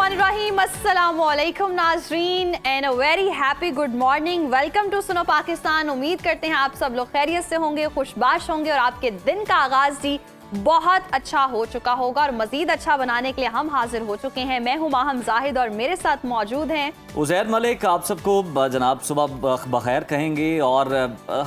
बिस्मिल्लाहिर्रहमानिर्रहीम, अस्सलामुअलैकुम नाज़रीन and a very happy good morning. Welcome to Suno Pakistan. उम्मीद करते हैं आप सब लोग खैरियत से होंगे, खुशबाश होंगे और आपके दिन का आगाज़ जी बहुत अच्छा हो चुका होगा और मजीद अच्छा बनाने के लिए हम हाजिर हो चुके हैं। मैं हूं माहम जाहिद और मेरे साथ मौजूद हैं उज़ैर मलिक। आप सबको जनाब सुबह बखैर कहेंगे और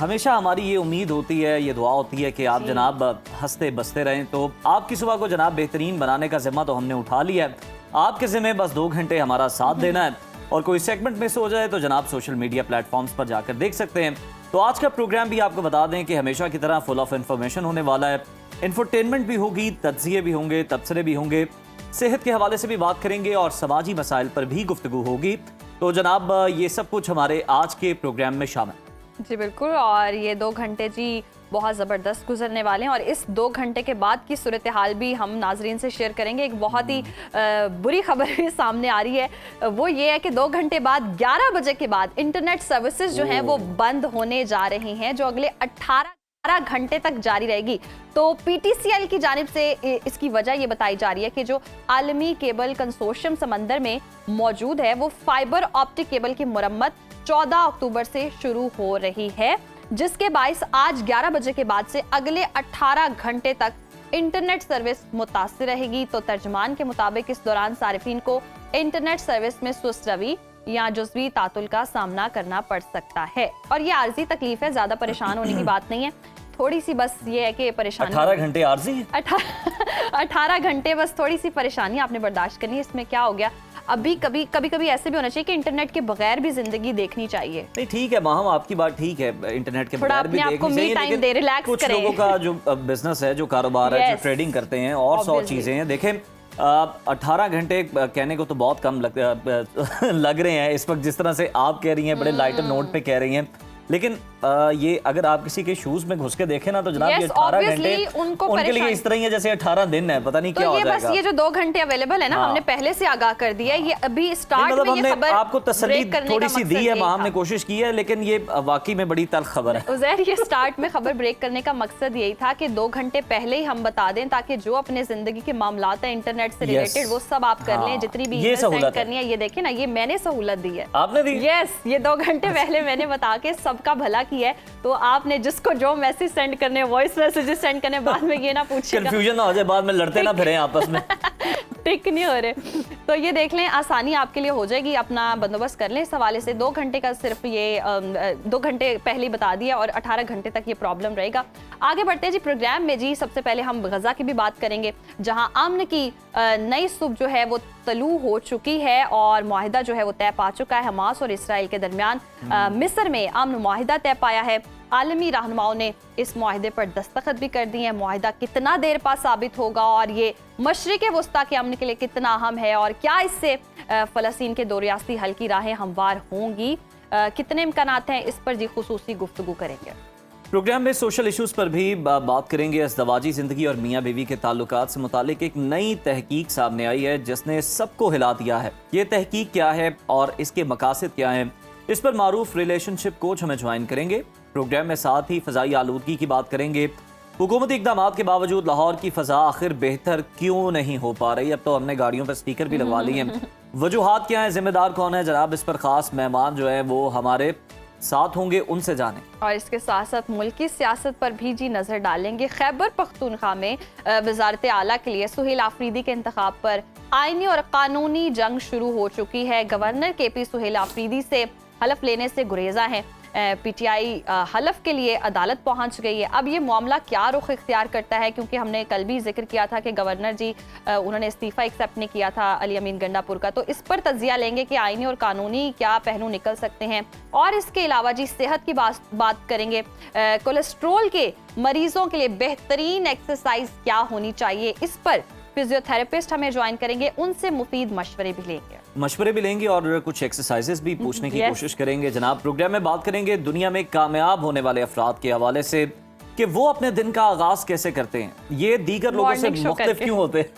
हमेशा हमारी ये उम्मीद होती है, ये दुआ होती है कि आप जनाब हंसते बसते रहें। तो आपकी सुबह को जनाब बेहतरीन बनाने का जिम्मा तो हमने उठा लिया है। आपके ज़िम्मे बस 2 घंटे हमारा साथ देना है और कोई सेगमेंट मिस हो जाए तो जनाब सोशल मीडिया प्लेटफॉर्म्स पर जाकर देख सकते हैं। तो आज का प्रोग्राम भी आपको बता दें कि हमेशा की तरह फुल ऑफ इंफॉर्मेशन होने वाला है। इंफरटेनमेंट भी होगी, तज्ज़िये भी होंगे, तबसरे भी होंगे, सेहत के हवाले से भी बात करेंगे और समाजी मसाइल पर भी गुफ्तगू होगी। तो जनाब ये सब कुछ हमारे आज के प्रोग्राम में शामिल। जी बिल्कुल, और ये 2 घंटे जी बहुत ज़बरदस्त गुजरने वाले हैं और इस 2 घंटे के बाद की सूरत हाल भी हम नाजरीन से शेयर करेंगे। एक बहुत ही बुरी खबर भी सामने आ रही है, वो ये है कि 2 घंटे बाद 11 बजे के बाद इंटरनेट सर्विसेज जो हैं वो बंद होने जा रही हैं, जो अगले 18 घंटे तक जारी रहेगी। तो PTCL की जानिब से इसकी वजह ये बताई जा रही है कि जो आलमी केबल कंसोर्शियम समंदर में मौजूद है वो फाइबर ऑप्टिक केबल की मुरम्मत 14 अक्टूबर से शुरू हो रही है, जिसके बाइस आज 11 बजे के बाद से अगले 18 घंटे तक इंटरनेट सर्विस मुतासिर रहेगी। तो तर्जमान के मुताबिक इस दौरान सारिफीन को इंटरनेट सर्विस में सुस्त रवि या जुज़वी तातुल का सामना करना पड़ सकता है। और ये आर्जी तकलीफ है, ज्यादा परेशान होने की बात नहीं है, थोड़ी सी बस ये है कि परेशानी 18 घंटे आर्जी है। 18 घंटे बस थोड़ी सी परेशानी आपने बर्दाश्त करनी है। इसमें क्या हो गया, अभी कभी ऐसे भी होना चाहिए कि इंटरनेट के बगैर भी जिंदगी देखनी चाहिए। नहीं ठीक है माहम, आपकी बात ठीक है, इंटरनेट के बगैर भी देखनी चाहिए, लेकिन कुछ लोगों का जो बिजनेस है, जो कारोबार है, जो ट्रेडिंग करते हैं और 100 चीजें हैं। देखें 18 घंटे कहने को तो बहुत कम लग रहे हैं इस वक्त, जिस तरह से आप कह रही हैं, बड़े लाइटर नोट पे कह रही हैं, लेकिन ये अगर आप किसी के शूज में घुस के देखें ना तो जनाब ये 18 घंटे उनके लिए इस तरह ही है जैसे 18 दिन है, पता नहीं क्या हो जाएगा। बस ये जो 2 घंटे अवेलेबल है ना, हमने पहले से आगाह कर दिया है। ये अभी स्टार्ट मतलब में ये खबर आपको तसल्ली थोड़ी सी दी है, हमने कोशिश की है, लेकिन ये वाकई में बड़ी तल्ख खबर है। उज़ैर, ये स्टार्ट में खबर ब्रेक करने का मकसद यही था कि 2 घंटे पहले ही हम बता दें ताकि जो अपने जिंदगी के मामलात है इंटरनेट से रिलेटेड वो सब आप कर लें, जितनी भी इन्वेस्टमेंट करनी है। ये देखें ना, ये मैंने सहूलत दी है, आपने दी। यस, ये 2 घंटे पहले मैंने बता के सबका भला किया है। तो आपने जिसको जो मैसेज सेंड करने, वॉइस मैसेजेस सेंड करने, बाद में ये ना पूछिए, कंफ्यूजन ना हो जाए, बाद में लड़ते ना फिरें आपस में। टिक नहीं हो रहे, तो ये देख लें, आसानी आपके लिए हो जाएगी, अपना बंदोबस्त कर लें इस हवाले से। 2 घंटे का सिर्फ ये 2 घंटे पहले बता दिया और 18 घंटे तक ये प्रॉब्लम रहेगा। आगे बढ़ते हैं जी प्रोग्राम में जी। सबसे पहले हम गजा की भी बात करेंगे, जहां अमन की नई सुबह जो है वो तलू हो चुकी है और मुआहिदा जो है वो तय पा चुका है। हमास और इसराइल के दरमियान मिस्र में अमन मुआहिदा तय पाया है। आलमी रहनुमाओं ने इस मुआहिदे पर दस्तखत भी कर दिए हैं। मुआहिदा कितना देर बाद साबित होगा और ये मशरिक़ वस्ता के अमन के लिए कितना अहम है और क्या इससे फ़लस्तीन के 2 रियासती हल की राहें हमवार होंगी, कितने इम्कानात हैं, इस पर जी खुसूसी गुफ्तगू करेंगे। प्रोग्राम में सोशल इश्यूज़ पर भी बात करेंगे। अज़दवाजी ज़िंदगी और मियाँ बीवी के ताल्लुकात से मुतालिक एक नई तहकीक सामने आई है जिसने सबको हिला दिया है। ये तहकीक क्या है और इसके मकासद क्या हैं, इस पर मारूफ रिलेशनशिप कोच हमें ज्वाइन करेंगे। प्रोग्राम में साथ ही फ़ज़ाई आलूदगी की बात करेंगे। हुकूमती इक़दाम के बावजूद लाहौर की फ़ज़ा आखिर बेहतर क्यों नहीं हो पा रही। अब तो हमने गाड़ियों पर स्पीकर भी लगवा लिए हैं। वजूहात क्या है, जिम्मेदार कौन है जनाब, इस पर ख़ास मेहमान जो है वो हमारे साथ होंगे, उनसे जाने। और इसके साथ साथ मुल्क की सियासत पर भी जी नजर डालेंगे। खैबर पख्तूनख्वा में वज़ारत आला के लिए सुहेल आफरीदी के इंतखाब पर आईनी और कानूनी जंग शुरू हो चुकी है। गवर्नर KP सुहेल आफरीदी से हलफ लेने से गुरेजा है। PTI हलफ के लिए अदालत पहुंच गई है। अब ये मामला क्या रुख इख्तियार करता है, क्योंकि हमने कल भी जिक्र किया था कि गवर्नर जी उन्होंने इस्तीफ़ा एक्सेप्ट नहीं किया था अली अमीन गंडापुर का, तो इस पर तज्जिया लेंगे कि आईनी और कानूनी क्या पहलू निकल सकते हैं। और इसके अलावा जी सेहत की बात करेंगे। कोलेस्ट्रोल के मरीजों के लिए बेहतरीन एक्सरसाइज क्या होनी चाहिए, इस पर फिजियोथेरेपिस्ट हमें ज्वाइन करेंगे, उनसे मुफीद मशवरे भी लेंगे और कुछ एक्सरसाइजेस भी पूछने की कोशिश करेंगे। जनाब प्रोग्राम में बात करेंगे दुनिया में कामयाब होने वाले अफराद के हवाले से कि वो अपने दिन का आगाज कैसे करते हैं, ये दीगर लोगों से मुख्तलिफ क्यों होते हैं।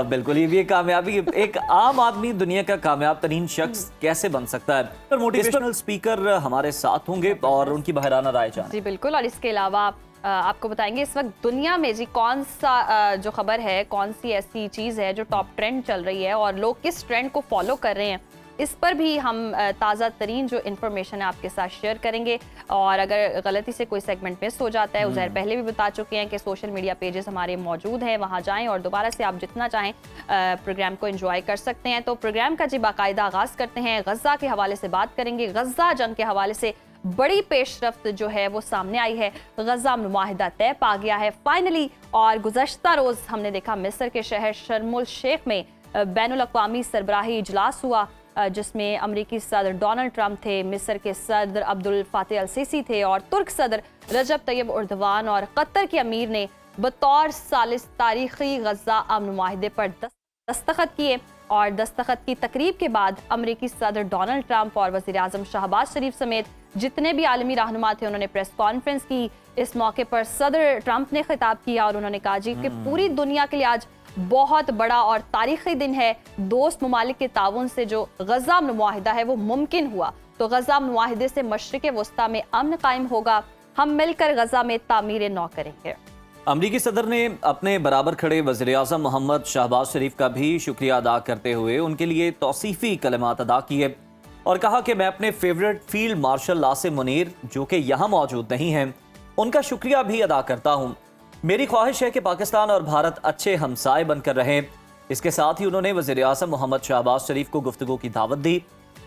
बिल्कुल, ये भी एक कामयाबी, एक आम आदमी दुनिया का कामयाब तरीन शख्स कैसे बन सकता है, पर मोटिवेशनल स्पीकर हमारे साथ होंगे और उनकी बहराना राय जाने। जी बिल्कुल, और इसके अलावा आपको बताएंगे इस वक्त दुनिया में जी कौन सा जो खबर है, कौन सी ऐसी चीज़ है जो टॉप ट्रेंड चल रही है और लोग किस ट्रेंड को फॉलो कर रहे हैं, इस पर भी हम ताज़ा तरीन जो इन्फॉर्मेशन है आपके साथ शेयर करेंगे। और अगर गलती से कोई सेगमेंट मिस हो जाता है, उज़ैर पहले भी बता चुके हैं कि सोशल मीडिया पेजेस हमारे मौजूद हैं, वहाँ जाएं और दोबारा से आप जितना चाहें प्रोग्राम को एंजॉय कर सकते हैं। तो प्रोग्राम का जी बाकायदा आगाज़ करते हैं, गज़ा के हवाले से बात करेंगे। गज़ा जंग के हवाले से बड़ी पेशरफ्त जो है वो सामने आई है। गज़ा मुआहिदा तय पा गया है फाइनली। और गुज़श्ता रोज़ हमने देखा मिस्र के शहर शर्मुल शेख में बैनुल अक़वामी सरबराही इजलास हुआ, जिसमें अमरीकी सदर डोनाल्ड ट्रंप थे, मिस्र के सदर अब्दुल फातिह अल सीसी थे और तुर्क सदर रजब तैयब उर्दवान और कतर के अमीर ने बतौर सालिस तारीखी गज़ा अमन मुआहिदे पर दस्तखत किए। और दस्तखत की तकरीब के बाद अमरीकी सदर डोनाल्ड ट्रंप और वज़ीर आज़म शहबाज शरीफ समेत जितने भी आलमी रहनुमा थे उन्होंने प्रेस कॉन्फ्रेंस की। इस मौके पर सदर ट्रंप ने खिताब किया और उन्होंने कहा जी कि पूरी दुनिया के लिए आज बहुत बड़ा और तारीखी दिन है। दोस्त ममालिक के ताउन से जो गज़ा मुआहिदा है वो मुमकिन हुआ, तो गज़ा मुआहिदे से मशरिक़ वस्ता में अमन कायम होगा। हम मिलकर गज़ा में तामीर नौ करेंगे। अमरीकी सदर ने अपने बराबर खड़े वज़ीर आज़म मोहम्मद शहबाज शरीफ का भी शुक्रिया अदा करते हुए उनके लिए तौसीफ़ी कलिमात अदा किए और कहा कि मैं अपने favourite field marshal Nasir Munir, जो कि यहाँ मौजूद नहीं हैं, उनका शुक्रिया भी अदा करता हूँ। मेरी ख्वाहिश है कि पाकिस्तान और भारत अच्छे हमसाए बनकर रहें। इसके साथ ही उन्होंने वज़ीर आज़म मोहम्मद शहबाज शरीफ को गुफ्तगू की दावत दी।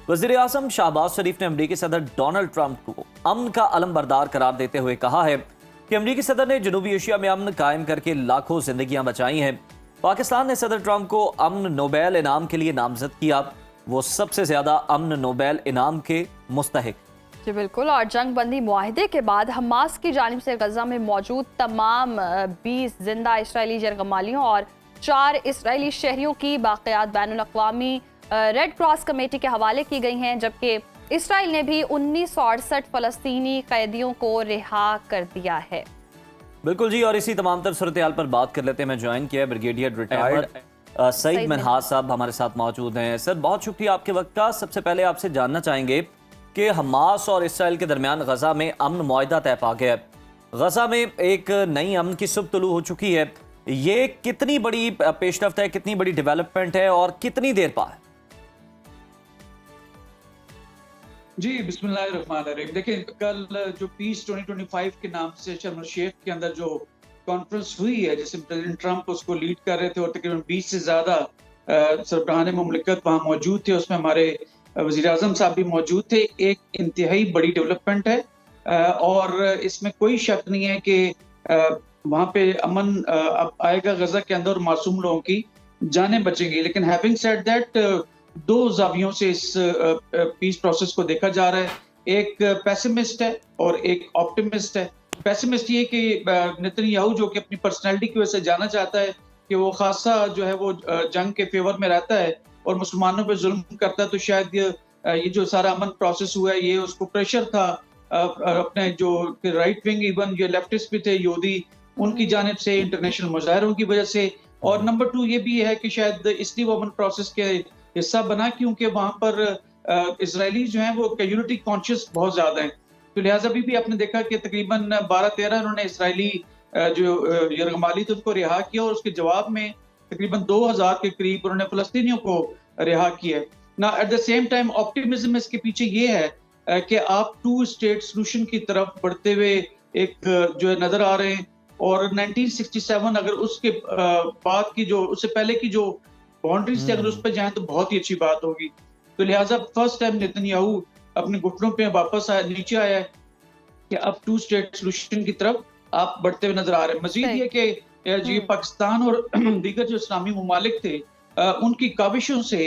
वज़ीर आज़म शहबाज शरीफ ने अमरीकी सदर डोनाल्ड ट्रंप को अमन का अलमबरदार करार देते हुए कहा है कि अमरीकी सदर ने जनूबी एशिया में अमन कायम करके लाखों जिंदगियां बचाई हैं। पाकिस्तान ने सदर ट्रंप को अमन नोबेल इनाम के लिए नामजद किया, वो सबसे ज्यादा अमन नोबेल इनाम के मुस्तहिक। जी बिल्कुल। और जंग बंदी मुआहिदे के बाद हमास की जानिब से गज़ा में मौजूद तमाम 20 जिंदा इसराइली जरगमालियों और 4 इसराइली शहरियों की बाक़ियात बैनुल अक़वामी रेड क्रॉस कमेटी के हवाले की गई हैं, जबकि इसराइल ने भी 1968 फ़लस्तीनी कैदियों को रिहा कर दिया है। बिल्कुल जी। और इसी तमाम तर सूरत हाल पर बात कर लेते हैं। मैं ज्वाइन किया ब्रिगेडियर रिटायर्ड सईद मिनहाज साहब हमारे साथ मौजूद हैं। सर, बहुत शुक्रिया आपके वक्त का। सबसे पहले आपसे जानना चाहेंगे कि हमास और इसराइल के दरमियान गज़ा में अमन मुआहिदा तय पा गया है। गज़ा में एक नई अमन की सुबह तुलू हो चुकी है। ये कितनी बड़ी पेशरफ्त है, कितनी बड़ी डेवलपमेंट है और कितनी देर पा है? जी बिस्मिल्लाहिर्रहमानिर्रहीम। देखिए, कल जो पीस 2025 के नाम से शर्म शेख के अंदर जो कॉन्फ्रेंस हुई है, जिसमें प्रेसिडेंट ट्रंप उसको लीड कर रहे थे और तकरीबन 20 से ज़्यादा सरबराहान मुमलिकत वहाँ मौजूद थे, उसमें हमारे वज़ीर आज़म साहब भी मौजूद थे। एक इंतहाई बड़ी डेवलपमेंट है और इसमें कोई शक नहीं है कि वहाँ पे अमन अब आएगा गज़ा के अंदर और मासूम लोगों की जानें बचेंगी। लेकिन हैविंग सेड दैट, दो जावियों से इस पीस प्रोसेस को देखा जा रहा है। एक पेसिमिस्ट है और एक ऑप्टिमिस्ट है। पेसिमिस्ट ये कि नेतन्याहू जो कि अपनी पर्सनैलिटी की वजह से जाना चाहता है कि वो खासा जो है वो जंग के फेवर में रहता है और मुसलमानों पे जुल्म करता है, तो शायद ये जो सारा अमन प्रोसेस हुआ है ये उसको प्रेशर था अपने जो राइट विंग, इवन जो लेफ्टिस्ट भी थे यहूदी, उनकी जानिब से, इंटरनेशनल मुजाहिरों की वजह से। और नंबर 2 ये भी है कि शायद इसलिए वो अमन प्रोसेस के हिस्सा बना क्योंकि वहां पर इसराइली जो हैं वो कम्युनिटी कॉन्शियस बहुत ज्यादा हैं। तो लिहाजा भी आपने देखा कि तकरीबन 12-13 उन्होंने इसराइली जो यरगमाली थे उनको रिहा किया और उसके जवाब में तकरीबन 2000 के करीब उन्होंने फलस्तीनियों को रिहा किया। ना at the same time optimism इसके पीछे ये है कि आप 2 स्टेट सोल्यूशन की तरफ बढ़ते हुए एक जो है नजर आ रहे हैं। और 1967 अगर उसके बाद की जो उससे पहले की जो बाउंड्रीज से अगर उस पर जाएं तो बहुत ही अच्छी बात होगी। तो लिहाजा फर्स्ट टाइम नेतन्याहू अपने घुटनों पे वापस नीचे आया है कि अब 2 स्टेट सोल्यूशन की तरफ आप बढ़ते हुए नजर आ रहे हैं। मजीद ये कि जी पाकिस्तान और दीगर जो इस्लामी मुमालिक थे उनकी काविशों से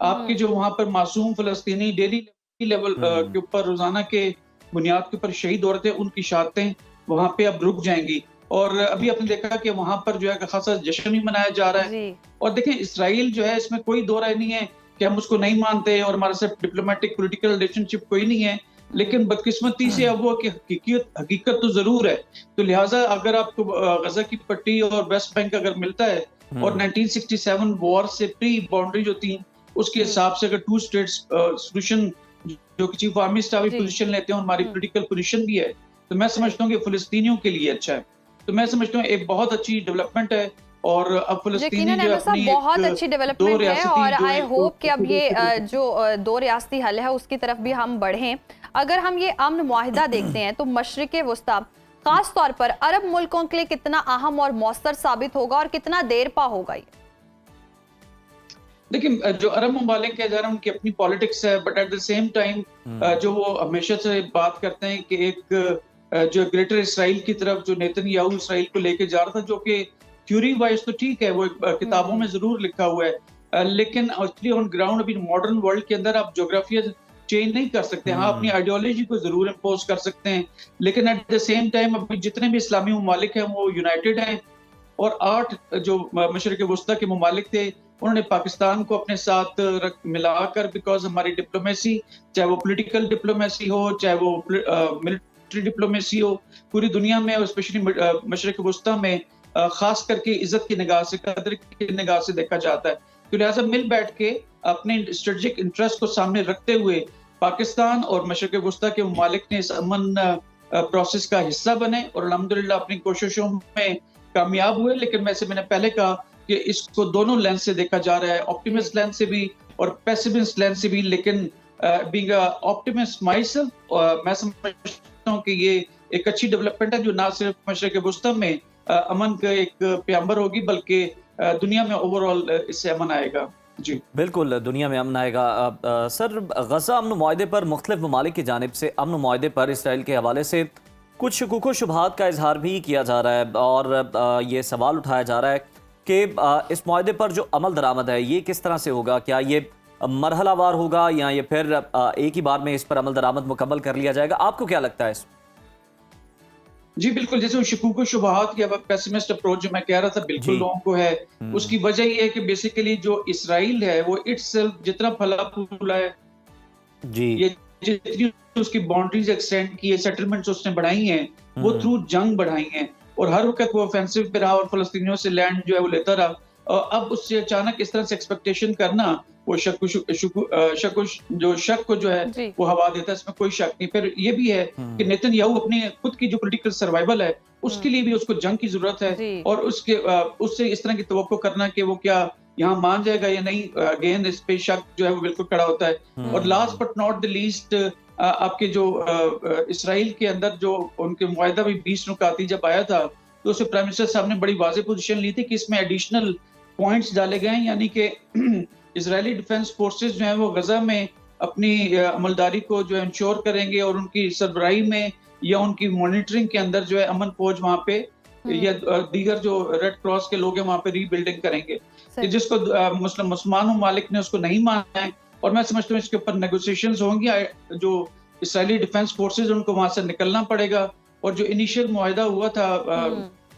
आपके जो वहां पर मासूम फलस्तीनी डेली लेवल के ऊपर रोजाना के बुनियाद के ऊपर शहीद हो रहे थे, उनकी शहादतें वहां पे अब रुक जाएंगी। और अभी आपने देखा कि वहां पर जो है खासा जश्न भी मनाया जा रहा है। और देखें, इसराइल जो है इसमें कोई दो राय नहीं है कि हम उसको नहीं मानते और हमारे साथ डिप्लोमेटिक पॉलिटिकल रिलेशनशिप कोई नहीं है, लेकिन बदकिस्मती से अब वो कि हकीकत तो जरूर है। तो लिहाजा अगर आपको गजा की पट्टी और वेस्ट बैंक अगर मिलता है और 1967 वॉर से प्री बाउंड्री जो थी उसके हिसाब से अगर 2 स्टेट सोल्यूशन जो कि चीफ आर्मी स्टाफ की पोजीशन लेते हैं, हमारी पॉलिटिकल पोजीशन भी है तो मैं समझता हूँ कि फ़लस्तीनियों के लिए अच्छा है। तो मैं समझता हूँ एक बहुत अच्छी डेवलपमेंट है और अब फ़लस्तीनी यकीनन जो अहमद साहब अपनी बहुत एक अच्छी 2 डेवलपमेंट है रियासती और जो आई एक होप कि अब ये जो 2 रियासती हल है उसकी तरफ भी हम बढ़ें। अगर हम ये अमन मुआहिदा देखते हैं तो मशरिक़ वस्ता खास तौर पर अरब मुल्कों के लिए कितना अहम और मौसर साबित होगा और कितना देर पा होगा ये? देखिए जो अरब ममालिक है ज़रा उनकी अपनी पॉलिटिक्स है, but at the same time जो वो हमेशा से बात करते हैं कि एक जो ग्रेटर इसराइल की तरफ जो नेतन्याहू इसराइल को लेके जा रहा था, जो कि थ्योरी वाइज तो ठीक है, वो किताबों में ज़रूर लिखा हुआ है। लेकिन एक्चुअली ऑन ग्राउंड अभी मॉडर्न वर्ल्ड के अंदर आप ज्योग्राफिया चेंज नहीं कर सकते। हाँ, अपनी आइडियोलॉजी को ज़रूर इम्पोज़ कर सकते हैं, लेकिन एट द सेम टाइम अभी जितने भी इस्लामी ममालिक हैं वो यूनाइटेड हैं और 8 जो मशरिक़ वस्ता के ममालिक थे, उन्होंने पाकिस्तान को अपने साथ मिलाकर, बिकॉज़ हमारी डिप्लोमेसी, चाहे वो पॉलिटिकल डिप्लोमेसी हो, चाहे वो मिलिट्री डिप्लोमेसी हो, पूरी दुनिया में और स्पेशली मशरिक़ वस्ता में ख़ास करके इज़्ज़त की निगाह से, कदर की निगाह से देखा जाता है। तो लिहाज़ा मिल बैठ के अपने स्ट्रेटेजिक इंटरेस्ट को सामने रखते हुए पाकिस्तान और मशरिक़ वस्ता के ममालिक ने इस अमन प्रोसेस का हिस्सा बने और अल्हम्दुलिल्लाह अपनी कोशिशों में कामयाब हुए। लेकिन वैसे मैंने पहले कहा कि इसको दोनों लेंस से देखा जा रहा है, ऑप्टिमिस्ट लेंस से भी और पेसिमिस्ट लेंस से भी। लेकिन being a optimist my self, मैं समझता हूँ कि ये एक अच्छी डेवलपमेंट है जो ना सिर्फ मशरिक़ वस्ता में अमन का एक प्याम्बर होगी, बल्कि दुनिया में ओवरऑल इससे अमन आएगा। जी बिल्कुल, दुनिया में अमन आएगा। सर, गज़ा अमन मुआहदे पर मुख्तलिफ ममालिक की जानिब से अमन मुआहदे पर इसराइल के हवाले से कुछ शुकूक व शुबहात का इजहार भी किया जा रहा है और ये सवाल उठाया जा रहा है कि इस मुआहदे पर जो अमल दरामद है ये किस तरह से होगा? क्या ये मरहलावार होगा या ये फिर एक ही बार में इस पर अमल दरामद मुकम्मल कर लिया जाएगा? आपको क्या लगता है? जी, बिल्कुल, जैसे शुकूक शुबहात या पेसिमिस्ट अप्रोच जो मैं कह रहा था बिल्कुल जी। लोगों को है। उसकी वजह ये है कि बेसिकली जो इसराइल है वो इटसेल्फ जितना फला-फूला है, जी। ये जितनी उसकी बाउंड्रीज एक्सटेंड की है, सेटलमेंट्स उसने बढ़ाई हैं, वो थ्रू जंग बढ़ाई हैं और हर वक़्त वो ऑफेंसिव पे रहा और फ़लस्तीनियों से लैंड जो है वो लेता रहा। अब उससे अचानक इस तरह से एक्सपेक्टेशन करना, वो शक को जो है जी। वो हवा देता है, इसमें कोई शक नहीं। फिर ये भी है कि नेतन्याहू अपनी खुद की जो पॉलिटिकल सर्वाइवल है, उसके लिए भी उसको जंग की ज़रूरत है जी। और उससे इस तरह की तवक्को करना कि वो क्या यहाँ मान जाएगा या नहीं, अगेन इस पे शक जो है वो बिल्कुल खड़ा होता है। और last but not the least, आपके जो इसराइल के अंदर जो उनके मुआहिदा भी 20 नुकाती जब आया था, तो उसमें प्राइम मिनिस्टर साहब ने बड़ी वाज़ेह पोजीशन ली थी कि इसमें एडिशनल पॉइंट्स डाले गए हैं, यानी कि इजरायली डिफेंस फोर्सेस जो हैं वो गजा में अपनी अमलदारी को जो है इंश्योर करेंगे और उनकी सरबराही में या उनकी मॉनिटरिंग के अंदर जो है अमन फौज वहाँ पे या दीगर जो रेड क्रॉस के लोग हैं वहाँ पे रीबिल्डिंग करेंगे, जिसको मुसलमान ममालिक ने उसको नहीं माना है। और मैं समझता हूँ इसके ऊपर नेगोशिएशंस होंगी। जो इसराइली डिफेंस फोर्सेस उनको वहाँ से निकलना पड़ेगा और जो इनिशियल मुआहिदा हुआ था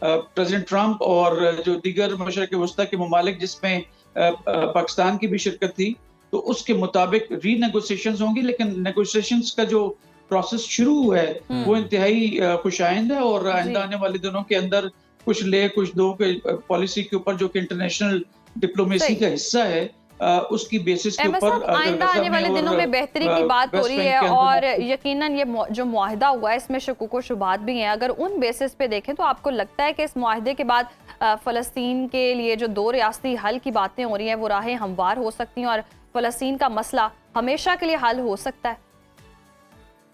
प्रेसिडेंट ट्रंप और जो दीगर मशरिक़ वस्ता के ममालिक जिसमें पाकिस्तान की भी शिरकत थी, तो उसके मुताबिक रीनेगोशिएशंस होंगी। लेकिन नेगोशिएशंस का जो प्रोसेस शुरू हुआ है वो इंतहाई खुशाइंद है और आइंदा आने वाले दिनों के अंदर कुछ ले कुछ दो के पॉलिसी के ऊपर जो कि इंटरनेशनल डिप्लोमेसी का हिस्सा है, उसकी बेसिस के ऊपर आइंदा आने वाले दिनों में बेहतरी की बात हो रही है और यकीनन ये जो मुआहिदा हुआ है इसमें शुकूक व शुबहात भी हैं। अगर उन बेसिस पे देखें तो आपको लगता है कि इस मुआहिदे के बाद फ़लस्तीन के लिए जो 2 रियासती हल की बातें हो रही हैं वो राहें हमवार हो सकती हैं और फ़लस्तीन का मसला हमेशा के लिए हल हो सकता है?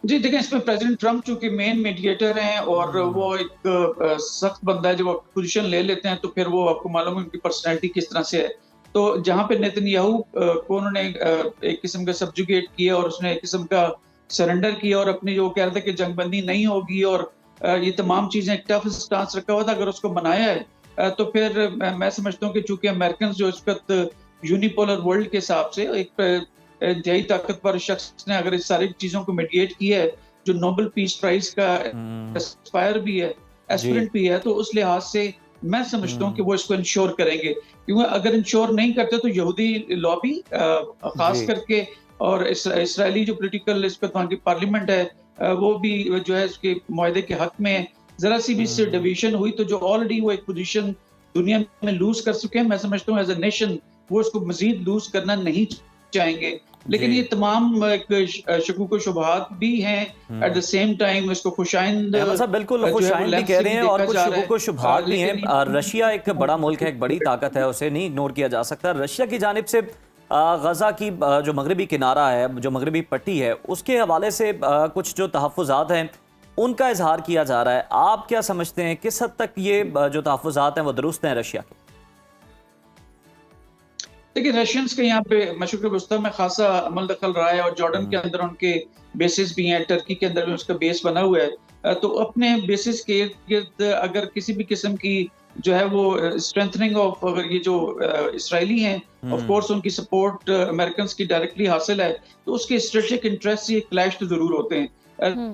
जी देखें, इसमें प्रेसिडेंट ट्रंप चूंकि मेन मीडिएटर हैं और वो एक सख्त बंदा है, जब वो पोजीशन ले लेते हैं तो फिर वो आपको मालूम है उनकी पर्सनैलिटी किस तरह से है। तो जहाँ पे नेतन्याहू को उन्होंने एक किस्म का सब्जुगेट किया और उसने एक किस्म का सरेंडर किया और अपनी जो कह रहे थे कि जंगबंदी नहीं होगी और ये तमाम चीजें एक टफ स्टांस रखा हुआ था, अगर उसको बनाया है तो फिर मैं समझता हूँ कि चूंकि अमेरिकन जो इस वक्त यूनिपोलर वर्ल्ड के हिसाब से एक इंतहाई ताकतवर शख्स ने अगर इस सारी चीजों को मीडिएट किया है, जो नोबेल पीस प्राइज का एस्पायर भी है, एस्पिरेंट भी है, तो उस लिहाज से मैं समझता हूँ कि वो इसको इंश्योर करेंगे। क्योंकि अगर इंश्योर नहीं करते तो यहूदी लॉबी खास करके और इसराइली जो पॉलिटिकल इस पर वहाँ की पार्लियामेंट है वो भी जो है इसके मुआहदे के हक में है। जरा सी भी इससे डिवीजन हुई तो जो ऑलरेडी वो एक पोजीशन दुनिया में लूज कर चुके हैं, मैं समझता हूँ एज ए नेशन वो इसको मजीद लूज करना नहीं चाहेंगे। लेकिन जी। ये तमाम शकूक व शुबहात भी हैं। एट द सेम टाइम इसको खुशाइंद अहमद साहब बिल्कुल जो है वो खुशाइन भी लेंस कह से रहे भी हैं और देखा कुछ जा रहा शुबुक व शुबहात है। भी हैं। लेकिन रशिया एक बड़ा मुल्क है, एक बड़ी ताकत है, उसे नहीं इग्नोर किया जा सकता। रशिया की जानिब से गजा की जो मगरबी किनारा है, जो मगरबी पट्टी है, उसके हवाले से कुछ जो तहफ़्फ़ुज़ात हैं उनका इजहार किया जा रहा है। आप क्या समझते हैं किस हद तक ये जो तहफ़्फ़ुज़ात हैं वो दुरुस्त हैं रशिया के? देखिए, रशियंस के यहाँ पे मशरिक़ वस्ता में खासा अमल दखल रहा है और जॉर्डन के अंदर उनके बेसिस भी हैं, टर्की के अंदर भी उसका बेस बना हुआ है। तो अपने बेसिस के इर्द-गिर्द अगर किसी भी किस्म की जो है वो स्ट्रेंथनिंग ऑफ, अगर ये जो इसराइली हैं, ऑफ कोर्स उनकी सपोर्ट अमेरिकन्स की डायरेक्टली हासिल है, तो उसके स्ट्रेटेजिक इंटरेस्ट ये क्लैश तो ज़रूर होते हैं।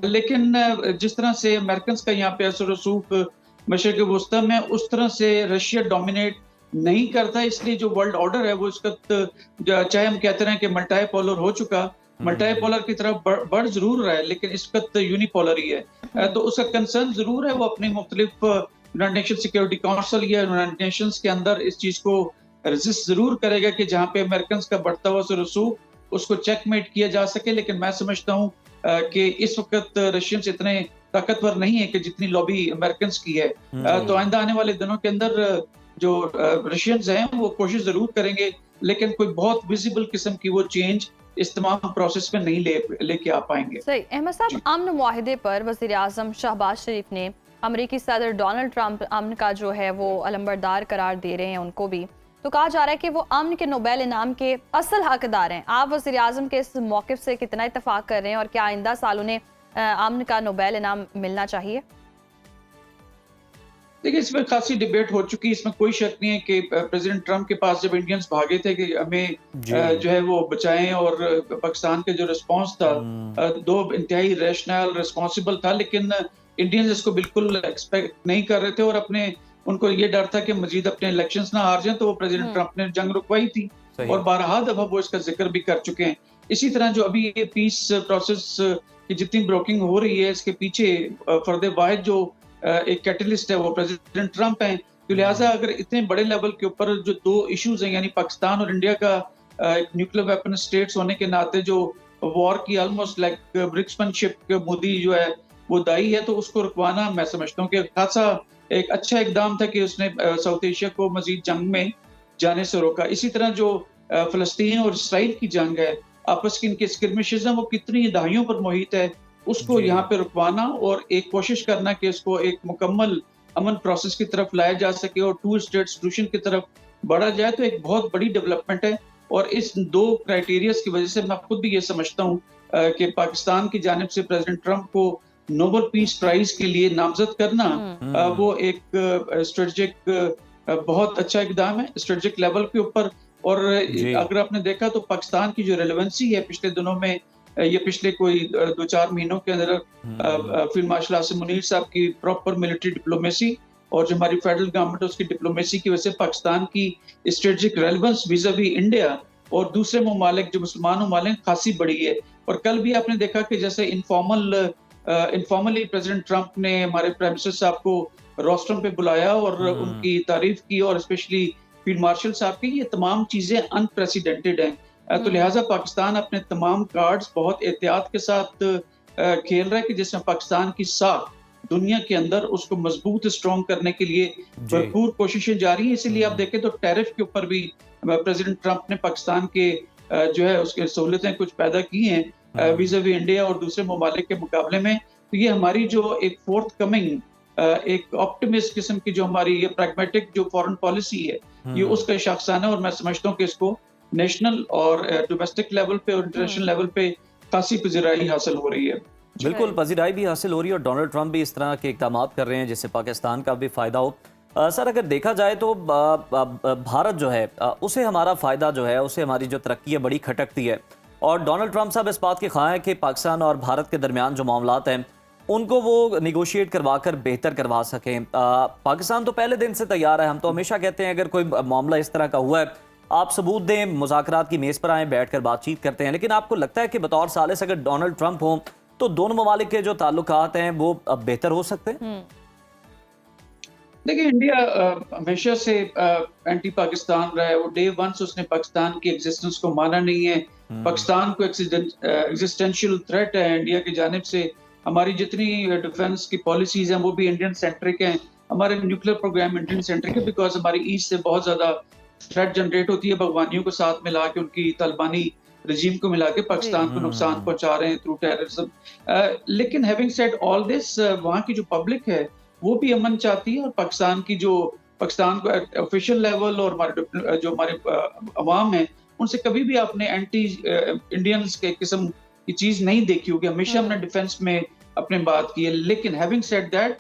लेकिन जिस तरह से अमेरिकन्स का यहाँ पे असर रसूख मशरिक़ वस्ता में, उस तरह से रशिया डोमिनेट नहीं करता। इसलिए जो वर्ल्ड ऑर्डर है वो इस वक्त, चाहे हम कहते रहे कि मल्टीपोलर हो चुका, मल्टीपोलर की तरफ बढ़ जरूर रहा है, लेकिन इस वक्त यूनिपोलर ही है। तो उसका कंसर्न जरूर है, वो अपनी मुख्तलिफ यूनाइटेड नेशन सिक्योरिटी काउंसिल या यूनाइटेड नेशंस के अंदर इस चीज को रेजिस्ट जरूर करेगा कि जहाँ पे अमेरिकन का बढ़ता हुआ रसूख उसको चेकमेट किया जा सके। लेकिन मैं समझता हूँ कि इस वक्त रशियंस इतने ताकतवर नहीं है कि जितनी लॉबी अमेरिकन की है। तो आइंदा आने वाले दिनों के अंदर जो रशियंस हैं वो कोशिश जरूर करेंगे, लेकिन कोई बहुत विजिबल किस्म की वो चेंज इस तमाम प्रोसेस में नहीं लेके आ पाएंगे। सही। अहमद साहब, अमन मुआहिदे पर वज़ीर आज़म शहबाज शरीफ ने अमेरिकी सदर डोनाल्ड ट्रंप अमन का जो है वो अलंबरदार करार दे रहे हैं उनको भी। तो कहा जा रहा है कि वो अमन के नोबेल इनाम के असल हकदार हैं। आप वज़ीर आज़म के इस मौक़िफ़ से कितना इत्तफ़ाक़ कर रहे हैं और क्या आइंदा साल उन्हें अमन का नोबेल इनाम मिलना चाहिए? देखिए, इसमें खासी डिबेट हो चुकी है, इसमें कोई शक नहीं है कि प्रेसिडेंट ट्रंप के पास जब इंडियंस भागे थे कि हमें जो है वो बचाएं, और पाकिस्तान के जो रिस्पांस था दो इंतहाई रैशनल रिस्पॉन्सिबल था, लेकिन इंडियंस इसको बिल्कुल एक्सपेक्ट नहीं कर रहे थे और उनको ये डर था कि मजीद अपने इलेक्शंस ना हार जाएं, तो वो प्रेसिडेंट ट्रंप ने जंग रुकवाई थी और बारहा दफा वो इसका जिक्र भी कर चुके हैं। इसी तरह जो अभी ये पीस प्रोसेस की जितनी ब्रोकिंग हो रही है, इसके पीछे फर्द वाहिद जो एक कैटलिस्ट है वो प्रेसिडेंट ट्रंप हैं। तो लिहाजा अगर इतने बड़े लेवल के ऊपर जो दो इश्यूज हैं, यानी पाकिस्तान और इंडिया का एक न्यूक्लियर वेपन स्टेट्स होने के नाते जो वॉर की ऑलमोस्ट लाइक ब्रिक्समैनशिप मोदी जो है वो दाई है, तो उसको रुकवाना मैं समझता हूँ कि खासा एक अच्छा इकदाम था कि उसने साउथ एशिया को मजीद जंग में जाने से रोका। इसी तरह जो फलस्तीन और इसराइल की जंग है, आपस की इनके स्किर्मिशेस हैं, वो कितनी दहाइयों पर मुहित है, उसको यहाँ पे रुकवाना और एक कोशिश करना कि इसको एक मुकम्मल अमन प्रोसेस की तरफ लाया जा सके और टू स्टेट सॉल्यूशन की तरफ बढ़ा जाए, तो एक बहुत बड़ी डेवलपमेंट है। और इस दो क्राइटेरियाज की वजह से मैं खुद भी ये समझता हूँ कि पाकिस्तान की जानिब से प्रेसिडेंट ट्रंप को नोबेल पीस प्राइज के लिए नामजद करना वो एक स्ट्रेटेजिक बहुत अच्छा इकदाम है स्ट्रेटेजिक लेवल के ऊपर। और अगर आपने देखा तो पाकिस्तान की जो रेलेवेंसी है पिछले दिनों में, ये पिछले कोई 2-4 महीनों के अंदर फील्ड मार्शल आसिम मुनीर साहब की प्रॉपर मिलिट्री डिप्लोमेसी और जो हमारी फेडरल गवर्नमेंट है उसकी डिप्लोमेसी की वजह से पाकिस्तान की स्ट्रेटेजिक रेलेवेंस विज़ावी इंडिया और दूसरे ममालिक जो मुसलमान ममालिक खासी बढ़ी है। और कल भी आपने देखा कि जैसे इनफॉर्मली प्रेसिडेंट ट्रंप ने हमारे प्राइम मिनिस्टर साहब को रोस्टम पे बुलाया और उनकी तारीफ की, और स्पेशली फील्ड मार्शल साहब की, ये तमाम चीजें अनप्रेसिडेंटेड हैं। तो लिहाजा पाकिस्तान अपने तमाम कार्ड्स बहुत एहतियात के साथ खेल रहा है कि जिसमें पाकिस्तान की साख दुनिया के अंदर उसको मजबूत स्ट्रॉन्ग करने के लिए भरपूर कोशिशें जारी हैं। इसीलिए आप देखें तो टैरिफ के ऊपर भी प्रेसिडेंट ट्रंप ने पाकिस्तान के जो है उसके सहूलतें कुछ पैदा की हैं विज़ावी इंडिया और दूसरे ममालिक के मुकाबले में। तो ये हमारी जो एक फोर्थ कमिंग एक ऑप्टिमिस्ट किस्म की जो हमारी ये प्रैग्मेटिक जो फॉरेन पॉलिसी है, ये उसका शाखसाना है। और मैं समझता हूँ कि इसको नेशनल और डोमेस्टिक लेवल पे और इंटरनेशनल लेवल पे खासी पजीराई हासिल हो रही है। बिल्कुल पजीराई भी हासिल हो रही है और डोनाल्ड ट्रंप भी इस तरह के इकदाम कर रहे हैं जिससे पाकिस्तान का भी फ़ायदा हो। सर, अगर देखा जाए तो भारत जो है उसे हमारा फ़ायदा जो है, उसे हमारी जो तरक्की है बड़ी खटकती है। और डोनाल्ड ट्रंप साहब इस बात के ख़्वाह हैं कि पाकिस्तान और भारत के दरमियान जो मामलात हैं उनको वो निगोशिएट करवा कर बेहतर करवा सकें। पाकिस्तान तो पहले दिन से तैयार है। हम तो हमेशा कहते हैं अगर कोई मामला इस तरह का हुआ है आप सबूत दें, मुज़ाकरात की मेज़ पर आएँ, बैठ कर बातचीत करते हैं। लेकिन आपको लगता है कि बतौर सालिस अगर डोनाल्ड ट्रंप हों तो दोनों ममालिक के जो ताल्लुकात हैं वो अब बेहतर हो सकते हैं? देखिए इंडिया हमेशा से एंटी पाकिस्तान रहा है। वो डे वन से उसने पाकिस्तान की एग्जिस्टेंस को माना नहीं है। पाकिस्तान को एग्जिस्टेंशियल थ्रेट है इंडिया की जानिब से। हमारी जितनी डिफेंस की पॉलिसीज हैं वो भी इंडियन सेंट्रिक हैं। हमारे न्यूक्लियर प्रोग्राम इंडियन सेंट्रिक है बिकॉज हमारी ईस्ट से बहुत ज्यादा थ्रेट जनरेट होती है। भगवानियों को साथ मिला के, उनकी तालिबानी रजीम को मिला के पाकिस्तान को नुकसान पहुंचा रहे हैं थ्रू टेररिज्म। लेकिन हैविंग सेड ऑल दिस, वहाँ की जो पब्लिक है वो भी अमन चाहती है, और पाकिस्तान को ऑफिशियल लेवल और हमारे जो हमारे अवाम है उनसे कभी भी आपने एंटी इंडियंस के किस्म की चीज नहीं देखी होगी। हमेशा हमने डिफेंस में अपने बात की है। लेकिन having said that,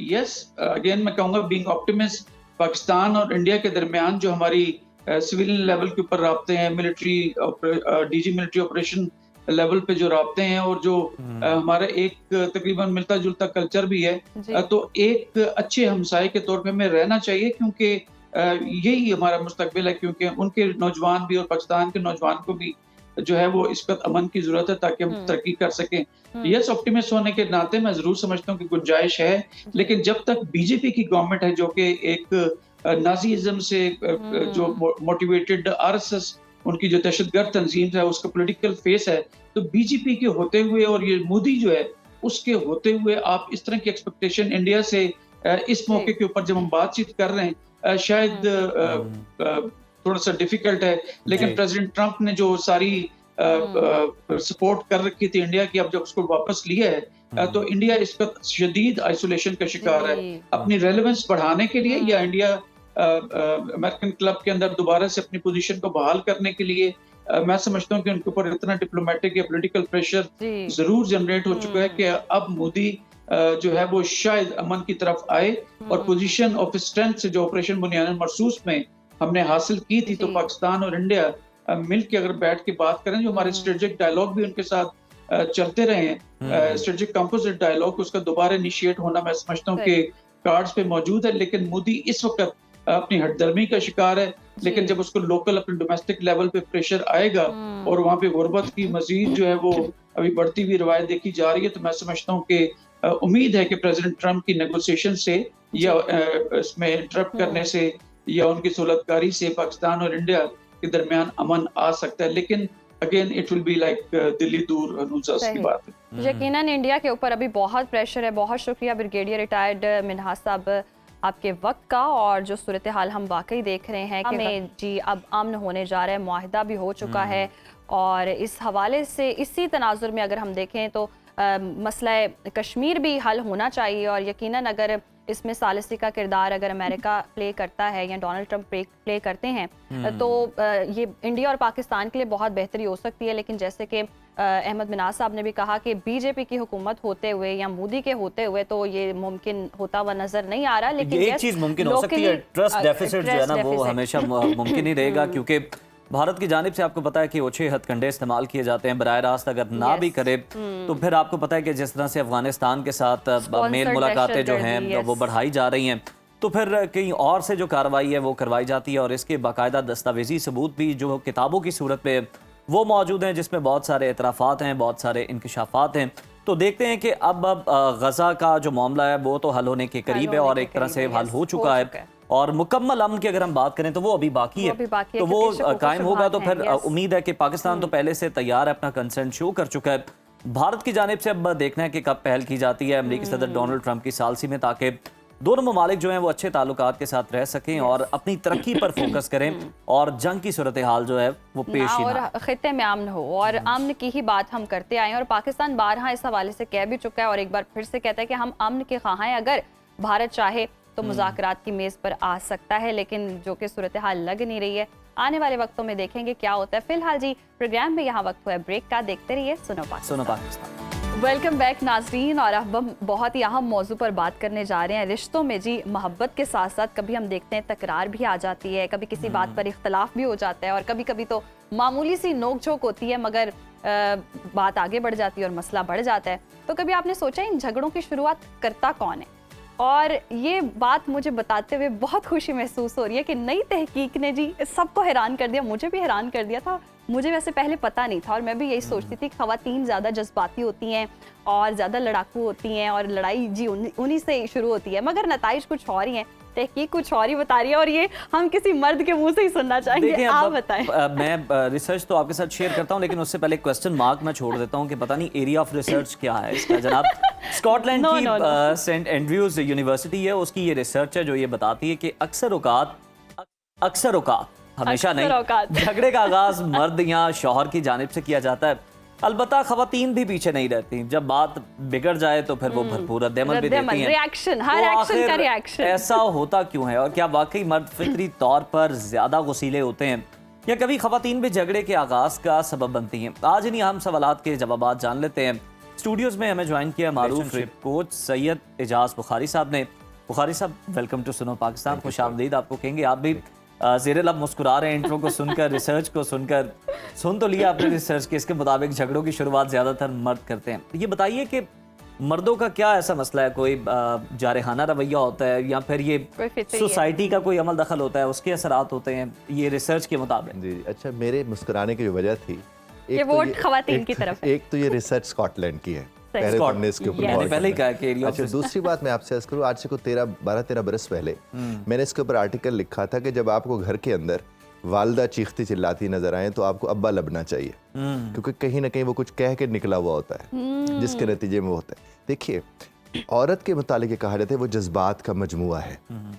yes again मैं कहूंगा बीइंग ऑप्टिमिस्ट, पाकिस्तान और इंडिया के दरमियान जो हमारी सिविलियन लेवल के ऊपर राब्ते हैं, military DG military operation level पे जो राब्ते हैं, और जो हमारा एक तकरीबन मिलता जुलता कल्चर भी है, तो एक अच्छे हमसाये के तौर पे हमें रहना चाहिए, क्योंकि यही हमारा मुस्तकबिल है। क्योंकि उनके नौजवान भी और पाकिस्तान के नौजवान को भी जो है वो इस वक्त अमन की जरूरत है ताकि हम तरक्की कर सकें। यस, ऑप्टिमिस्ट होने के नाते मैं जरूर समझता हूँ कि गुंजाइश है, लेकिन जब तक बीजेपी की गवर्नमेंट है जो कि एक नाजीइज्म से जो मोटिवेटेड आरएसएस, उनकी जो दहशतगर्द तंजीम है उसका पॉलिटिकल फेस है, तो बीजेपी के होते हुए और ये मोदी जो है उसके होते हुए आप इस तरह की एक्सपेक्टेशन इंडिया से इस मौके के ऊपर जब हम बातचीत कर रहे हैं शायद थोड़ा सा डिफिकल्ट है। लेकिन प्रेसिडेंट ट्रंप ने जो सारी सपोर्ट कर रखी थी इंडिया की, अब जब उसको वापस लिया है तो इंडिया इस पर शदीद आइसोलेशन का शिकार है। अपनी रेलेवेंस बढ़ाने के लिए या इंडिया अमेरिकन क्लब के अंदर दोबारा से अपनी पोजीशन को बहाल करने के लिए मैं समझता हूँ कि उनके ऊपर इतना डिप्लोमेटिक या पॉलिटिकल प्रेशर जरूर जनरेट हो चुका है कि अब मोदी जो है वो शायद अमन की तरफ आए, और पोजीशन ऑफ स्ट्रेंथ से जो ऑपरेशन बुनियाद मरसूस में हमने हासिल की थी, तो पाकिस्तान और इंडिया मिल के अगर बैठ के बात करें, जो हमारे स्ट्रेटेजिक डायलॉग भी उनके साथ चलते रहे हैं, स्ट्रेटेजिक कंपोजिट डायलॉग, उसका दोबारा इनिशिएट होना मैं समझता हूँ कि कार्ड्स पे मौजूद है। लेकिन मोदी इस वक्त अपनी हटदर्मी का शिकार है, लेकिन जब उसको लोकल अपने डोमेस्टिक लेवल पे प्रेशर आएगा और वहाँ पे गुर्बत की मजीद जो है वो अभी बढ़ती हुई रवायत देखी जा रही है, तो मैं समझता हूँ कि उम्मीद है कि प्रेसिडेंट ट्रंप की नेगोशिएशन से या इसमें इंटरप्ट करने से या उनकी सहूलतकारी से पाकिस्तान और इंडिया के दरमियान अमन आ सकता है। लेकिन again it will be like Delhi दूर हनूजा की बात है। यकीनन इंडिया के ऊपर अभी बहुत प्रेशर है। बहुत शुक्रिया ब्रिगेडियर रिटायर्ड मिन्हाज साहब आपके वक्त का, और जो सूरत हाल हम वाकई देख रहे हैं कि हमें जी अब अमन होने जा रहा है, मुआहिदा भी हो चुका है, और इस हवाले से इसी तनाजुर में अगर हम देखें तो मसला कश्मीर भी हल होना चाहिए, और यकीनन अगर इसमें सालिसी का किरदार अगर अमेरिका प्ले करता है या डोनाल्ड ट्रंप प्ले करते हैं तो ये इंडिया और पाकिस्तान के लिए बहुत बेहतरी हो सकती है। लेकिन जैसे कि अहमद मिनाज साहब ने भी कहा कि बीजेपी की हुकूमत होते हुए या मोदी के होते हुए तो ये मुमकिन होता हुआ नजर नहीं आ रहा। लेकिन एक चीज मुमकिन हो सकती है, ट्रस्ट डेफिसिट जो है ना वो हमेशा मुमकिन ही रहेगा, क्योंकि भारत की जानिब से आपको पता है कि ओछे हथकंडे इस्तेमाल किए जाते हैं। बराह रास्त अगर ना भी करे तो फिर आपको पता है कि जिस तरह से अफगानिस्तान के साथ मेल मुलाकातें जो हैं वो बढ़ाई जा रही हैं, तो फिर कहीं और से जो कार्रवाई है वो करवाई जाती है, और इसके बाकायदा दस्तावेजी सबूत भी जो किताबों की सूरत पे वो मौजूद हैं, जिसमें बहुत सारे एतराफ़ात हैं, बहुत सारे इंकशाफात हैं। तो देखते हैं कि अब गजा का जो मामला है वो तो हल होने के करीब है, और एक तरह से हल हो चुका है, और मुकम्मल अमन की अगर हम बात करें तो वो अभी बाकी है, तो वो कायम होगा। तो फिर उम्मीद है कि पाकिस्तान तो पहले से तैयार है, अपना कंसर्न शो कर चुका है। भारत की जानिब से अब देखना है कि कब पहल की जाती है अमेरिकी सदर डोनाल्ड ट्रंप की सालसी में, ताकि दोनों ममालिक जो हैं वो अच्छे ताल्लुकात के साथ रह सकें और अपनी तरक्की पर फोकस करें, और जंग की सूरत हाल जो है वो पेश ही और खित्ते में अमन हो, और अमन की ही बात हम करते आए, और पाकिस्तान बारहा इस हवाले से कह भी चुका है और एक बार फिर से कहता है कि हम अमन के ख्वाह हैं। अगर भारत चाहे तो मुज़ाकरात की मेज़ पर आ सकता है, लेकिन जो कि सूरत हाल लग नहीं रही है। आने वाले वक्तों में देखेंगे क्या होता है। फिलहाल जी प्रोग्राम में यहाँ वक्त हुआ है ब्रेक का, देखते रहिए सुनो पाकिस्तान। वेलकम बैक नाजरीन, और अब हम बहुत ही अहम मौजू पर बात करने जा रहे हैं। रिश्तों में जी मोहब्बत के साथ साथ कभी हम देखते हैं तकरार भी आ जाती है, कभी किसी बात पर इख्तलाफ भी हो जाता है, और कभी कभी तो मामूली सी नोक झोंक होती है मगर बात आगे बढ़ जाती है और मसला बढ़ जाता है। तो कभी आपने सोचा इन झगड़ों की शुरुआत करता कौन है? और ये बात मुझे बताते हुए बहुत खुशी महसूस हो रही है कि नई तहकीक ने जी सबको हैरान कर दिया, मुझे भी हैरान कर दिया था। मुझे वैसे पहले पता नहीं था और मैं भी यही सोचती थी ख़वातीन ज़्यादा जज्बाती होती हैं और ज़्यादा लड़ाकू होती हैं और लड़ाई जी उन्हीं से शुरू होती है, मगर नताइज कुछ और ही हैं, तहकीक कुछ और ही बता रही है और ये हम किसी मर्द के मुंह से ही सुनना चाहेंगे। आप बताएं। मैं रिसर्च तो आपके साथ शेयर करता हूं, लेकिन उससे पहले क्वेश्चन मार्क मैं छोड़ देता हूं कि पता नहीं एरिया ऑफ रिसर्च क्या है इसका। जनाब स्कॉटलैंड की सेंट एंड्रयूज यूनिवर्सिटी है, उसकी ये रिसर्च है जो ये बताती है कि अक्सर औकात हमेशा नहीं, झगड़े का आगाज मर्द या शौहर की जानिब से किया जाता है। अलबत्ता खवातीन भी पीछे नहीं रहती, जब बात बिगड़ जाए तो फिर वो भरपूर रद्द-ए-अमल भी देती हैं। रिएक्शन, हर एक्शन का रिएक्शन। ऐसा होता क्यों है और क्या वाकई मर्द फितरी तौर पर ज्यादा गुस्सीले होते हैं या कभी खवातीन भी झगड़े के आगाज का सबब बनती हैं? आज इन्हीं अहम सवालात के जवाब जान लेते हैं। स्टूडियोज में हमें ज्वाइन किया मारूफ कोच सैयद एजाज बुखारी साहब ने। बुखारी साहब, वेलकम टू सुनो पाकिस्तान, खुश आमदीद आपको कहेंगे। आप भी ज़ेरे लब मुस्कुरा रहे हैं इंट्रो को सुनकर, रिसर्च को सुनकर। सुन तो लिया आपने रिसर्च के, इसके मुताबिक झगड़ों की शुरुआत ज़्यादातर मर्द करते हैं। ये बताइए कि मर्दों का क्या ऐसा मसला है, कोई जारहाना रवैया होता है या फिर ये सोसाइटी का कोई अमल दखल होता है, उसके असरात होते हैं ये रिसर्च के मुताबिक? जी, अच्छा, मेरे मुस्कुराने की जो वजह थी, ये वोट खवातीन की तरफ है। एक तो ये रिसर्च स्कॉटलैंड की है, पहले तो हमने इसके ऊपर पहले ही कहा कि एरिया। अच्छा, दूसरी बात मैं आपसे अर्ज करूँ, आज से को 12-13 बरस पहले मैंने इसके ऊपर आर्टिकल लिखा था कि जब आपको घर के अंदर वालदा चीखती चिल्लाती नजर आए तो आपको अब्बा लबना चाहिए, क्योंकि कहीं ना कहीं वो कुछ कह के निकला हुआ होता है जिसके नतीजे में होता है। देखिए, औरत के मुतालिक ये कहा जाता है वो जज्बात का मजमुआ है।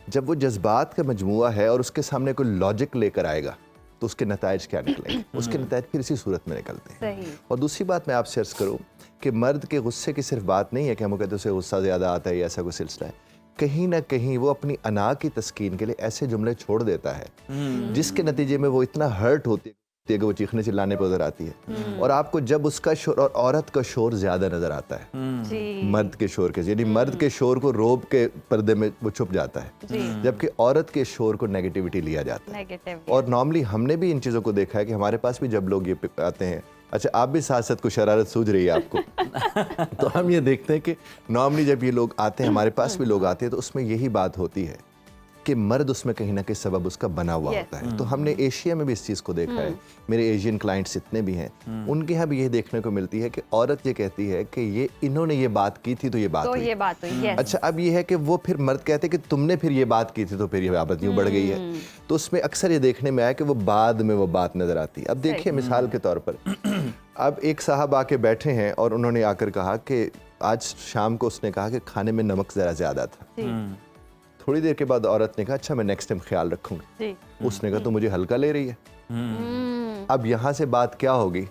जब वो जज्बात का मजमुआ है और उसके सामने कोई लॉजिक लेकर आएगा तो उसके नताइज क्या निकलेंगे? उसके नताइज फिर इसी सूरत में निकलते हैं। और दूसरी बात मैं आपसे अर्ज करूँ कि मर्द के गुस्से की सिर्फ बात नहीं है कि हम कहते हैं उसे गुस्सा ज़्यादा आता है या ऐसा कोई सिलसिला है। कहीं ना कहीं वो अपनी अना की तस्कीन के लिए ऐसे जुमले छोड़ देता है जिसके नतीजे में वो इतना हर्ट होती है कि वो चीखने चिल्लाने पर उधर आती है। और आपको जब उसका शोर और औरत का शोर ज्यादा नजर आता है मर्द के शोर के, यानी मर्द के शोर को रोब के पर्दे में वो छुप जाता है, जबकि औरत के शोर को नेगेटिविटी लिया जाता है। और नॉर्मली हमने भी इन चीज़ों को देखा है कि हमारे पास भी जब लोग ये आते हैं, अच्छा आप भी साथ साथ कुछ शरारत सूझ रही है आपको तो हम ये देखते हैं कि नॉर्मली जब ये लोग आते हैं, हमारे पास भी लोग आते हैं, तो उसमें यही बात होती है कि मर्द उसमें कहीं ना कहीं सबब उसका बना हुआ होता है। तो हमने एशिया में भी इस चीज़ को देखा है, मेरे एशियन क्लाइंट्स इतने भी हैं, उनके यहाँ भी ये देखने को मिलती है कि औरत ये कहती है कि ये इन्होंने ये बात की थी तो ये बात हुई। अच्छा, अब ये है कि वो फिर मर्द कहते हैं कि तुमने फिर ये बात की थी तो फिर ये बात यूँ बढ़ गई है। तो उसमें अक्सर ये देखने में आया कि वो बाद में वो बात नजर आती है। अब देखिए, मिसाल के तौर पर अब एक साहब आके बैठे हैं और उन्होंने आकर कहा कि आज शाम को उसने कहा कि खाने में नमक ज़रा ज़्यादा था। थोड़ी देर के बाद औरत ने कहा अच्छा मैं नेक्स्ट टाइम ख्याल रखूंगी। उसने कहा तो मुझे हल्का ले रही है। अब यहाँ से बात क्या होगी,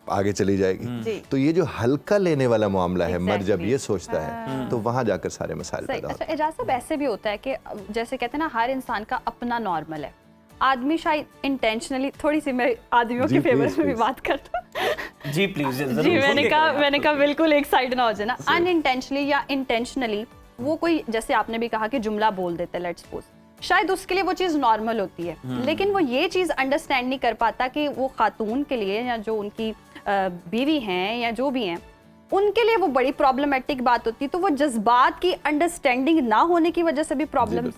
आगे चली जाएगी। तो ये जो हल्का लेने वाला मामला है, मर्द जब ये सोचता है तो वहां जाकर सारे मसाइल पैदा होते हैं। अच्छा, एजाज साहब, ऐसे भी होता है कि जैसे कहते हैं ना, हर इंसान का अपना नॉर्मल है। आदमी शायद इंटेंशनली, थोड़ी सी मैं आदमियों के फेवर में भी बात करता हूँ जी प्लीज। जी, मैंने कहा बिल्कुल एक साइड ना हो जाए ना। अनइंटेंशनली या इंटेंशनली वो कोई, जैसे आपने भी कहा कि जुमला बोल देते, लेट्स सपोज, शायद उसके लिए वो चीज़ नॉर्मल होती है, लेकिन वो ये चीज़ अंडरस्टैंड नहीं कर पाता कि वो खातून के लिए या जो उनकी बीवी हैं या जो भी हैं, उनके लिए वो बड़ी प्रॉब्लमेटिक बात होती है। तो वो जज्बात की अंडरस्टैंडिंग ना होने की वजह से भी प्रॉब्लम।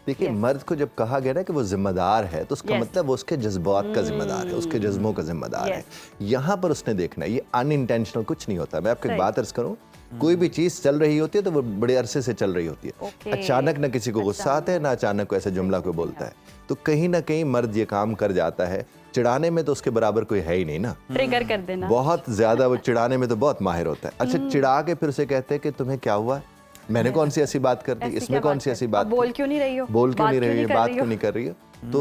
देखिए, मर्द को जब कहा गया ना कि वो जिम्मेदार है, तो उसका मतलब वो उसके जज्बात का जिम्मेदार है, उसके जज्बों का जिम्मेदार है। यहाँ पर उसने देखना है, ये अनइंटेंशनल कुछ नहीं होता। मैं आपको एक बात अर्ज करूँ, कोई भी चीज चल रही होती है तो वो बड़े अरसे से चल रही होती है। अचानक ना किसी को गुस्सा आता है, ना अचानक को ऐसा जुमला कोई बोलता है। तो कहीं ना कहीं मर्द ये काम कर जाता है। चिढ़ाने में तो उसके बराबर कोई है ही नहीं ना, ट्रिगर कर देना बहुत ज्यादा, वो चिढ़ाने में तो बहुत माहिर होता है। अच्छा, चिढ़ा के फिर उसे कहते हैं कि तुम्हें क्या हुआ, मैंने कौन सी ऐसी बात कर दी, इसमें कौन सी ऐसी बात, बोल क्यों नहीं रही हो, बोल क्यों नहीं रही हो, बात क्यों नहीं कर रही हो। तो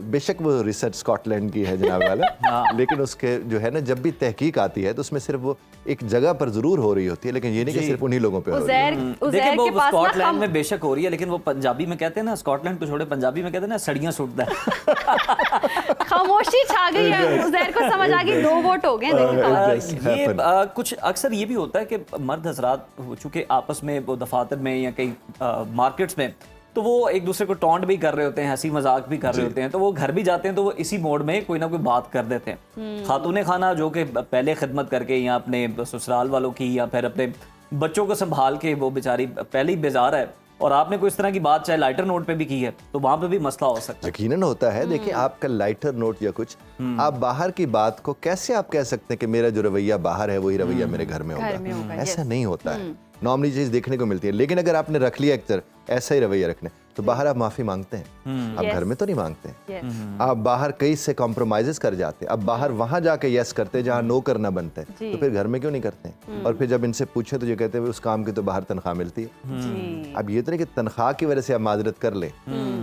बेशक वो रिसर्च स्कॉटलैंड की है जनाब वाला, लेकिन उसके जो है ना, जब भी तहकीक आती है तो उसमें सिर्फ वो एक जगह पर जरूर हो रही होती है, लेकिन ये नहीं कि सिर्फ उन्हीं लोगों पे हो रही है। देखिए, वो स्कॉटलैंड में बेशक हो रही है, लेकिन वो पंजाबी में कहते हैं ना, स्कॉटलैंड को छोड़े पंजाबी में कहते हैं ना, सड़ियां सुटता है। खामोशी छा गई है, उज़ैर को समझ आ गई, 2 वोट हो गए। ये कुछ अक्सर ये भी होता है कि मर्द हजरात चूंकि आपस में वो दफातर में या कई मार्केट्स में, तो वो एक दूसरे को टॉन्ट भी कर रहे होते हैं, हंसी मजाक भी कर रहे होते हैं, तो वो घर भी जाते हैं तो वो इसी मोड में कोई ना कोई बात कर देते हैं। खातूने खाना जो कि पहले खिदमत करके या अपने ससुराल वालों की या फिर अपने बच्चों को संभाल के वो बेचारी पहले ही बेजार है, और आपने कोई इस तरह की बात चाहे लाइटर नोट पे भी की है तो वहां पे भी मसला हो सकता है। यकीनन होता है। देखिए आपका लाइटर नोट या कुछ, आप बाहर की बात को कैसे आप कह सकते हैं कि मेरा जो रवैया बाहर है वही रवैया मेरे घर में होगा, ऐसा नहीं होता है। नॉर्मली चीज देखने को मिलती है, लेकिन अगर आपने रख लिया एक तरह ऐसा ही रवैया रखने, तो बाहर आप माफी मांगते हैं, आप घर में तो नहीं मांगते हैं। आप बाहर कई से कॉम्प्रोमाइजेस कर जाते हैं, अब बाहर वहां जाके यस करते हैं जहां नो करना बनता है, तो फिर घर में क्यों नहीं करते हैं? और फिर जब इनसे पूछे तो ये कहते हैं उस काम की तो बाहर तनख्वाह मिलती है। अब ये तो नहीं कि तनख्वाह की वजह से आप माजरत कर लें,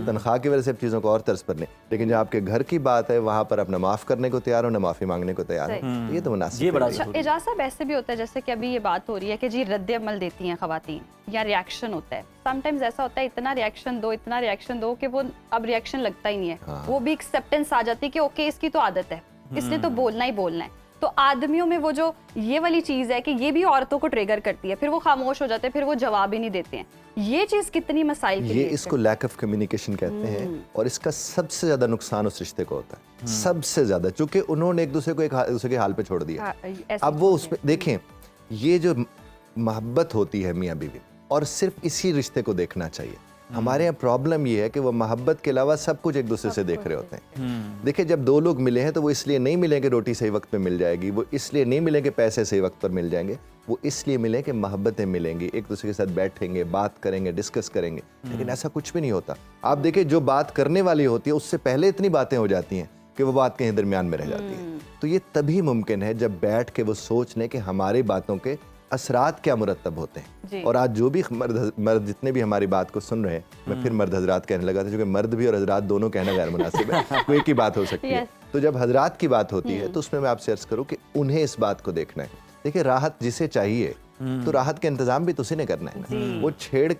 तनख्वाह की वजह से आप चीजों को और तर्ज पर लें, लेकिन जब आपके घर की बात है वहां पर अपना माफ करने को तैयार हो, ना माफी मांगने को तैयार हो, ये तो मुनासिब ये बड़ा नहीं है। अच्छा एजाज साहब, ऐसे भी होता है जैसे कि अभी ये बात हो रही है कि जी रद्द अमल देती हैं खवातीन या रिएक्शन होता है, समटाइम्स ऐसा होता है इतना रिएक्शन दो कि वो अब रिएक्शन लगता ही नहीं है, वो भी एक्सेप्टेंस आ जाती है कि ओके इसकी तो आदत है, इसने तो बोलना ही बोलना है। तो आदमियों में वो जो ये वाली चीज है कि ये भी औरतों को ट्रिगर करती है, फिर वो खामोश हो जाते हैं, फिर वो जवाब ही नहीं देते हैं। ये चीज कितनी मसाइल के ये लिए इसको लैक ऑफ कम्युनिकेशन कहते हैं, और इसका सबसे ज्यादा नुकसान उस रिश्ते को होता है, सबसे ज्यादा, चूंकि उन्होंने एक दूसरे को एक दूसरे के हाल पे छोड़ दिया। हाँ, ऐसे अब वो उसमें देखें, ये जो मोहब्बत होती है मियाँ बीवी, और सिर्फ इसी रिश्ते को देखना चाहिए। हमारे यहाँ प्रॉब्लम ये है कि वो मोहब्बत के अलावा सब कुछ एक दूसरे से देख रहे होते हैं। देखिए जब दो लोग मिले हैं तो वो इसलिए नहीं मिले कि रोटी सही वक्त पे मिल जाएगी, वो इसलिए नहीं मिले कि पैसे सही वक्त पर मिल जाएंगे, वो इसलिए मिले कि मोहब्बतें मिलेंगी, एक दूसरे के साथ बैठेंगे, बात करेंगे, डिस्कस करेंगे। लेकिन ऐसा कुछ भी नहीं होता। आप देखिए जो बात करने वाली होती है उससे पहले इतनी बातें हो जाती हैं कि वो बात कहीं दरमियान में रह जाती है। तो ये तभी मुमकिन है जब बैठ के वो सोच लें कि हमारी बातों के असरात क्या मुरतब होते हैं। और आज जो भी मर्द जितने भी हमारी बात को सुन रहे हैं, मैं फिर मर्द हजरात कहने लगा था, क्योंकि मर्द भी और हजरात दोनों कहना गैर मुनासिब है, कोई एक ही बात हो सकती है। तो जब हजरात की बात होती है तो उसमें मैं आपसे अर्ज करूँ कि उन्हें इस बात को देखना है। देखिए राहत जिसे चाहिए तो राहत के इंतजाम भी तो उसी ने करना है ना। वो छेड़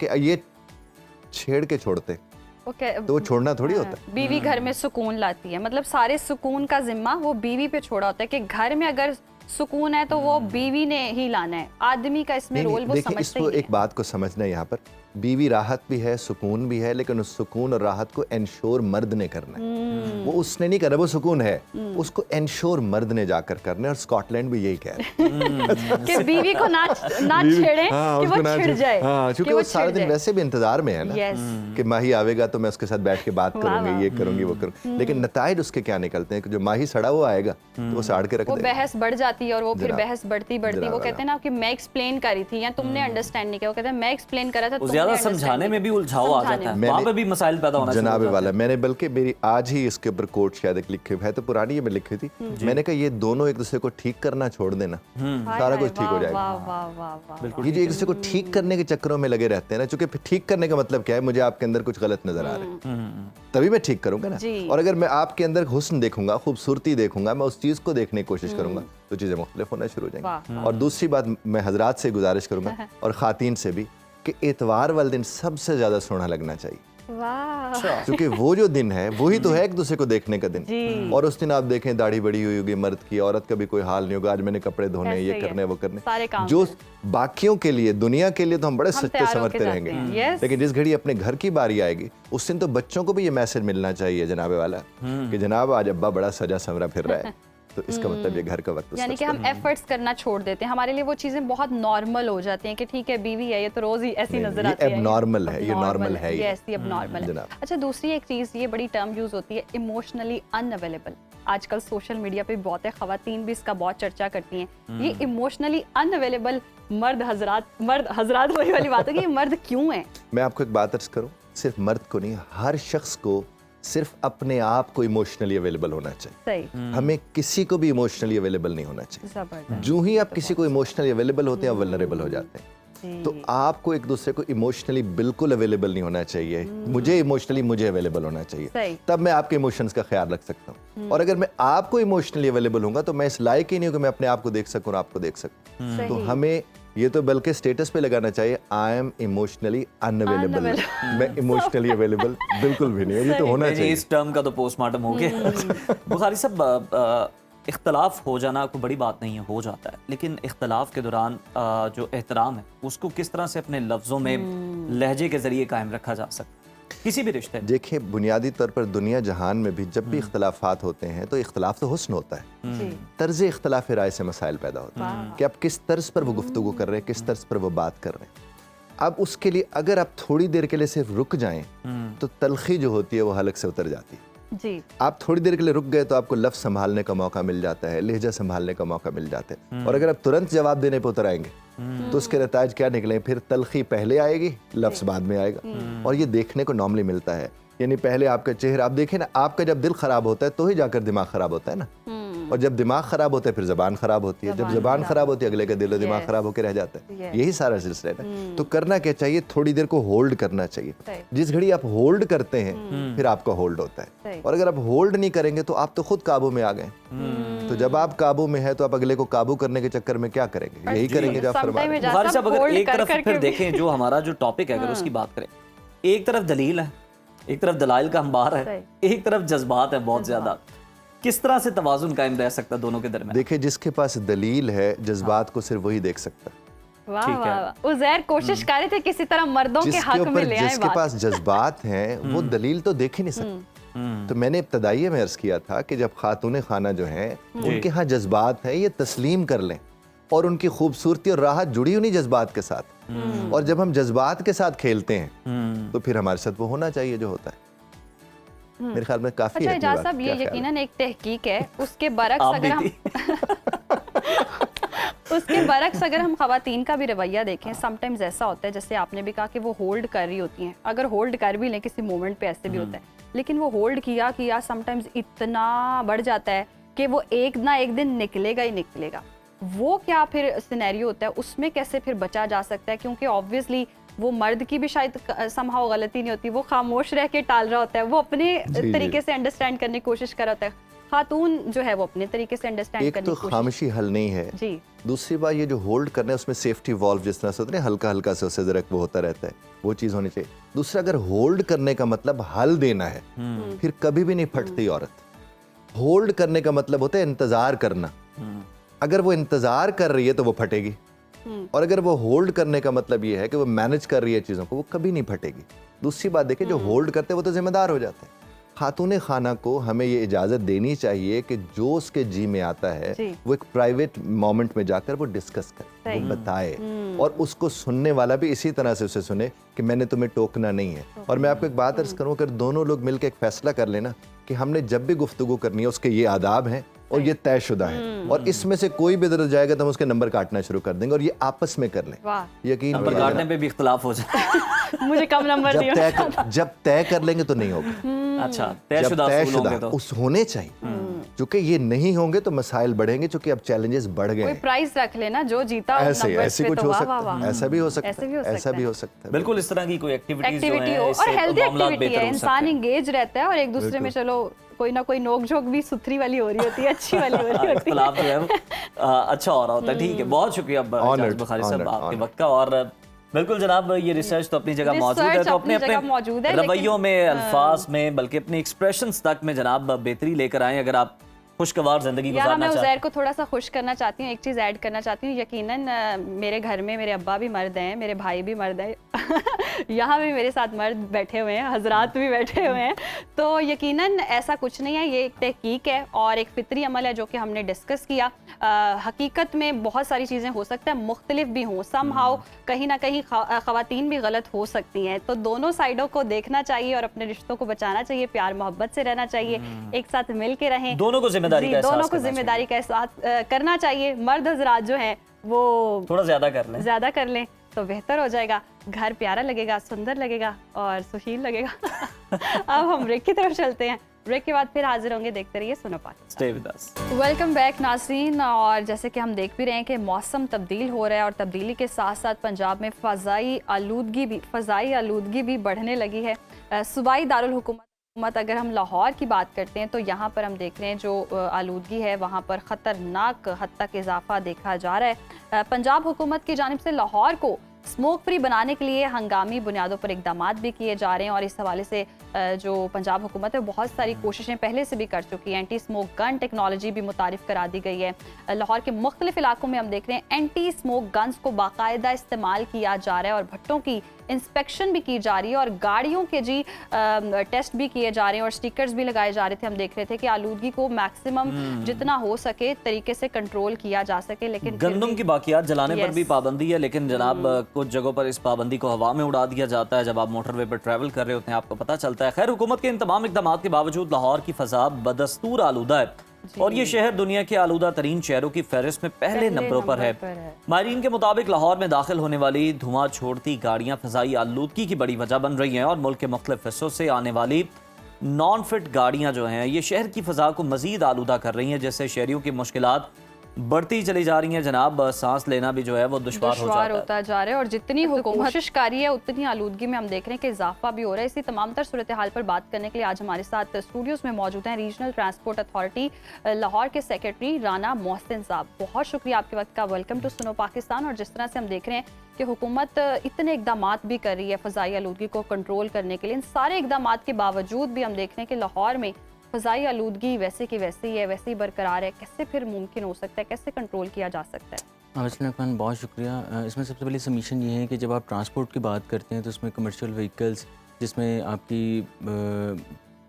के छोड़ते तो वो छोड़ना थोड़ी होता है। बीवी घर में सुकून लाती है, मतलब सारे सुकून का जिम्मा वो बीवी पे छोड़ा होता है कि घर में अगर सुकून है तो वो बीवी ने ही लाना है। आदमी का इसमें रोल वो समझते इसको एक बात को समझना है, यहाँ पर बीवी राहत भी है, सुकून भी है, लेकिन उस सुकून और राहत को एंश्योर मर्द ने करना है। वो उसने नहीं करना, वो सुकून है, उसको एंश्योर मर्द ने जाकर करना है। और स्कॉटलैंड भी यही कह रहा है कि बीवी को ना छेड़े कि वो छिड़ जाए, क्योंकि वो सारा दिन वैसे भी इंतजार में है ना कि माही आवेगा तो मैं उसके साथ बैठ के बात करूंगी, ये करूंगी, वो करूंगी। लेकिन नताइज उसके क्या निकलते हैं कि जो माही सड़ा वो आएगा तो वो साड़ के रख देगा, वो बहस बढ़ जाती है, और वो फिर बहस बढ़ती वो कहते हैं ना कि मैं एक्सप्लेन कर रही थी या तुमने अंडरस्टैंड नहीं किया, वो कहते हैं मैं एक्सप्लेन कर रहा था, ज्यादा समझाने में भी उलझाव आ जाता है, वहां पे भी मसाइल पैदा होना शुरू हो जनाबे जाते वाला। मैंने बल्कि मेरी आज ही इसके ऊपर कोट शायद एक लिखी है, तो पुरानी में लिखी थी, मैंने कहा ये दोनों एक दूसरे को ठीक करना छोड़ देना, सारा कुछ ठीक हो जाएगा। ये जो एक दूसरे को ठीक करने के चक्करों में लगे रहते हैं ना, चूंकि ठीक करने का मतलब क्या है, मुझे आपके अंदर कुछ गलत नजर आ रहा है तभी मैं ठीक करूंगा ना। और अगर मैं आपके अंदर हुस्न देखूंगा, खूबसूरती देखूंगा, मैं उस चीज को देखने की कोशिश करूंगा तो चीजें मुख्तलिफ होना शुरू हो जाएंगी। और दूसरी बात मैं हजरात से गुजारिश करूंगा और खातीन से भी कि इतवार वाले दिन सबसे ज्यादा सोना लगना चाहिए, क्योंकि वो जो दिन है वही तो है एक दूसरे को देखने का दिन। और उस दिन आप देखें दाढ़ी बड़ी हुई होगी मर्द की, औरत का भी कोई हाल नहीं होगा, आज मैंने कपड़े धोने, ये करने, वो करने, जो बाकियों के लिए, दुनिया के लिए तो हम बड़े सच्चे समझते रहेंगे, लेकिन जिस घड़ी अपने घर की बारी आएगी उस दिन तो बच्चों को भी ये मैसेज मिलना चाहिए जनाबे वाला कि जनाब आज अब्बा बड़ा सजा संवरा फिर रहा है, तो इसका मतलब ये घर का वक्त, यानी कि हम एफर्ट्स करना छोड़ देते हैं, हमारे लिए वो चीजें बहुत नॉर्मल हो जाती हैं कि ठीक है बीवी है, ये तो रोज ही ऐसी नजर आती है, ये एबनॉर्मल है, ये नॉर्मल है, ये ऐसी एबनॉर्मल है। अच्छा दूसरी एक चीज, ये बड़ी टर्म यूज होती है, इमोशनली अनअवेलेबल। आजकल सोशल मीडिया पे बहुत है, खवातीन भी इसका बहुत चर्चा करती हैं। ये इमोशनली अनअवेलेबल मर्द हजरात वही वाली बात है कि मर्द क्यों है? मैं आपको एक बात अर्ज करूं, सिर्फ मर्द को नहीं, हर शख्स को सिर्फ अपने आप को इमोशनली अवेलेबल होना चाहिए। सही। हमें किसी को भी इमोशनली अवेलेबल नहीं होना चाहिए। जो ही आप किसी को इमोशनली अवेलेबल होते हैं, वल्नरेबल हो जाते हैं। तो आपको एक दूसरे को इमोशनली बिल्कुल अवेलेबल नहीं होना चाहिए, मुझे इमोशनली मुझे अवेलेबल होना चाहिए, तब मैं आपके इमोशंस का ख्याल रख सकता हूँ। और अगर मैं आपको इमोशनली अवेलेबल होऊंगा तो मैं इस लायक ही नहीं हूँ कि मैं अपने आप को देख सकूँ और आपको देख सकूँ। तो हमें ये तो बल्कि स्टेटस पे लगाना चाहिए, आई एम इमोशनली अनअवेलेबल। मैं इमोशनली अवेलेबल बिल्कुल भी नहीं है, ये तो होना चाहिए। इस टर्म का तो पोस्टमार्टम हो गया। बुखारी साहब, इख्तलाफ हो जाना कोई बड़ी बात नहीं है, हो जाता है, लेकिन इख्तलाफ के दौरान जो एहतराम है उसको किस तरह से अपने लफ्जों में, लहजे के जरिए कायम रखा जा सकता है किसी भी रिश्ते में? देखिए बुनियादी तौर पर दुनिया जहान में भी जब भी इख्तलाफात होते हैं तो इख्तलाफ तो हुस्न होता है, तर्ज इख्तलाफ राय से मसाइल पैदा होते हैं कि आप किस तर्ज पर वो गुफ्तगू कर रहे हैं, किस तर्ज पर वो बात कर रहे हैं। अब उसके लिए अगर आप थोड़ी देर के लिए सिर्फ रुक जाएं तो तलखी जो होती है वो हलक से उतर जाती है। जी। आप थोड़ी देर के लिए रुक गए तो आपको लफ्ज़ संभालने का मौका मिल जाता है, लहजा संभालने का मौका मिल जाता है। और अगर आप तुरंत जवाब देने पर उतर आएंगे तो उसके नताज क्या निकले, फिर तलखी पहले आएगी, लफ्ज़ बाद में आएगा। और ये देखने को नॉर्मली मिलता है, यानी पहले आपका चेहरा, आप देखें ना, आपका जब दिल खराब होता है तो ही जाकर दिमाग खराब होता है ना, और जब दिमाग खराब होता है फिर जबान खराब होती है, जब जबान खराब होती है अगले का दिल और दिमाग खराब होकर रह जाता है। यही सारा सिलसिला है ना। तो करना क्या चाहिए, थोड़ी देर को होल्ड करना चाहिए। जिस घड़ी आप होल्ड करते हैं फिर आपका होल्ड होता है, और अगर आप होल्ड नहीं करेंगे तो आप तो खुद काबू में आ गए। तो जब आप काबू में है तो आप अगले को काबू करने के चक्कर में क्या करेंगे, यही करेंगे जो आप फरमा रहे हैं। बुखारी साहब, अगर एक तरफ फिर देखें जो हमारा जो टॉपिक है, अगर उसकी बात करें, एक तरफ दलील है, एक तरफ दलाइल का अंबार है, एक तरफ जज्बात है बहुत ज्यादा, किस तरह से तवाजुन कायम रह सकता है दोनों के दरमियान? देखिए, जिसके पास दलील है जज्बात को सिर्फ वही देख सकता है। वाह वाह, उज़ैर कोशिश कर रहे थे किसी तरह मर्दों के हक में ले आए जिसके बात। पास जज्बात हैं वो दलील तो देख ही नहीं सकते। तो मैंने इब्तदाइये में अर्ज किया था कि जब खातून खाना जो हैं उनके यहाँ जज्बात हैं, ये तस्लीम कर लें, और उनकी खूबसूरती और राहत जुड़ी उन्हीं जज्बात के साथ। और जब हम जज्बात के साथ खेलते हैं तो फिर हमारे साथ वो होना चाहिए जो होता है। मेरे ख्याल में काफी अच्छा है। इजाज़ साहब, ये यकीनन एक तहकीक है, उसके बरक्स अगर हम उसके बरक्स अगर हम खवातीन का भी रवैया देखें, समटाइम्स ऐसा होता है, जैसे आपने भी कहा कि वो होल्ड कर रही होती हैं, अगर होल्ड कर भी लें किसी मोमेंट पे ऐसे भी होता है, लेकिन वो होल्ड किया समटाइम्स इतना बढ़ जाता है कि वो एक ना एक दिन निकलेगा ही निकलेगा। वो क्या फिर सिनेरियो होता है, उसमें कैसे फिर बचा जा सकता है? क्योंकि ऑब्वियसली वो मर्द की भी शायद समहाउ गलती नहीं होती, वो खामोश रह के टाल रहा होता है, वो अपने तरीके से अंडरस्टैंड करने की कोशिश कर रहा होता है। खातून जो है वो अपने तरीके से अंडरस्टैंड करने की कोशिश। एक तो खामोशी हल नहीं है जी। दूसरी बात, ये जो होल्ड करना है उसमें सेफ्टी वॉल्व जिस तरह से होता है, हल्का हल्का से उससे जरा वो होता रहता है, वो चीज होनी चाहिए। दूसरा, अगर होल्ड करने का मतलब हल देना है फिर कभी भी नहीं फटती औरत। होल्ड करने का मतलब होता है इंतजार करना। अगर वो इंतजार कर रही है तो वो फटेगी, और अगर वो होल्ड करने का मतलब ये है कि वो मैनेज कर रही है चीज़ों को, वो कभी नहीं फटेगी। दूसरी बात देखिए, जो होल्ड करते हैं वो तो जिम्मेदार हो जाते हैं। खातून खाना को हमें ये इजाज़त देनी चाहिए कि जो उसके जी में आता है वो एक प्राइवेट मोमेंट में जाकर वो डिस्कस करे, वो बताए, और उसको सुनने वाला भी इसी तरह से उसे सुने कि मैंने तुम्हें टोकना नहीं है। और मैं आपको एक बात अर्ज करूँ, अगर दोनों लोग मिलकर एक फैसला कर लेना कि हमने जब भी गुफ्तगू करनी है उसके ये आदाब हैं और ये तयशुदा है, और इसमें से कोई भी इधर जाएगा तो हम उसके नंबर काटना शुरू कर देंगे, और ये आपस में कर लें। यकीन नंबर काटने पे भी इख्तलाफ हो जाए मुझे कम नंबर दिया। जब तय कर लेंगे तो नहीं होगा। अच्छा, तयशुदा उस होने चाहिए, क्योंकि ये नहीं होंगे तो मसाइल बढ़ेंगे, क्योंकि अब चैलेंजेस बढ़ गए। कोई प्राइस रख लेना, जो जीता ऐसे कुछ हो सकता है, ऐसा भी हो सकता है, ऐसा भी हो सकता है। बिल्कुल, इस तरह की कोई एक्टिविटी हो, और हेल्दी एक्टिविटी है, इंसान एंगेज रहता है, और एक दूसरे में चलो कोई ना कोई नोक झोंक भी सुथरी वाली हो रही होती है, अच्छी वाली हो रही होती है, जो है अच्छा हो रहा होता है। ठीक है, बहुत शुक्रिया बुखारी साहब आपके वक्त का। और बिल्कुल जनाब, ये रिसर्च तो अपनी जगह मौजूद है, तो अपने अपने रवैयों में, अल्फाज में, बल्कि अपने एक्सप्रेशंस तक में जनाब बेहतरी लेकर आए। अगर आप खुशगवार जिंदगी गुजारना चाहते हैं। मैं उज़ैर को थोड़ा सा खुश करना चाहती हूँ, एक चीज़ ऐड करना चाहती हूँ। यकीनन मेरे घर में मेरे अब्बा भी मर्द हैं, मेरे भाई भी मर्द हैं यहाँ भी मेरे साथ मर्द बैठे हुए हैं, हजरात भी बैठे हुए हैं। तो यकीनन ऐसा कुछ नहीं है, ये एक तहकीक है और एक फितरी अमल है जो कि हमने डिस्कस किया। हकीकत में बहुत सारी चीज़ें हो सकता है मुख्तलिफ भी हों, समहाउ कहीं ना कहीं ख़वातीन भी गलत हो सकती हैं। तो दोनों साइडों को देखना चाहिए और अपने रिश्तों को बचाना चाहिए, प्यार मोहब्बत से रहना चाहिए, एक साथ मिल के रहें। दोनों को दोनों को जिम्मेदारी का एहसास करना चाहिए। मर्द हजरात जो हैं वो थोड़ा ज्यादा कर लें तो बेहतर हो जाएगा, घर प्यारा लगेगा, सुंदर लगेगा और सुशील लगेगा अब हम ब्रेक की तरफ चलते हैं, ब्रेक के बाद फिर हाजिर होंगे। देखते रहिए सुनो पाकिस्तान। वेलकम बैक नाज़रीन। और जैसे कि हम देख भी रहे हैं कि मौसम तब्दील हो रहा है और तब्दीली के साथ साथ पंजाब में फ़ज़ाई आलूदगी भी बढ़ने लगी है। सूबाई दारुल हुकूमत अगर हम लाहौर की बात करते हैं तो यहाँ पर हम देख रहे हैं जो आलूदगी है वहाँ पर ख़तरनाक हद तक इजाफा देखा जा रहा है। पंजाब हुकूमत की जानिब से लाहौर को स्मोक फ्री बनाने के लिए हंगामी बुनियादों पर इकदाम भी किए जा रहे हैं और इस हवाले से जो पंजाब हुकूमत है बहुत सारी कोशिशें पहले से भी कर चुकी है। एंटी स्मोक गन टेक्नोलॉजी भी मुतारिफ करा दी गई है। लाहौर के मुख्तलिफ इलाकों में हम देख रहे हैं एंटी स्मोक गन्स को बाकायदा इस्तेमाल किया जा रहा है और भट्टों की इंस्पेक्शन भी की जा रही है और गाड़ियों के जी टेस्ट भी किए जा रहे हैं और स्टिकर्स भी लगाए जा रहे थे। हम देख रहे थे कि आलूदगी को मैक्सिमम जितना हो सके तरीके से कंट्रोल किया जा सके। लेकिन गंदम की बाकियात जलाने पर भी पाबंदी है, लेकिन जनाब कुछ जगहों पर इस पाबंदी को हवा में उड़ा दिया जाता है। जब आप मोटरवे पर ट्रैवल कर रहे होते हैं आपको पता चलता है। खैर, हुकूमत के इन तमाम इक़दामात के बावजूद लाहौर की फ़ज़ा बदस्तूर आलूदा है और ये शहर दुनिया के आलूदा तरीन शहरों की फहरिस्त में पहले नंबरों पर है। माहिरीन के मुताबिक लाहौर में दाखिल होने वाली धुआं छोड़ती गाड़ियां फ़ज़ाई आलूदगी की बड़ी वजह बन रही हैं और मुल्क के मुख्तलिफ हिस्सों से आने वाली नॉन फिट गाड़ियां जो हैं ये शहर की फ़ज़ा को मज़ीद आलूदा कर रही हैं, जिससे शहरियों की मुश्किलात बढ़ती चली जा रही हैं। जनाब, सांस लेना भी जो है वो दुश्वार होता जा रहा है और जितनी हुकूमत कोशिश कर रही है उतनी आलूदगी में हम देख रहे हैं कि इजाफा भी हो रहा है। इसी तमाम तर सूरत हाल पर बात करने के लिए आज हमारे साथ स्टूडियोज में मौजूद हैं रीजनल ट्रांसपोर्ट अथॉरिटी लाहौर के सेक्रेटरी राना मोहसिन साहब। बहुत शुक्रिया आपके वक्त का। Welcome to Suno Pakistan. और जिस तरह से हम देख रहे हैं कि हुकूमत इतने इकदाम भी कर रही है फ़ज़ाई आलूदगी को कंट्रोल करने के लिए, इन सारे इकदाम के बावजूद भी हम देख रहे हैं कि लाहौर में फ़ज़ाई आलूदगी वैसे की वैसे ही है, वैसे ही बरकरार है। कैसे फिर मुमकिन हो सकता है, कैसे कंट्रोल किया जा सकता है? खान, बहुत शुक्रिया। इसमें सबसे पहले सबमिशन ये है कि जब आप ट्रांसपोर्ट की बात करते हैं तो उसमें कमर्शियल व्हीकल्स जिसमें आपकी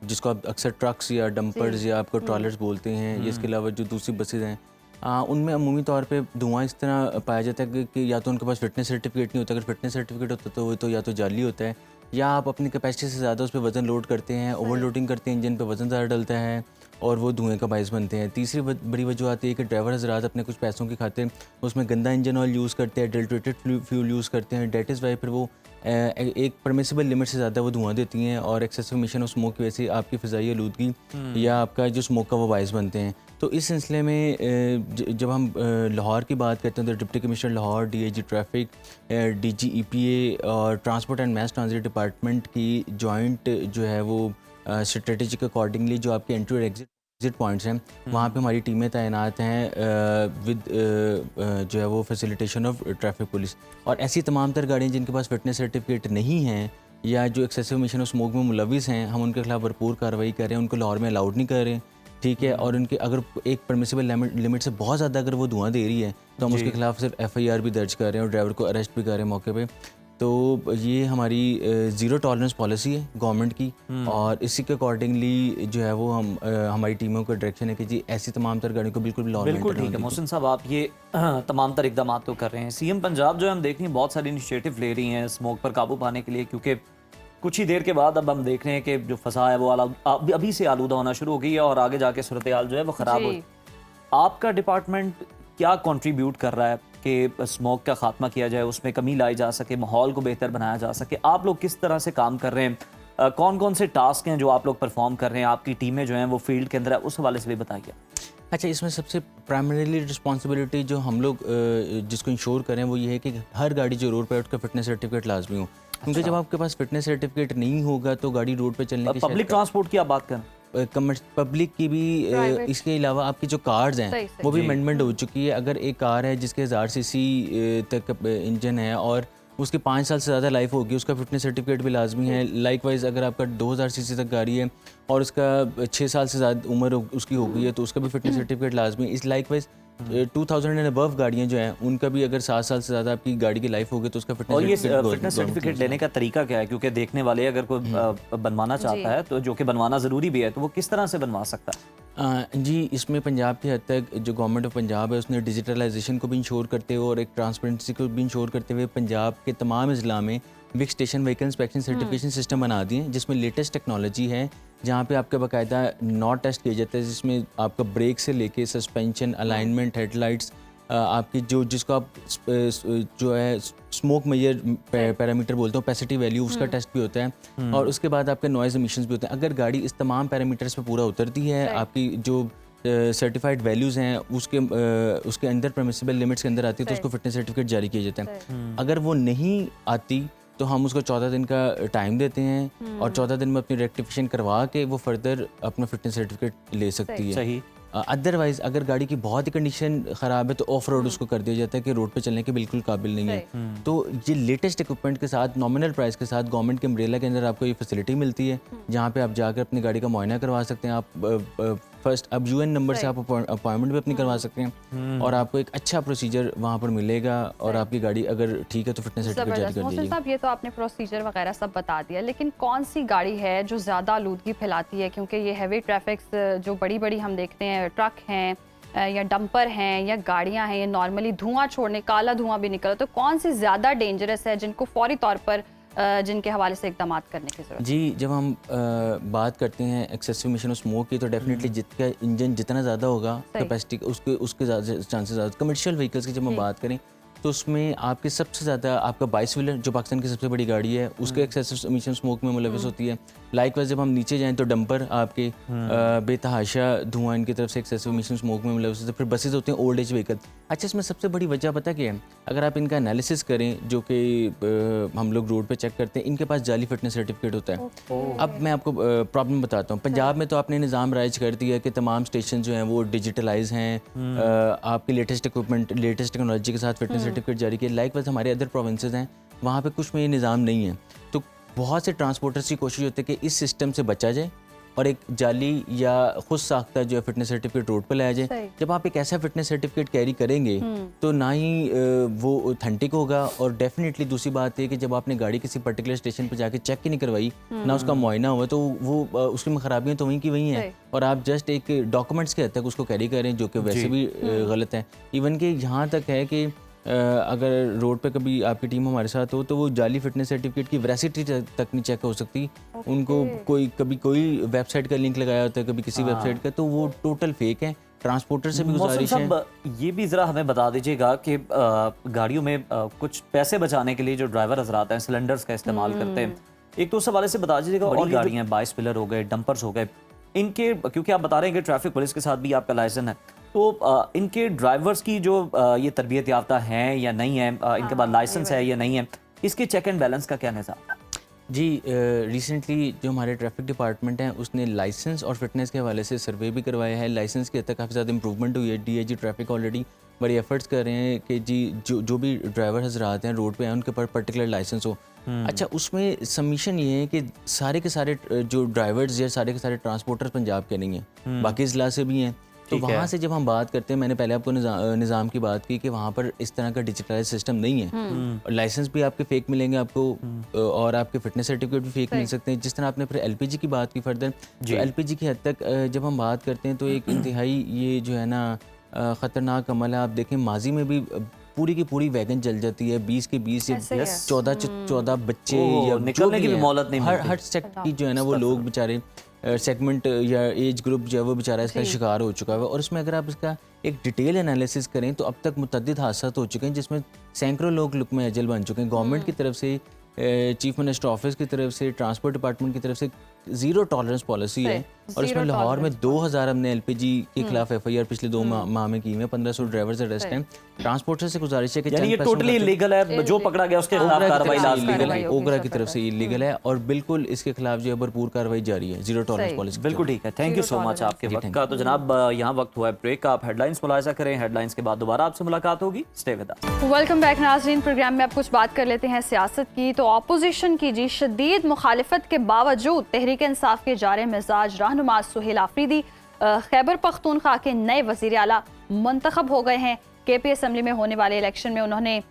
जिसको आप अक्सर ट्रक्स या डंपर्स या आपको ट्रॉलर्स बोलते हैं, या इसके अलावा जो दूसरी बसेज हैं उनमें अमूमी तौर पे धुआं इस तरह पाया जाता है कि या तो उनके पास फिटनेस सर्टिफिकेट नहीं होता। अगर फिटनेस सर्टिफिकेट होता तो वो तो या तो जाली होता है, या आप अपनी कैपेसिटी से ज़्यादा उस पर वज़न लोड करते हैं, ओवरलोडिंग करते हैं, इंजन पे वज़न ज़्यादा डलता है और वो धुएं का बायस बनते हैं। तीसरी बड़ी वजह आती है कि ड्राइवर हज़रात अपने कुछ पैसों की खातिर उसमें गंदा इंजन ऑयल यूज़ करते हैं, अडल्ट्रेटेड फ्यूल यूज़ करते हैं। डेट इज़ वाई फिर वो एक परमिसिबल लिमिट से ज़्यादा वो धुआं देती हैं और एक्सेसिव इमिशन ऑफ स्मोक की वजह से आपकी फ़ज़ाई आलूदगी या आपका जो स्मोक का वो बायस बनते हैं। तो इस सिलसिले में जब हम लाहौर की बात करते हैं तो deputy commissioner Lahore, DIG traffic, DG EPA और transport and mess transit department की जॉइंट जो है वो स्ट्रेटेजिक अकॉर्डिंगली जो आपके एंट्री और एग्जिट पॉइंट्स हैं वहाँ पे हमारी टीमें तैनात हैं विद जो है वो फैसिलिटेशन ऑफ ट्रैफिक पुलिस। और ऐसी तमाम तर गाड़ियाँ जिनके पास फिटनेस सर्टिफिकेट नहीं हैं या जो एक्सेसिव इमिशन ऑफ स्मोक में मुलविस हैं, हम उनके खिलाफ भरपूर कार्रवाई कर रहे हैं, उनको लाहौर में अलाउड नहीं कर रहे, ठीक है। और उनके अगर एक परमिसिबल लिमिट से बहुत ज़्यादा अगर वो धुआं दे रही है तो हम उसके खिलाफ सिर्फ FIR भी दर्ज कर रहे हैं और ड्राइवर को अरेस्ट भी कर रहे हैं मौके पे। तो ये हमारी ज़ीरो टॉलरेंस पॉलिसी है गवर्नमेंट की और इसी के अकॉर्डिंगली जो है वो हमारी टीमों का डायरेक्शन है कि जी ऐसी तमाम तर गाड़ियों को बिल्कुल बिल्कुल ठीक है। मोहसिन साहब, आप ये तमाम तर इकदाम तो कर रहे हैं। CM पंजाब जो है हम देख रहे हैं बहुत सारी इनिशिएटिव ले रही हैं स्मोक पर काबू पाने के लिए, क्योंकि कुछ ही देर के बाद अब हम देख रहे हैं कि जो फ़ज़ा है वो अभी से आलूदा होना शुरू हो गई है और आगे जाके सूरत हाल जो है वो ख़राब हो। आपका डिपार्टमेंट क्या कंट्रीब्यूट कर रहा है कि स्मोक का खात्मा किया जाए, उसमें कमी लाई जा सके, माहौल को बेहतर बनाया जा सके? आप लोग किस तरह से काम कर रहे हैं? कौन कौन से टास्क हैं जो आप लोग परफॉर्म कर रहे हैं? आपकी टीमें जो हैं वो फील्ड के अंदर है, उस हवाले से भी बताइए। अच्छा, इसमें सबसे प्राइमरीली रिस्पॉन्सिबिलिटी जो हम लोग जिसको इंश्योर करें वो ये है कि हर गाड़ी जो रोड पर उसका फिटनेस सर्टिफिकेट लाजमी हो, क्योंकि जब आपके पास फिटनेस सर्टिफिकेट नहीं होगा तो गाड़ी रोड पे चलने की पब्लिक ट्रांसपोर्ट की आप बात करें, पब्लिक की भी इसके अलावा आपकी जो कार्स हैं वो भी अमेंडमेंट हो चुकी है। अगर एक कार है जिसके 1000 सीसी तक इंजन है और उसकी 5 साल से ज़्यादा लाइफ होगी, उसका फिटनेस सर्टिफिकेट भी लाजमी है। लाइकवाइज अगर आपका 2000 सीसी तक गाड़ी है और उसका 6 साल से ज़्यादा उम्र उसकी हो गई है तो उसका भी फिटनेस सर्टिफिकेट लाजमी है। इस लाइकवाइज 2000 एंड अबव गाड़ियाँ जो हैं उनका भी अगर 7 साल से ज़्यादा आपकी गाड़ी की लाइफ होगी तो उसका फिटनेस सर्टिफिकेट लेने का तरीका क्या है? क्योंकि देखने वाले अगर कोई बनवाना चाहता है तो जो कि बनवाना ज़रूरी भी है, तो वो किस तरह से बनवा सकता है? जी, इसमें पंजाब की हद तक जो गवर्नमेंट ऑफ पंजाब है उसने डिजिटलाइजेशन को भी इंश्योर करते हुए और एक ट्रांसपेरेंसी को भी इंश्योर करते हुए पंजाब के तमाम अजला में विक station vehicle inspection certification system बना दिए हैं, जिसमें लेटेस्ट टेक्नोलॉजी है, जहाँ पे आपका बाकायदा नॉट टेस्ट किया जाता है, जिसमें आपका ब्रेक से लेके सस्पेंशन, अलाइनमेंट, हेडलाइट्स, आपकी जिसको आप जो है स्मोक मेजर पैरामीटर बोलते हैं, ओपेसिटी वैल्यू, उसका टेस्ट भी होता है और उसके बाद आपके नॉइज़ एमिशंस भी होते हैं। अगर गाड़ी इस तमाम पैरामीटर्स पे पूरा उतरती है, आपकी जो सर्टिफाइड वैल्यूज़ हैं उसके अंदर परमिसिबल लिमिट्स के अंदर आती है तो उसको फिटनेस सर्टिफिकेट जारी किया जाता है। अगर वो नहीं आती तो हम उसको 14 दिन का टाइम देते हैं और 14 दिन में अपनी रेक्टिफिकेशन करवा के वो फर्दर अपना फिटनेस सर्टिफिकेट ले सकती है। सही। अदरवाइज अगर गाड़ी की बहुत ही कंडीशन ख़राब है तो ऑफ रोड उसको कर दिया जाता है कि रोड पे चलने के बिल्कुल काबिल नहीं है। तो ये लेटेस्ट इक्विपमेंट के साथ नॉमिनल प्राइस के साथ गवर्नमेंट के अम्ब्रेला के अंदर आपको ये फैसिलिटी मिलती है, जहाँ पे आप जाकर अपनी गाड़ी का मुआयना करवा सकते हैं, आप फर्स्ट अब यूएन नंबर से सही। आप अपॉइंटमेंट भी अपनी करवा सकते हैं और आपको एक अच्छा प्रोसीजर वहाँ पर मिलेगा और आपकी गाड़ी अगर ठीक है तो फिटनेस सर्टिफिकेट जारी जबरदस्त। कर मोहसिन दीजिएगा। साहब, ये तो आपने प्रोसीजर वगैरह सब बता दिया, लेकिन कौन सी गाड़ी है जो ज़्यादा आलूदगी फैलाती है? क्योंकि ये हैवी ट्रैफिक्स जो बड़ी बड़ी हम देखते हैं, ट्रक हैं या डंपर हैं या गाड़ियां हैं, ये नॉर्मली धुआं छोड़ने, काला धुआं भी निकला, तो कौन सी ज़्यादा डेंजरस है जिनको फौरी तौर पर जिनके हवाले से इकदाम करने की ज़रूरत है? जी, जब हम बात करते हैं एक्सेसिव इमिशन ऑफ स्मोक की, तो डेफिनेटली जितना इंजन जितना ज़्यादा होगा सही। कैपेसिटी उसके ज़्यादा चांसेस ज़्यादा। कमर्शियल व्हीकल्स की जब हम जी। बात करें तो उसमें आपके सबसे ज़्यादा आपका बाइस व्हीलर जो पाकिस्तान की सबसे बड़ी गाड़ी है उसके एक्सेसिव इमिशन स्मोक में मुलविस होती है। लाइकवाइज जब हम नीचे जाएं तो डंपर आपके बेतहाशा धुआं इनकी तरफ से एक्सेसिव इमिशन स्मोक में मुलविस होते हैं। फिर बसेज होते हैं ओल्ड एज व्हीकल। अच्छा, इसमें सबसे बड़ी वजह पता क्या है? अगर आप इनका एनालिसिस करें जो कि हम लोग रोड पे चेक करते हैं, इनके पास जाली फिटनेस सर्टिफिकेट होता है। अब मैं आपको प्रॉब्लम बताता हूँ। पंजाब में तो आपने निज़ाम राइज कर दिया कि तमाम स्टेशन जो हैं वो डिजिटलाइज हैं, आपकी लेटेस्ट इक्विपमेंट लेटेस्ट टेक्नोलॉजी के साथ फिटनेस सर्टिफिकेट जारी किया। लाइकवाइज हमारे अदर प्रोविंसेस हैं वहाँ पे कुछ में ये निज़ाम नहीं है, तो बहुत से ट्रांसपोर्टर्स की कोशिश होती है कि इस सिस्टम से बचा जाए और एक जाली या खुद साख्ता जो है फिटनेस सर्टिफिकेट रोड पर लाया जाए। सही। जब आप एक ऐसा फिटनेस सर्टिफिकेट कैरी करेंगे तो ना ही वो ऑथेंटिक होगा और डेफिनेटली दूसरी बात है कि जब आपने गाड़ी किसी पर्टिकुलर स्टेशन पर जाके चेक ही नहीं करवाई, ना उसका मुआयना हुआ, तो वो उसकी में खराबियाँ तो वहीं की वहीं हैं सही। और आप जस्ट एक डॉक्यूमेंट्स के हद तक उसको कैरी करें जो कि वैसे भी गलत है। इवन कि यहाँ तक है कि अगर रोड पे कभी आपकी टीम हमारे साथ हो तो वो जाली फिटनेस सर्टिफिकेट की वैसिटी तक नहीं चेक हो सकती। उनको कभी कोई वेबसाइट का लिंक लगाया होता है, कभी किसी वेबसाइट का, तो वो टोटल फेक है। ट्रांसपोर्टर से भी मौसम गुजारिश है। साहब, ये भी ज़रा हमें बता दीजिएगा कि गाड़ियों में कुछ पैसे बचाने के लिए जो ड्राइवर हजरात हैं सिलेंडर्स का इस्तेमाल करते हैं, एक तो उस हवाले से बता दीजिएगा। बड़ी गाड़ियाँ, बाइस व्हीलर हो गए, डंपर्स हो गए, इनके, क्योंकि आप बता रहे हैं कि ट्रैफिक पुलिस के साथ भी आपका लाइसेंस है, तो इनके ड्राइवर्स की जो ये तरबियत याफ्ता हैं या नहीं है, इनके पास लाइसेंस है या नहीं है, इसके चेक एंड बैलेंस का क्या निज़ाम है? जी, रिसेंटली जो हमारे ट्रैफिक डिपार्टमेंट हैं उसने लाइसेंस और फिटनेस के हवाले से सर्वे भी करवाया है। लाइसेंस के हद तक काफ़ी ज़्यादा इंप्रूवमेंट हुई है। डीआईजी ट्रैफिक ऑलरेडी बड़ी एफर्ट्स कर रहे हैं कि जी जो भी ड्राइवर हजरात हैं रोड पे हैं उनके पास पर्टिकुलर लाइसेंस हो। अच्छा, उसमें सबमिशन ये है कि सारे के सारे जो ड्राइवर्स या सारे के सारे ट्रांसपोर्टर पंजाब के नहीं हैं, बाकी ज़िला से भी हैं। तो वहाँ से जब हम बात करते हैं, मैंने पहले आपको निज़ाम की बात की कि वहाँ पर इस तरह का डिजिटलाइज सिस्टम नहीं है। लाइसेंस भी आपके फेक मिलेंगे आपको और आपके फिटनेस सर्टिफिकेट भी फेक मिल सकते हैं। जिस तरह आपने फिर एलपीजी की बात की फर्दर, तो एलपीजी की हद तक जब हम बात करते हैं तो एक इंतहाई ये जो है ना ख़तरनाक अमल है। आप देखें माजी में भी पूरी की पूरी वैगन जल जाती है, 20 के 20 या ऐसे ही है। 14 बच्चे या निकलने की भी मोहलत नहीं मिलती। हर सेक्ट की जो है ना वो लोग बेचारे सेगमेंट या एज ग्रुप जो है वो बेचारा इसका शिकार हो चुका है। और इसमें अगर आप इसका एक डिटेल एनालिसिस करें तो अब तक मुतअद्दिद हादसा हो चुके हैं जिसमें सैकड़ों लोग लुक़्मे अजल बन चुके हैं। गवर्नमेंट की तरफ से, चीफ मिनिस्टर ऑफिस की तरफ से, ट्रांसपोर्ट डिपार्टमेंट की तरफ से ज़ीरो टॉलरेंस पॉलिसी है। और इसमें लाहौर में 2000 हमने एलपीजी के खिलाफ एफआईआर पिछले 2 माह में की है। 1500 ड्राइवर्स अरेस्ट हैं। ट्रांसपोर्टर से गुजारिश है कि यानी ये टोटली इलीगल है, जो पकड़ा गया उसके खिलाफ कार्रवाई लाजमी इलीगल है। है, ओगरा की तरफ से इलीगल है और बिल्कुल इसके खिलाफ जो है भरपूर कार्रवाई जारी है। ज़ीरो टॉलरेंस पॉलिसी बिल्कुल ठीक है। थैंक यू सो मच आपके वक्त का। तो जनाब, यहाँ वक्त हुआ है ब्रेक का। आप हेडलाइंस मुलाहिजा करें, हेडलाइंस के बाद दोबारा आपसे मुलाकात होगी। Stay with us. Welcome back नाज़रीन। प्रोग्राम में अब कुछ बात कर लेते हैं सियासत की। तो ऑपोजिशन की जी शदीद मुखालिफत के बावजूद तहरीक इंसाफ के जारे मिजाज रहनुमा सुहेल आफरीदी खैबर पख्तूनख्वा के नए वज़ीर आला मुंतखब हो गए हैं। केपी असम्बली में होने वाले इलेक्शन में उन्होंने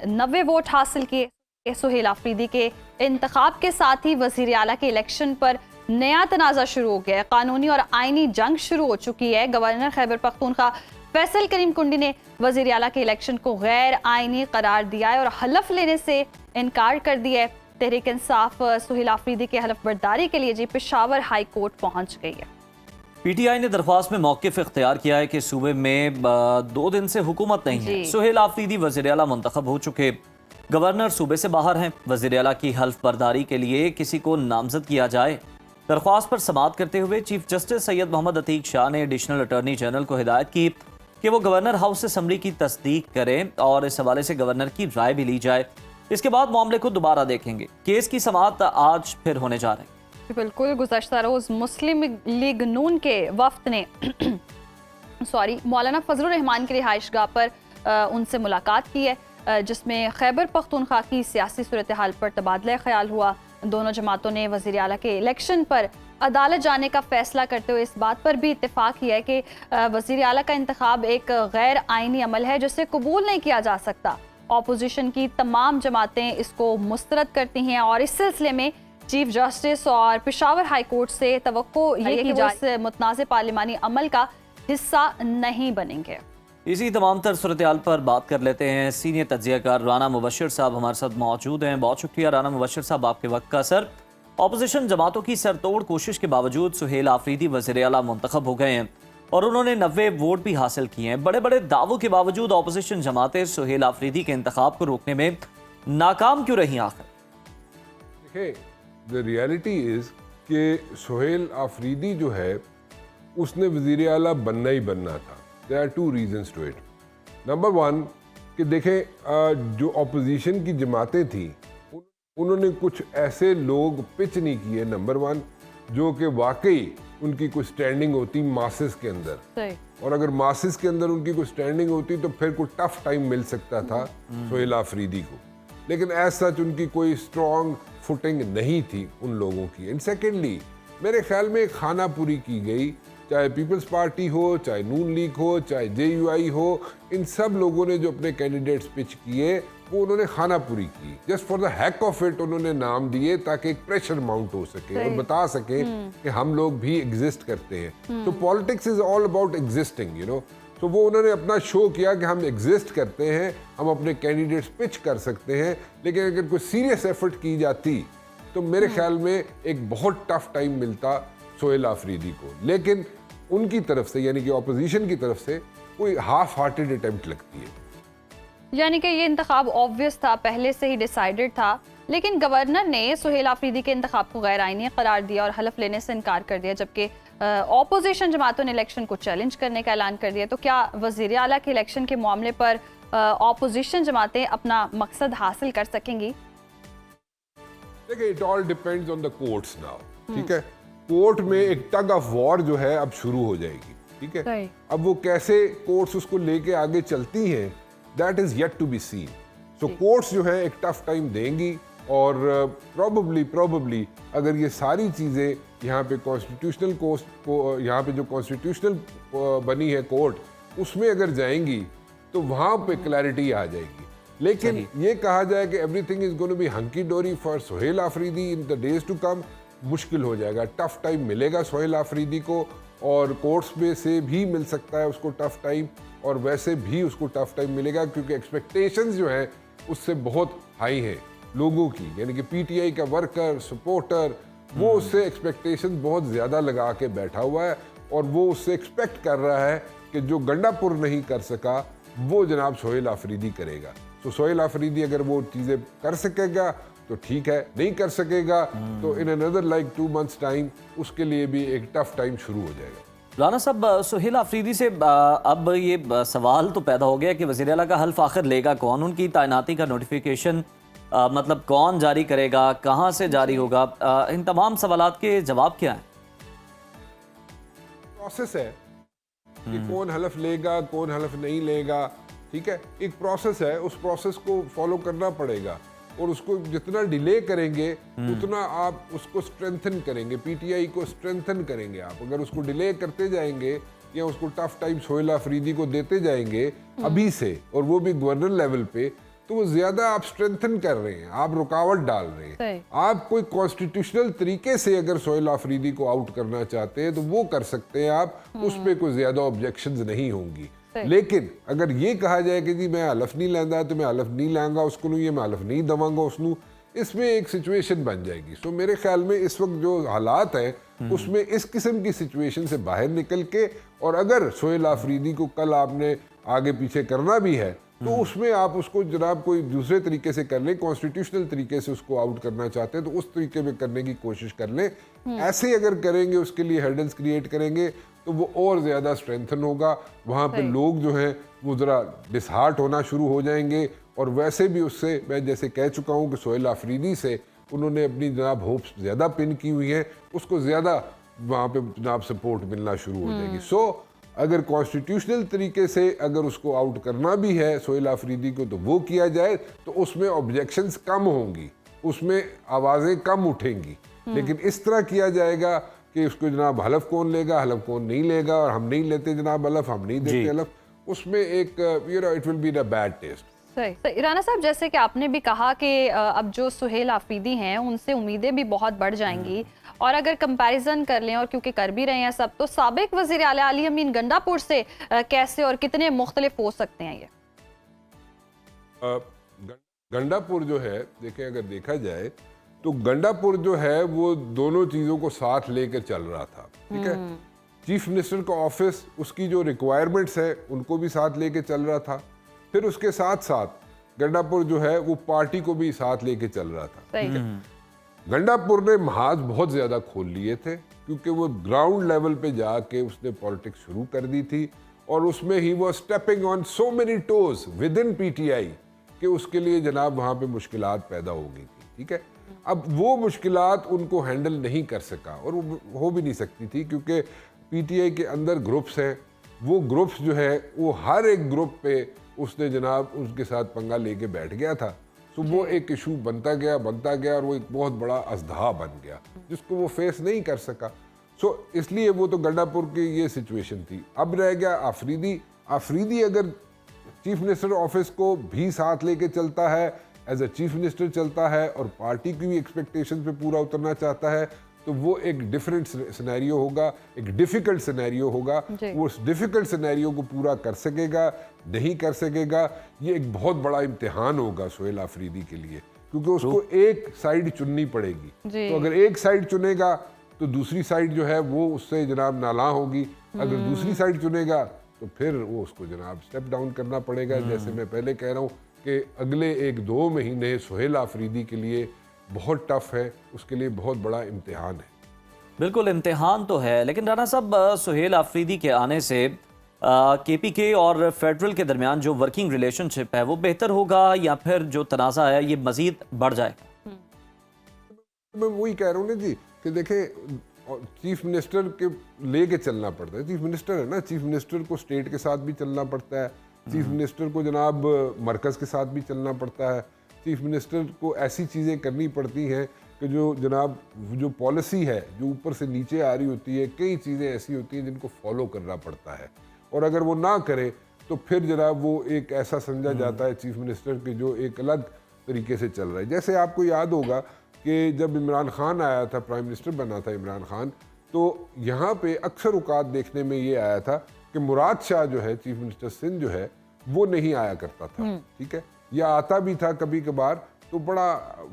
90 वोट हासिल किए। सुहेल आफरीदी के इंतखाब के साथ ही वज़ीर आला के इलेक्शन पर नया तनाज़ा शुरू हो गया है। कानूनी और आइनी जंग शुरू हो चुकी है। गवर्नर खैबर पख्तूनख्वा फैसल करीम कुंडी ने वज़ीर आला के इलेक्शन को गैर आइनी करार दिया है और हलफ लेने से इनकार कर दिया है। तहरीक इंसाफ सुहेल आफरीदी के हलफ बर्दारी के लिए जी पेशावर हाई कोर्ट पहुंच गई है। पीटीआई ने दरख्वास्त में मौक़िफ़ इख्तियार किया है कि सूबे में 2 दिन से हुकूमत नहीं है। सुहेल आफरीदी वज़ीर आला मुंतखब हो चुके, गवर्नर सूबे से बाहर हैं। वज़ीर आला की हल्फ बर्दारी के लिए किसी को नामजद किया जाए। दरख्वास्त पर समाअत करते हुए चीफ जस्टिस सैयद मोहम्मद अतीक शाह ने एडिशनल अटॉर्नी जनरल को हिदायत की कि वो गवर्नर हाउस असम्बली की तस्दीक करें और इस हवाले से गवर्नर की राय भी ली जाए। इसके बाद मामले को दोबारा देखेंगे। केस की समाअत आज फिर होने जा रही है। बिल्कुल, गुज़श्ता रोज़ मुस्लिम लीग नून के वफ्द ने मौलाना फजलुर रहमान की रिहाइशगाह पर उनसे मुलाकात की है, जिसमें खैबर पख्तूनख्वा की सियासी सूरत हाल पर तबादला ख्याल हुआ। दोनों जमातों ने वज़ीर आला के इलेक्शन पर अदालत जाने का फैसला करते हुए इस बात पर भी इत्तेफाक किया है कि वज़ीर आला का इंतखाब एक गैर आइनी अमल है जिसे कबूल नहीं किया जा सकता। ऑपोजिशन की तमाम जमातें इसको मुस्तरद करती हैं और इस सिलसिले में चीफ जस्टिस और पेशावर हाई कोर्ट से तवक्को ये कि वो इस मुतनाज़ पार्लिमानी अमल का हिस्सा नहीं बनेंगे। इसी तमाम तर सूरत-ए-हाल पर बात कर लेते हैं। सीनियर तज्ज़ियाकार राना मुबश्शिर साहब हमारे साथ मौजूद हैं। बहुत शुक्रिया राना मुबश्शिर साहब आपके वक्त का। सर, ऑपोजिशन जमातों की सरतोड़ कोशिश के बावजूद सुहेल आफरीदी वज़ीर आला मुंतखब हो गए हैं और उन्होंने 90 वोट भी हासिल किए हैं। बड़े बड़े दावों के बावजूद ऑपोजिशन जमातें सुहेल आफरीदी के इंतखाब को रोकने में नाकाम क्यों रही आखिर? देखिए, द रियलिटी इज़ कि सुहेल आफरीदी जो है उसने वज़ीर आला बनना ही बनना था। There are two reasons to it. Number one कि देखें, जो अपोजिशन की जमातें थी उन्होंने कुछ ऐसे लोग पिच नहीं किए, नंबर वन, जो कि वाकई उनकी कोई स्टैंडिंग होती मासेस के अंदर, और अगर मासेस के अंदर उनकी कोई स्टैंडिंग होती तो फिर कोई टफ टाइम मिल सकता था सुहेल आफरीदी को, लेकिन एज सच उनकी कोई स्ट्रॉन्ग फुटिंग नहीं थी उन लोगों की। एंड सेकेंडली मेरे ख्याल में खाना पूरी की गई, चाहे पीपल्स पार्टी हो, चाहे नून लीग हो, चाहे JUI हो, इन सब लोगों ने जो अपने कैंडिडेट्स पिच किए वो उन्होंने खाना पूरी की। Just for the hack of it उन्होंने नाम दिए ताकि एक प्रेशर माउंट हो सके और बता सके कि हम लोग भी एग्जिस्ट करते हैं। तो politics is all about existing, you know. तो वो उन्होंने अपना शो किया कि हम एग्जिस्ट करते हैं, हम अपने कैंडिडेट्स पिच कर सकते हैं, लेकिन अगर कोई सीरियस एफर्ट की जाती तो मेरे ख्याल में एक बहुत टफ टाइम मिलता सुहेल आफरीदी को। लेकिन उनकी तरफ से, यानी कि ऑपोजिशन की तरफ से, कोई हाफ हार्टेड अटेम्प्ट लगती है। यानी कि ये इंतखाब ऑब्वियस था, पहले से ही डिसाइडेड था, लेकिन गवर्नर ने सुहेल आफरीदी के इंतखाब को गैर आइनी करार दिया और हलफ लेने से इनकार कर दिया, जबकि ऑपोजिशन जमातों ने इलेक्शन को चैलेंज करने का ऐलान कर दिया। तो क्या वज़ीर आला के इलेक्शन के मामले पर ऑपोजिशन जमातें अपना मकसद हासिल कर सकेंगी? देखिए, it all depends on the courts now, ठीक है। कोर्ट में एक टग ऑफ वॉर जो है अब शुरू हो जाएगी, ठीक है। अब वो कैसे कोर्ट्स उसको लेके आगे चलती हैं, that is yet to be seen. So courts जो है एक टफ टाइम देंगी और प्रोबेबली अगर ये सारी चीज़ें यहाँ पे कॉन्स्टिट्यूशनल कोर्ट को, यहाँ पे जो कॉन्स्टिट्यूशनल बनी है कोर्ट, उसमें अगर जाएंगी तो वहाँ पे क्लैरिटी आ जाएगी। लेकिन ये कहा जाए कि everything is going to be hunky dory for Sohail Afridi in the days to come, मुश्किल हो जाएगा। टफ टाइम मिलेगा सुहेल आफरीदी को, और कोर्ट्स में से भी मिल सकता है उसको टफ टाइम, और वैसे भी उसको टफ टाइम मिलेगा क्योंकि एक्सपेक्टेशंस जो हैं उससे बहुत हाई हैं लोगों की, यानी कि PTI का वर्कर सपोर्टर वो उससे एक्सपेक्टेशन बहुत ज़्यादा लगा के बैठा हुआ है, और वो उससे एक्सपेक्ट कर रहा है कि जो गंडापुर नहीं कर सका वो जनाब सुहेल आफरीदी करेगा। तो सुहेल आफरीदी अगर वो चीज़ें कर सकेगा तो ठीक है, नहीं कर सकेगा तो in another like 2 months time उसके लिए भी एक टफ टाइम शुरू हो जाएगा। राना साहब, सुहेल आफरीदी से अब ये सवाल तो पैदा हो गया कि वज़ीर आला का हल्फ आखिर लेगा कौन, उनकी तैनाती का नोटिफिकेशन मतलब कौन जारी करेगा, कहाँ से जारी होगा, इन तमाम सवालात के जवाब क्या हैं? प्रोसेस है कि कौन हलफ लेगा, कौन हलफ नहीं लेगा, ठीक है, एक प्रोसेस है, उस प्रोसेस को फॉलो करना पड़ेगा, और उसको जितना डिले करेंगे उतना आप उसको स्ट्रेंथन करेंगे, PTI को स्ट्रेंथन करेंगे आप। अगर उसको डिले करते जाएंगे या उसको टफ टाइम सुहेल आफरीदी को देते जाएंगे अभी से, और वो भी गवर्नर लेवल पे, तो वो ज्यादा आप स्ट्रेंथन कर रहे हैं, आप रुकावट डाल रहे हैं। आप कोई कॉन्स्टिट्यूशनल तरीके से अगर सुहेल आफरीदी को आउट करना चाहते हैं तो वो कर सकते हैं आप, उस पर कोई ज्यादा ऑब्जेक्शंस नहीं होंगी। लेकिन अगर ये कहा जाए कि जी मैं हलफ नहीं लेंदा तो मैं हलफ नहीं लांगा उसको, ये मैं हलफ नहीं दवांगा उसनू, इसमें एक सिचुएशन बन जाएगी। सो मेरे ख्याल में इस वक्त जो हालात हैं उसमें इस किस्म की सिचुएशन से बाहर निकल के, और अगर सुहेल आफरीदी को कल आपने आगे पीछे करना भी है तो उसमें आप उसको जनाब कोई दूसरे तरीके से कर लें, कॉन्स्टिट्यूशनल तरीके से उसको आउट करना चाहते हैं तो उस तरीके में करने की कोशिश कर लें। ऐसे अगर करेंगे, उसके लिए हर्डल्स क्रिएट करेंगे तो वो और ज़्यादा स्ट्रेंथन होगा, वहाँ पे लोग जो हैं वो ज़रा डिसहार्ट होना शुरू हो जाएंगे। और वैसे भी उससे मैं जैसे कह चुका हूँ कि सुहेल आफरीदी से उन्होंने अपनी जनाब होप्स ज़्यादा पिन की हुई हैं, उसको ज़्यादा वहाँ पे जनाब सपोर्ट मिलना शुरू हो जाएगी। सो अगर कॉन्स्टिट्यूशनल तरीके से अगर उसको आउट करना भी है सुहेल आफरीदी को तो वो किया जाए तो उसमें ऑब्जेक्शंस कम होंगी, उसमें आवाज़ें कम उठेंगी। लेकिन इस तरह किया जाएगा कि उसको जनाब हलफ कौन लेगा, हलफ कौन नहीं लेगा, और हम नहीं लेते जनाब हलफ, हम नहीं देते हलफ, उसमें एक it will be a bad taste. सही। तो राना साहब, जैसे कि आपने भी कहा कि अब जो सुहेल आफरीदी हैं उनसे उम्मीदें भी बहुत बढ़ जाएंगी, और अगर कंपैरिजन कर लें, और क्योंकि कर भी रहे हैं सब, तो साबिक वज़ीर आला अली अमीन गंडापुर से कैसे और कितने मुख्तलिफ हो सकते हैं ये? गंडापुर जो है, देखें अगर देखा जाए तो गंडापुर जो है वो दोनों चीज़ों को साथ लेकर चल रहा था, ठीक है। चीफ मिनिस्टर का ऑफिस, उसकी जो रिक्वायरमेंट्स है उनको भी साथ लेके चल रहा था, फिर उसके साथ साथ गंडापुर जो है वो पार्टी को भी साथ लेके चल रहा था। सही। गंडापुर ने महाज बहुत ज़्यादा खोल लिए थे, क्योंकि वो ग्राउंड लेवल पे जाके उसने पॉलिटिक्स शुरू कर दी थी, और उसमें ही वो stepping on so many toes with in PTI कि उसके लिए जनाब वहाँ पे मुश्किलात पैदा हो गई थी, ठीक है। अब वो मुश्किलात उनको हैंडल नहीं कर सका, और वो हो भी नहीं सकती थी, क्योंकि पीटीआई के अंदर ग्रुप्स हैं, वो ग्रुप्स जो है वो हर एक ग्रुप पे उसने जनाब उसके साथ पंगा लेके बैठ गया था। तो वो एक इशू बनता गया, और वो एक बहुत बड़ा अजदहा बन गया जिसको वो फेस नहीं कर सका। सो इसलिए वो तो गंडापुर की ये सिचुएशन थी। अब रह गया आफरीदी अगर चीफ मिनिस्टर ऑफिस को भी साथ लेके चलता है, एज अ चीफ मिनिस्टर चलता है, और पार्टी की भी एक्सपेक्टेशन पे पूरा उतरना चाहता है, तो वो एक डिफरेंट सिनेरियो होगा, एक डिफिकल्ट सिनेरियो होगा। वो उस डिफिकल्ट सिनेरियो को पूरा कर सकेगा, नहीं कर सकेगा, ये एक बहुत बड़ा इम्तिहान होगा सुहेल आफरीदी के लिए, क्योंकि उसको एक साइड चुननी पड़ेगी। तो अगर एक साइड चुनेगा तो दूसरी साइड जो है वो उससे जनाब नाला होगी, अगर दूसरी साइड चुनेगा तो फिर वो उसको जनाब स्टेप डाउन करना पड़ेगा। जैसे मैं पहले कह रहा हूँ कि अगले 1-2 महीने सुहेल आफरीदी के लिए बहुत टफ है, उसके लिए बहुत बड़ा इम्तिहान है। बिल्कुल इम्तिहान तो है, लेकिन राना साहब सुहेल आफरीदी के आने से केपीके और फेडरल के दरमियान जो वर्किंग रिलेशनशिप है वो बेहतर होगा, या फिर जो तनाज़ा है ये मजीद बढ़ जाएगा? मैं वही कह रहा हूँ ना जी कि देखें, चीफ मिनिस्टर के लेके चलना पड़ता है। चीफ मिनिस्टर है ना, चीफ मिनिस्टर को स्टेट के साथ भी चलना पड़ता है, चीफ मिनिस्टर को जनाब मरकज़ के साथ भी चलना पड़ता है, चीफ मिनिस्टर को ऐसी चीज़ें करनी पड़ती हैं कि जो जनाब जो पॉलिसी है जो ऊपर से नीचे आ रही होती है, कई चीज़ें ऐसी होती हैं जिनको फॉलो करना पड़ता है, और अगर वो ना करे तो फिर जनाब वो एक ऐसा समझा जाता है चीफ मिनिस्टर के जो एक अलग तरीके से चल रहा है। जैसे आपको याद होगा कि जब इमरान खान आया था, प्राइम मिनिस्टर बना था इमरान खान, तो यहाँ पे अक्सर औकात देखने में ये आया था कि मुराद शाह जो है चीफ मिनिस्टर सिंध जो है वो नहीं आया करता था, ठीक है, या आता भी था कभी कभार, तो बड़ा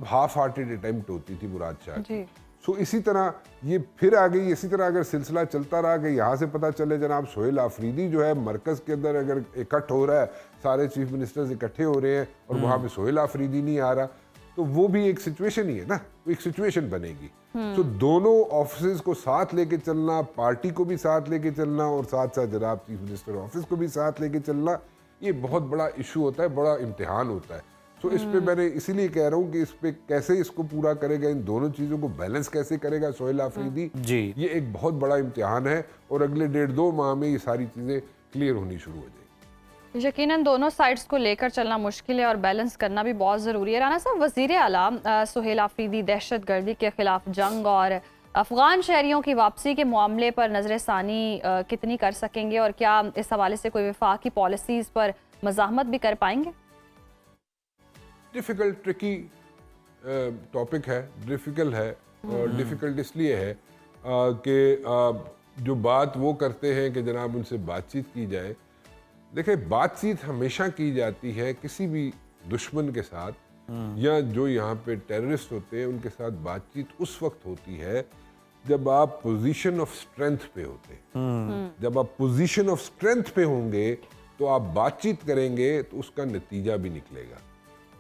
हाफ हार्टेड अटेम्प्ट होती थी मुराद शाह की। सो इसी तरह ये फिर आ गई। इसी तरह अगर सिलसिला चलता रहा कि यहाँ से पता चले जनाब सुहेल आफरीदी जो है मरकज़ के अंदर अगर इकट्ठ हो रहा है, सारे चीफ मिनिस्टर्स इकट्ठे हो रहे हैं और वहाँ पे सुहेल आफरीदी नहीं आ रहा, तो वो भी एक सिचुएशन ही है ना, एक सिचुएशन बनेगी। तो दोनों ऑफिस को साथ लेके चलना, पार्टी को भी साथ लेके चलना, और साथ साथ जनाब चीफ मिनिस्टर ऑफिस को भी साथ लेके चलना, ये बहुत बड़ा इशू होता है, बड़ा इम्तिहान होता है। तो इस पे मैंने इसीलिए कह रहा हूँ कि इस पे कैसे इसको पूरा करेगा, इन दोनों चीज़ों को बैलेंस कैसे करेगा सुहेल आफरीदी जी, ये एक बहुत बड़ा इम्तिहान है, और अगले 1.5-2 माह में ये सारी चीज़ें क्लियर होनी शुरू हो जाएगी। यकीनन दोनों साइड्स को लेकर चलना मुश्किल है और बैलेंस करना भी बहुत ज़रूरी है। राना साहब, वज़ीर आला सुहेल आफरीदी दहशतगर्दी के खिलाफ जंग और अफगान शहरियों की वापसी के मामले पर नजरसानी कितनी कर सकेंगे, और क्या इस हवाले से कोई वफाकी पॉलिसीज़ पर मज़ाहमत भी कर पाएंगे? डिफ़िकल्ट ट्रिकी टॉपिक है, डिफ़िकल्ट है, और डिफ़िकल्ट इसलिए है कि जो बात वो करते हैं कि जनाब उनसे बातचीत की जाए। देखिए, बातचीत हमेशा की जाती है किसी भी दुश्मन के साथ, या जो यहाँ पे टेररिस्ट होते हैं उनके साथ बातचीत उस वक्त होती है जब आप पोजीशन ऑफ स्ट्रेंथ पे होते हैं। जब आप पोजीशन ऑफ स्ट्रेंथ पे होंगे तो आप बातचीत करेंगे तो उसका नतीजा भी निकलेगा।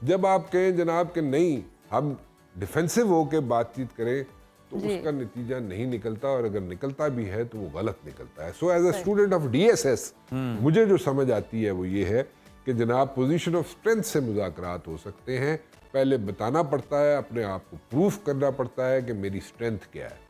जब आप कहें जनाब कि नहीं हम डिफेंसिव होकर बातचीत करें तो उसका नतीजा नहीं निकलता, और अगर निकलता भी है तो वो गलत निकलता है। So as a student of DSS मुझे जो समझ आती है वो ये है कि जनाब पोजीशन ऑफ स्ट्रेंथ से मुज़ाकरात हो सकते हैं। पहले बताना पड़ता है, अपने आप को प्रूफ करना पड़ता है कि मेरी स्ट्रेंथ क्या है।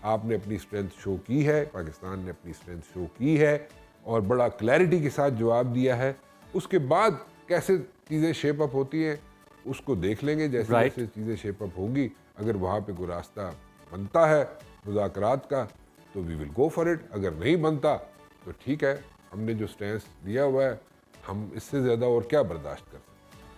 आपने अपनी स्ट्रेंथ शो की है, पाकिस्तान ने अपनी स्ट्रेंथ शो की है और बड़ा क्लैरिटी के साथ जवाब दिया है। उसके बाद कैसे चीज़ें शेप अप होती हैं उसको देख लेंगे। जैसे जैसे चीज़ें शेप अप होगी, अगर वहाँ पे कोई रास्ता बनता है मुज़ाकरात का, तो we will go for it. अगर नहीं बनता तो ठीक है, हमने जो स्टैंड लिया हुआ है, हम इससे ज़्यादा और क्या बर्दाश्त कर सकते हैं।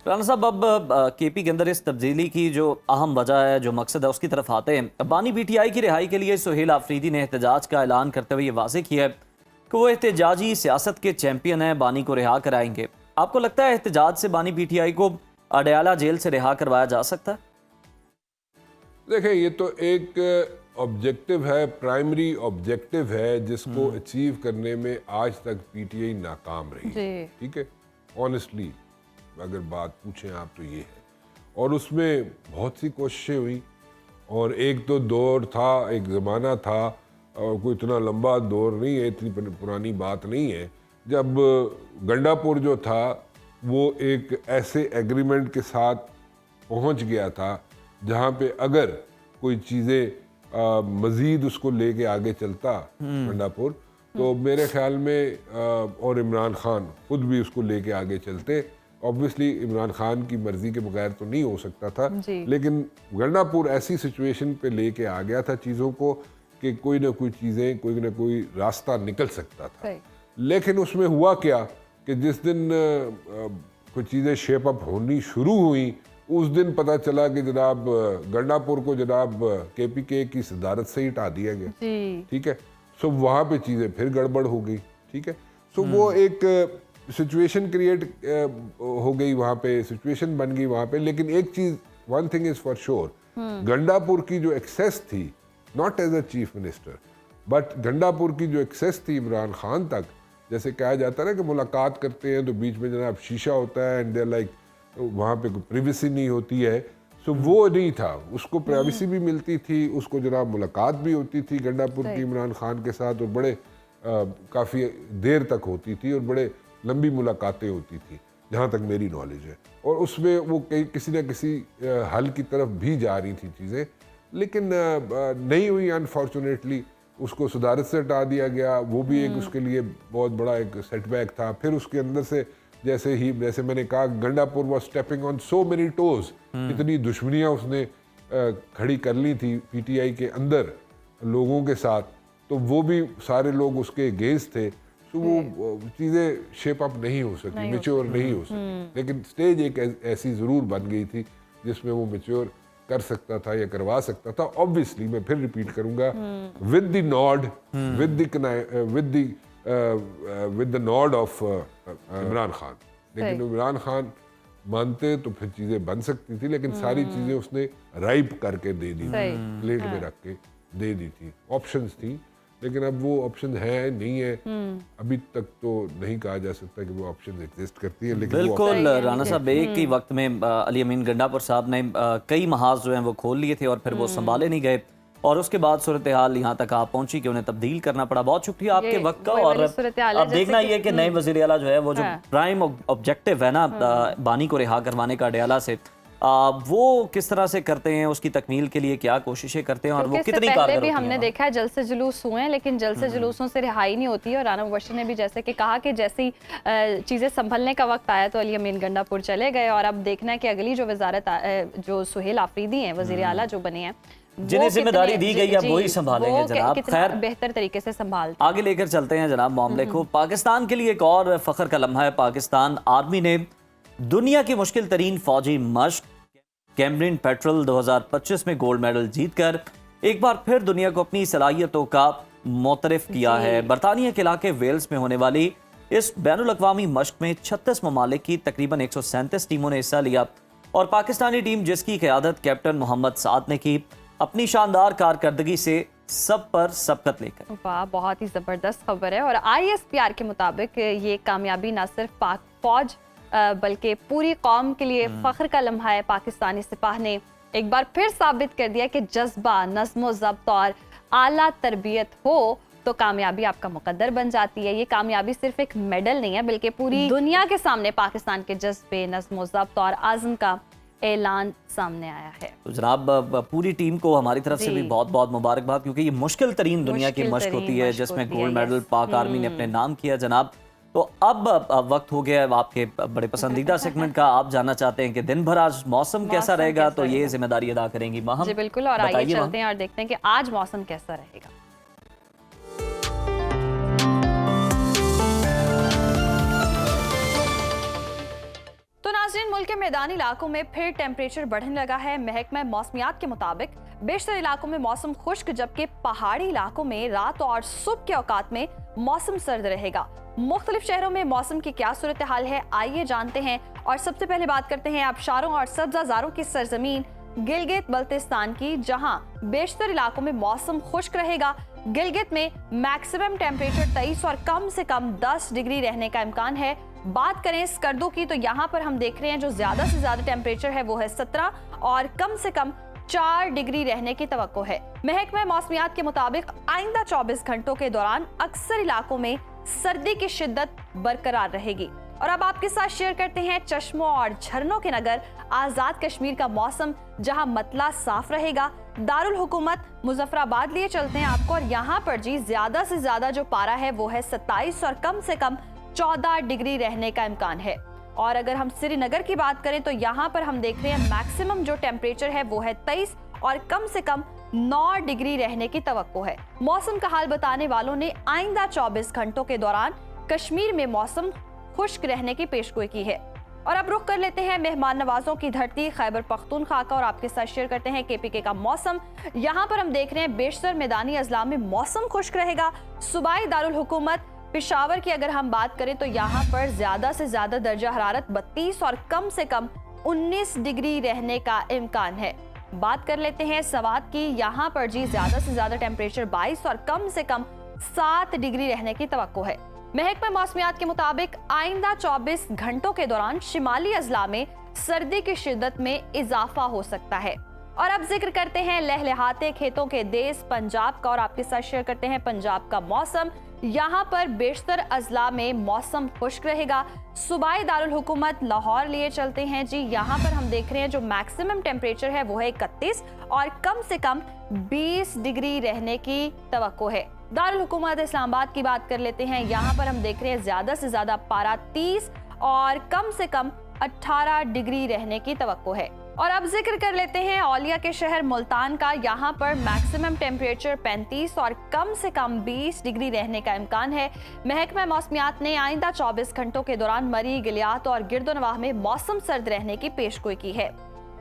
राना साहब, अब केपी के अंदर इस तब्दीली की जो अहम वजह है, जो मकसद है, उसकी तरफ आते हैं। बानी पीटीआई की रिहाई के लिए सुहेल आफरीदी ने एहतजाज का ऐलान करते हुए ये वाज़ेह किया है कि वो एहतजाजी सियासत के चैंपियन हैं, बानी को रिहा कराएंगे। आपको लगता है एहतजाज से बानी पीटीआई को अडयाला जेल से रिहा करवाया जा सकता है? देखिए, ये तो एक ऑब्जेक्टिव है, प्राइमरी ऑब्जेक्टिव है, जिसको अचीव करने में आज तक पीटीआई नाकाम रही है। ठीक है, ऑनेस्टली अगर बात पूछें आप तो ये है, और उसमें बहुत सी कोशिशें हुई, और एक तो दौर था, एक ज़माना था, और कोई इतना लंबा दौर नहीं है, इतनी पुरानी बात नहीं है, जब गंडापुर जो था वो एक ऐसे एग्रीमेंट के साथ पहुंच गया था जहां पे अगर कोई चीज़ें मज़ीद उसको लेके आगे चलता गंडापुर, तो मेरे ख्याल में और इमरान खान खुद भी उसको लेके आगे चलते। ऑब्वियसली इमरान खान की मर्ज़ी के बगैर तो नहीं हो सकता था, लेकिन गंडापुर ऐसी सिचुएशन पे लेके आ गया था चीज़ों को कि कोई ना कोई चीज़ें, कोई ना कोई रास्ता निकल सकता था। लेकिन उसमें हुआ क्या कि जिस दिन कुछ चीज़ें शेप अप होनी शुरू हुई, उस दिन पता चला कि जनाब गंडापुर को जनाब केपीके की सदारत से ही हटा दिया गया। ठीक है, सो वहाँ पे चीज़ें फिर गड़बड़ हो गई। ठीक है, सो वो एक सिचुएशन क्रिएट हो गई, वहाँ पे सिचुएशन बन गई वहाँ पे। लेकिन एक चीज़, one thing is for sure, Gandapur की जो एक्सेस थी, not as a chief minister, but Gandapur की जो एक्सेस थी इमरान खान तक, जैसे कहा जाता है ना कि मुलाकात करते हैं तो बीच में जनाब शीशा होता है, एंड देयर लाइक वहाँ पे कोई प्राइवेसी नहीं होती है, सो वो नहीं था। उसको प्राइवेसी भी मिलती थी, उसको जनाब मुलाकात भी होती थी गंडापुर की इमरान खान के साथ, और बड़े काफ़ी देर तक होती थी, और बड़े लंबी मुलाकातें होती थी जहाँ तक मेरी नॉलेज है, और उसमें वो किसी न किसी हल की तरफ भी जा रही थी चीज़ें, लेकिन नहीं हुई। अनफॉर्चुनेटली उसको सदारत से हटा दिया गया, वो भी एक उसके लिए बहुत बड़ा एक सेटबैक था। फिर उसके अंदर से जैसे मैंने कहा, Gandapur was stepping on so many toes, इतनी दुश्मनियाँ उसने खड़ी कर ली थी पीटीआई के अंदर लोगों के साथ, तो वो भी सारे लोग उसके अगेंस्ट थे, तो वो चीज़ें शेप अप नहीं हो सकी, मैच्योर नहीं हो सकी। लेकिन स्टेज एक ऐसी ज़रूर बन गई थी जिसमें वो मैच्योर कर सकता था या करवा सकता था। ऑब्वियसली मैं फिर रिपीट करूंगा, with the nod, with the nod of Imran Khan. लेकिन इमरान खान मानते तो फिर चीज़ें बन सकती थी, लेकिन सारी चीज़ें उसने राइप करके दे दी थी, प्लेट में रख के दे दी थी। ऑप्शंस थी, लेकिन अब वो ऑप्शन है नहीं है, अभी तक तो नहीं कहा जा सकता कि वो ऑप्शन एग्जिस्ट करती है। लेकिन बिल्कुल राना साहब, एक ही वक्त में अली अमीन गंडापुर साहब ने कई महाज जो हैं वो खोल लिए थे, और फिर वो संभाले नहीं गए, और उसके बाद सूरत हाल यहाँ तक आप पहुंची कि उन्हें तब्दील करना पड़ा। बहुत शुक्रिया आपके वक्त का। और अब देखना ये कि नए वज़ीर आला जो है वो जो प्राइम ऑब्जेक्टिव है ना बानी को रिहा करवाने का अडयाला से, वो किस तरह से करते हैं, उसकी तकमील के लिए क्या कोशिशें करते हैं, और वो कितनी कारगर होती हैं। हमने देखा है जलसे जुलूस हुए हैं, लेकिन जलसे जुलूसों से रिहाई नहीं होती है। और राना मुबश्शिर ने भी जैसे कि कहा कि जैसी चीज़ें संभलने का वक्त आया तो अली अमीन गंडापुर चले गए, और अब देखना है कि अगली जो वजारत जो सुहेल आफरीदी हैं, वज़ीर आला जो बने हैं, जिन्हें जिम्मेदारी दी गई है वही संभालेंगे जनाब। खैर, बेहतर तरीके से संभालते आगे लेकर चलते हैं जनाब मामले को। पाकिस्तान के लिए एक और फख्र का लम्हा है। पाकिस्तान आर्मी ने दुनिया की मुश्किल तरीन फौजी मश्क कैम्ब्रिन पेट्रोल 2025 में गोल्ड मेडल जीतकर एक बार फिर दुनिया को अपनी सलाहियतों का मोतरफ किया है। बरतानिया के इलाके वेल्स में होने वाली इस बैनुल अक़वामी मश्क में 36 ममालिक की तकरीबन 137 टीमों ने हिस्सा लिया, और पाकिस्तानी टीम जिसकी क़यादत कैप्टन मोहम्मद साद ने की, अपनी शानदार कारकर्दगी से सब पर सबकत लेकर। वाह, बहुत ही ज़बरदस्त खबर है। और ISPR के मुताबिक ये कामयाबी न सिर्फ पाक फौज बल्कि पूरी कौम के लिए फ़ख्र का लम्हा है। पाकिस्तानी सिपाह ने एक बार फिर साबित कर दिया कि जज्बा, नज़्म ज़ब्त और आला तरबियत हो तो कामयाबी आपका मुकद्दर बन जाती है। ये कामयाबी सिर्फ एक मेडल नहीं है, बल्कि पूरी दुनिया के सामने पाकिस्तान के जज्बे, नज़्म ज़ब्त और आज़म का ऐलान सामने आया है। तो जनाब पूरी टीम को हमारी तरफ से भी बहुत बहुत मुबारकबाद, क्योंकि ये मुश्किल तरीन दुनिया की मश्क होती है जिसमें गोल्ड मेडल पाक आर्मी ने अपने नाम किया जनाब। तो अब वक्त हो गया है आपके बड़े पसंदीदा सेगमेंट का। आप जानना चाहते हैं कि दिन भर आज मौसम कैसा रहेगा, तो ये जिम्मेदारी अदा करेंगी माहम। जी बिल्कुल, और आइए बताइए चलते हैं और देखते हैं कि आज मौसम कैसा रहेगा। तो नाज़रीन, मुल्क के मैदानी इलाकों में फिर टेम्परेचर बढ़ने लगा है। महकमा मौसमियात के मुताबिक बेशतर इलाकों में मौसम खुश्क, जबकि पहाड़ी इलाकों में रात और सुबह के औकात में मौसम सर्द रहेगा। मुख्तलिफ शहरों में मौसम की क्या सूरत हाल है, आइए जानते हैं। और सबसे पहले बात करते हैं आबशारों और सब्जाजारों की सरजमीन गिलगित बल्तिस्तान की, जहां बेशतर इलाकों में मौसम खुश्क रहेगा। गिलगित में मैक्सिमम टेम्परेचर 23 और कम से कम 10 डिग्री रहने का इम्कान है। बात करें स्कर्दो की, तो यहाँ पर हम देख रहे हैं जो ज्यादा से ज्यादा टेम्परेचर है वो है 17 और कम से कम 4 डिग्री रहने की तवक्को है। महकमा मौसमियात के मुताबिक आइंदा 24 घंटों के दौरान अक्सर इलाकों में सर्दी की शिद्दत बरकरार रहेगी। और अब आपके साथ शेयर करते हैं चश्मों और झरनों के नगर आजाद कश्मीर का मौसम, जहां मतला साफ रहेगा। दारुल हुकूमत मुजफ्फराबाद लिए चलते हैं आपको, और यहाँ पर जी ज्यादा से ज्यादा जो पारा है वो है 27 और कम से कम 14 डिग्री रहने का इम्कान है। और अगर हम श्रीनगर की बात करें तो यहाँ पर हम देख रहे हैं मैक्सिमम जो टेम्परेचर है वो है 23 और कम से कम 9 डिग्री रहने की तवक्को है। मौसम का हाल बताने वालों ने आइंदा 24 घंटों के दौरान कश्मीर में मौसम खुश्क रहने की पेशगोई की है। और अब रुख कर लेते हैं मेहमान नवाजों की धरती खैबर पख्तूनख्वा का, और आपके साथ शेयर करते हैं KPK का मौसम। यहाँ पर हम देख रहे हैं बेशतर मैदानी अजला में मौसम खुश्क रहेगा। सूबाई दारुल हुकूमत पेशावर की अगर हम बात करें तो यहाँ पर ज्यादा से ज्यादा दर्जा हरारत 32 और कम से कम 19 डिग्री रहने का इम्कान है। बात कर लेते हैं सवात की, यहाँ पर जी ज्यादा से ज्यादा टेम्परेचर 22 और कम से कम 7 डिग्री रहने की तवक्को है। महकमा मौसमियात के मुताबिक आइंदा 24 घंटों के दौरान शिमाली अजला में सर्दी की शिद्दत में इजाफा हो सकता है। और अब जिक्र करते हैं लहलहाते खेतों के देश पंजाब का, और आपके साथ शेयर करते हैं पंजाब का मौसम। यहाँ पर बेशतर अजला में मौसम खुश्क रहेगा। सूबाई दारुल हुकूमत लाहौर लिए चलते हैं जी, यहाँ पर हम देख रहे हैं जो मैक्सिमम टेम्परेचर है वो है 31 और कम से कम 20 डिग्री रहने की तवक्को है। दारुल हुकूमत इस्लामाबाद की बात कर लेते हैं, यहाँ पर हम देख रहे हैं ज्यादा से ज्यादा पारा 30 और कम से कम 18 डिग्री रहने की तवक्को है। और अब जिक्र कर लेते हैं औलिया के शहर मुल्तान का, यहाँ पर मैक्सिमम टेम्परेचर 35 और कम से कम 20 डिग्री रहने का इम्कान है। महकमा मौसमियात ने आइंदा 24 घंटों के दौरान मरी, गिलियात और गिरदोनवाह में मौसम सर्द रहने की पेशगोई की है।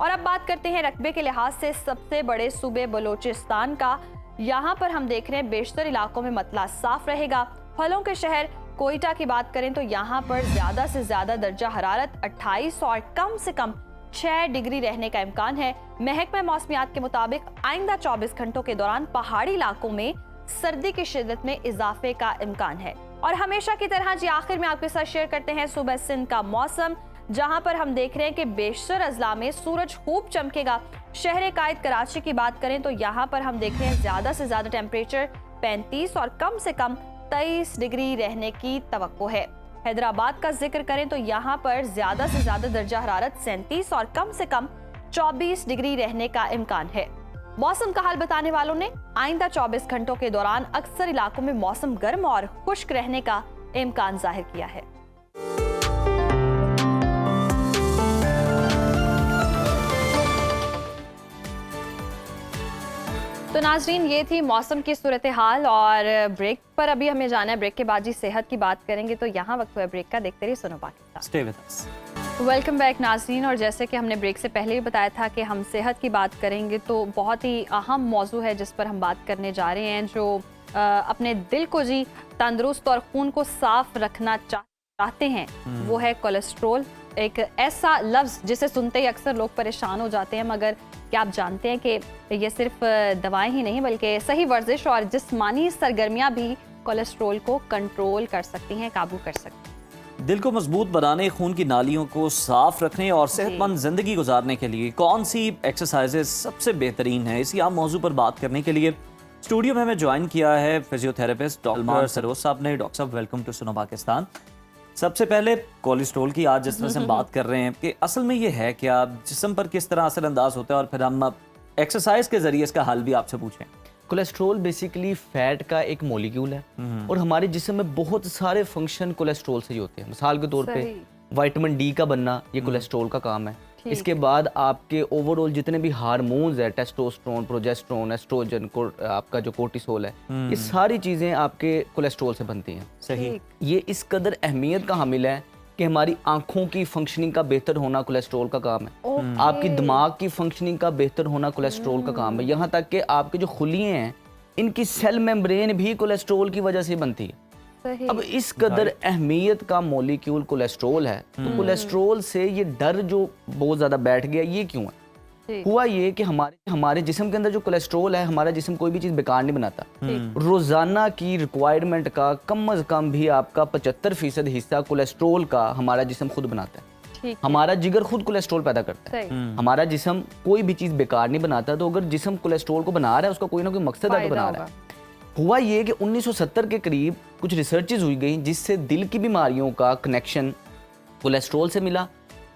और अब बात करते हैं रकबे के लिहाज से सबसे बड़े सूबे बलोचिस्तान का, यहाँ पर हम देख रहे हैं बेशतर इलाकों में मतला साफ रहेगा। फलों के शहर कोयटा की बात करें तो यहाँ पर ज्यादा से ज्यादा दर्जा हरारत 28 और कम से कम 6 डिग्री रहने का इम्कान है। महकमा मौसमियात के मुताबिक आइंदा 24 घंटों के दौरान पहाड़ी इलाकों में सर्दी की शिद्दत में इजाफे का इम्कान है। और हमेशा की तरह जी आखिर में आपके साथ शेयर करते हैं सुबह सिंध का मौसम, जहां पर हम देख रहे हैं कि बेशतर अजला में सूरज खूब चमकेगा। शहर कायद कराची की बात करें तो यहाँ पर हम देख रहे हैं ज्यादा से ज्यादा टेम्परेचर 35 और कम से कम 23 डिग्री रहने की तवक्को है। हैदराबाद का जिक्र करें तो यहाँ पर ज्यादा से ज्यादा दर्जा हरारत 37 और कम से कम 24 डिग्री रहने का इम्कान है। मौसम का हाल बताने वालों ने आइंदा 24 घंटों के दौरान अक्सर इलाकों में मौसम गर्म और खुश्क रहने का इम्कान जाहिर किया है। तो नाजरीन, ये थी मौसम की सूरत हाल। और ब्रेक पर अभी हमें जाना है, ब्रेक के बाद जी सेहत की बात करेंगे, तो यहाँ वक्त हुआ ब्रेक का। देखते रहिए सुनो Pakistan. Stay with us. Welcome back नाजरीन। और जैसे कि हमने ब्रेक से पहले ही बताया था कि हम सेहत की बात करेंगे, तो बहुत ही अहम मौजू है जिस पर हम बात करने जा रहे हैं, जो अपने दिल को जी तंदुरुस्त और खून को साफ रखना चाहते हैं, वो है कोलेस्ट्रोल। एक ऐसा लफ्ज़ जिसे सुनते ही अक्सर लोग परेशान हो जाते हैं, मगर क्या आप जानते हैं कि ये सिर्फ दवाएं ही नहीं बल्कि सही वर्जिश और जिस्मानी सरगर्मियां भी कोलेस्ट्रोल को कंट्रोल कर सकती हैं, काबू कर सकती हैं। दिल को मजबूत बनाने, खून की नालियों को साफ रखने और सेहतमंद जिंदगी गुजारने के लिए कौन सी एक्सरसाइजेज सबसे बेहतरीन है, इसी आम मौजू पर बात करने के लिए स्टूडियो में हमें ज्वाइन किया है फिजियोथेरेपिस्ट डॉक्टर सरोज साहब ने। डॉक्टर साहब, वेलकम टू सुनो पाकिस्तान। सबसे पहले कोलेस्ट्रॉल की आज जिस तरह से हम बात कर रहे हैं कि असल में ये है क्या, जिस्म पर किस तरह असर अंदाज होता है, और फिर हम एक्सरसाइज के जरिए इसका हल भी आपसे पूछें। कोलेस्ट्रॉल बेसिकली फैट का एक मॉलिक्यूल है और हमारे जिस्म में बहुत सारे फंक्शन कोलेस्ट्रॉल से ही होते हैं। मिसाल के तौर पे सही। विटामिन डी का बनना ये कोलेस्ट्रॉल का काम है। इसके बाद आपके ओवरऑल जितने भी हार्मोन्स है, टेस्टोस्टेरोन, प्रोजेस्टेरोन, एस्ट्रोजन, आपका जो कोर्टिसोल है, ये सारी चीज़ें आपके कोलेस्ट्रॉल से बनती हैं। सही। ये इस कदर अहमियत का हामिल है कि हमारी आंखों की फंक्शनिंग का बेहतर होना कोलेस्ट्रॉल का काम है। आपकी दिमाग की फंक्शनिंग का बेहतर होना कोलेस्ट्रॉल का काम है। यहाँ तक कि आपके जो खुलिये हैं इनकी सेल मेम्ब्रेन भी कोलेस्ट्रॉल की वजह से बनती है। सही। अब इस कदर अहमियत का मॉलिक्यूल कोलेस्ट्रॉल है, तो कोलेस्ट्रॉल से ये डर जो बहुत ज़्यादा बैठ गया, ये क्यों है? जी। हुआ ये कि हमारे जिस्म के अंदर जो कोलेस्ट्रॉल है, हमारा जिस्म कोई भी चीज़ बेकार नहीं बनाता। रोज़ाना की रिक्वायरमेंट का कम अज़ कम भी आपका 75% हिस्सा कोलेस्ट्रॉल का हमारा जिस्म खुद बनाता है। ठीक। हमारा जिगर खुद कोलेस्ट्रॉल पैदा करता है। सही। हमारा जिस्म कोई भी चीज़ बेकार नहीं बनाता। तो अगर जिस्म कोलेस्ट्रॉल को बना रहा है, उसका कोई ना कोई मकसद है तो फायदा बना रहा होगा। है। हुआ ये कि 1970 के करीब कुछ रिसर्चेज हुई गई जिससे दिल की बीमारियों का कनेक्शन कोलेस्ट्रॉल से मिला।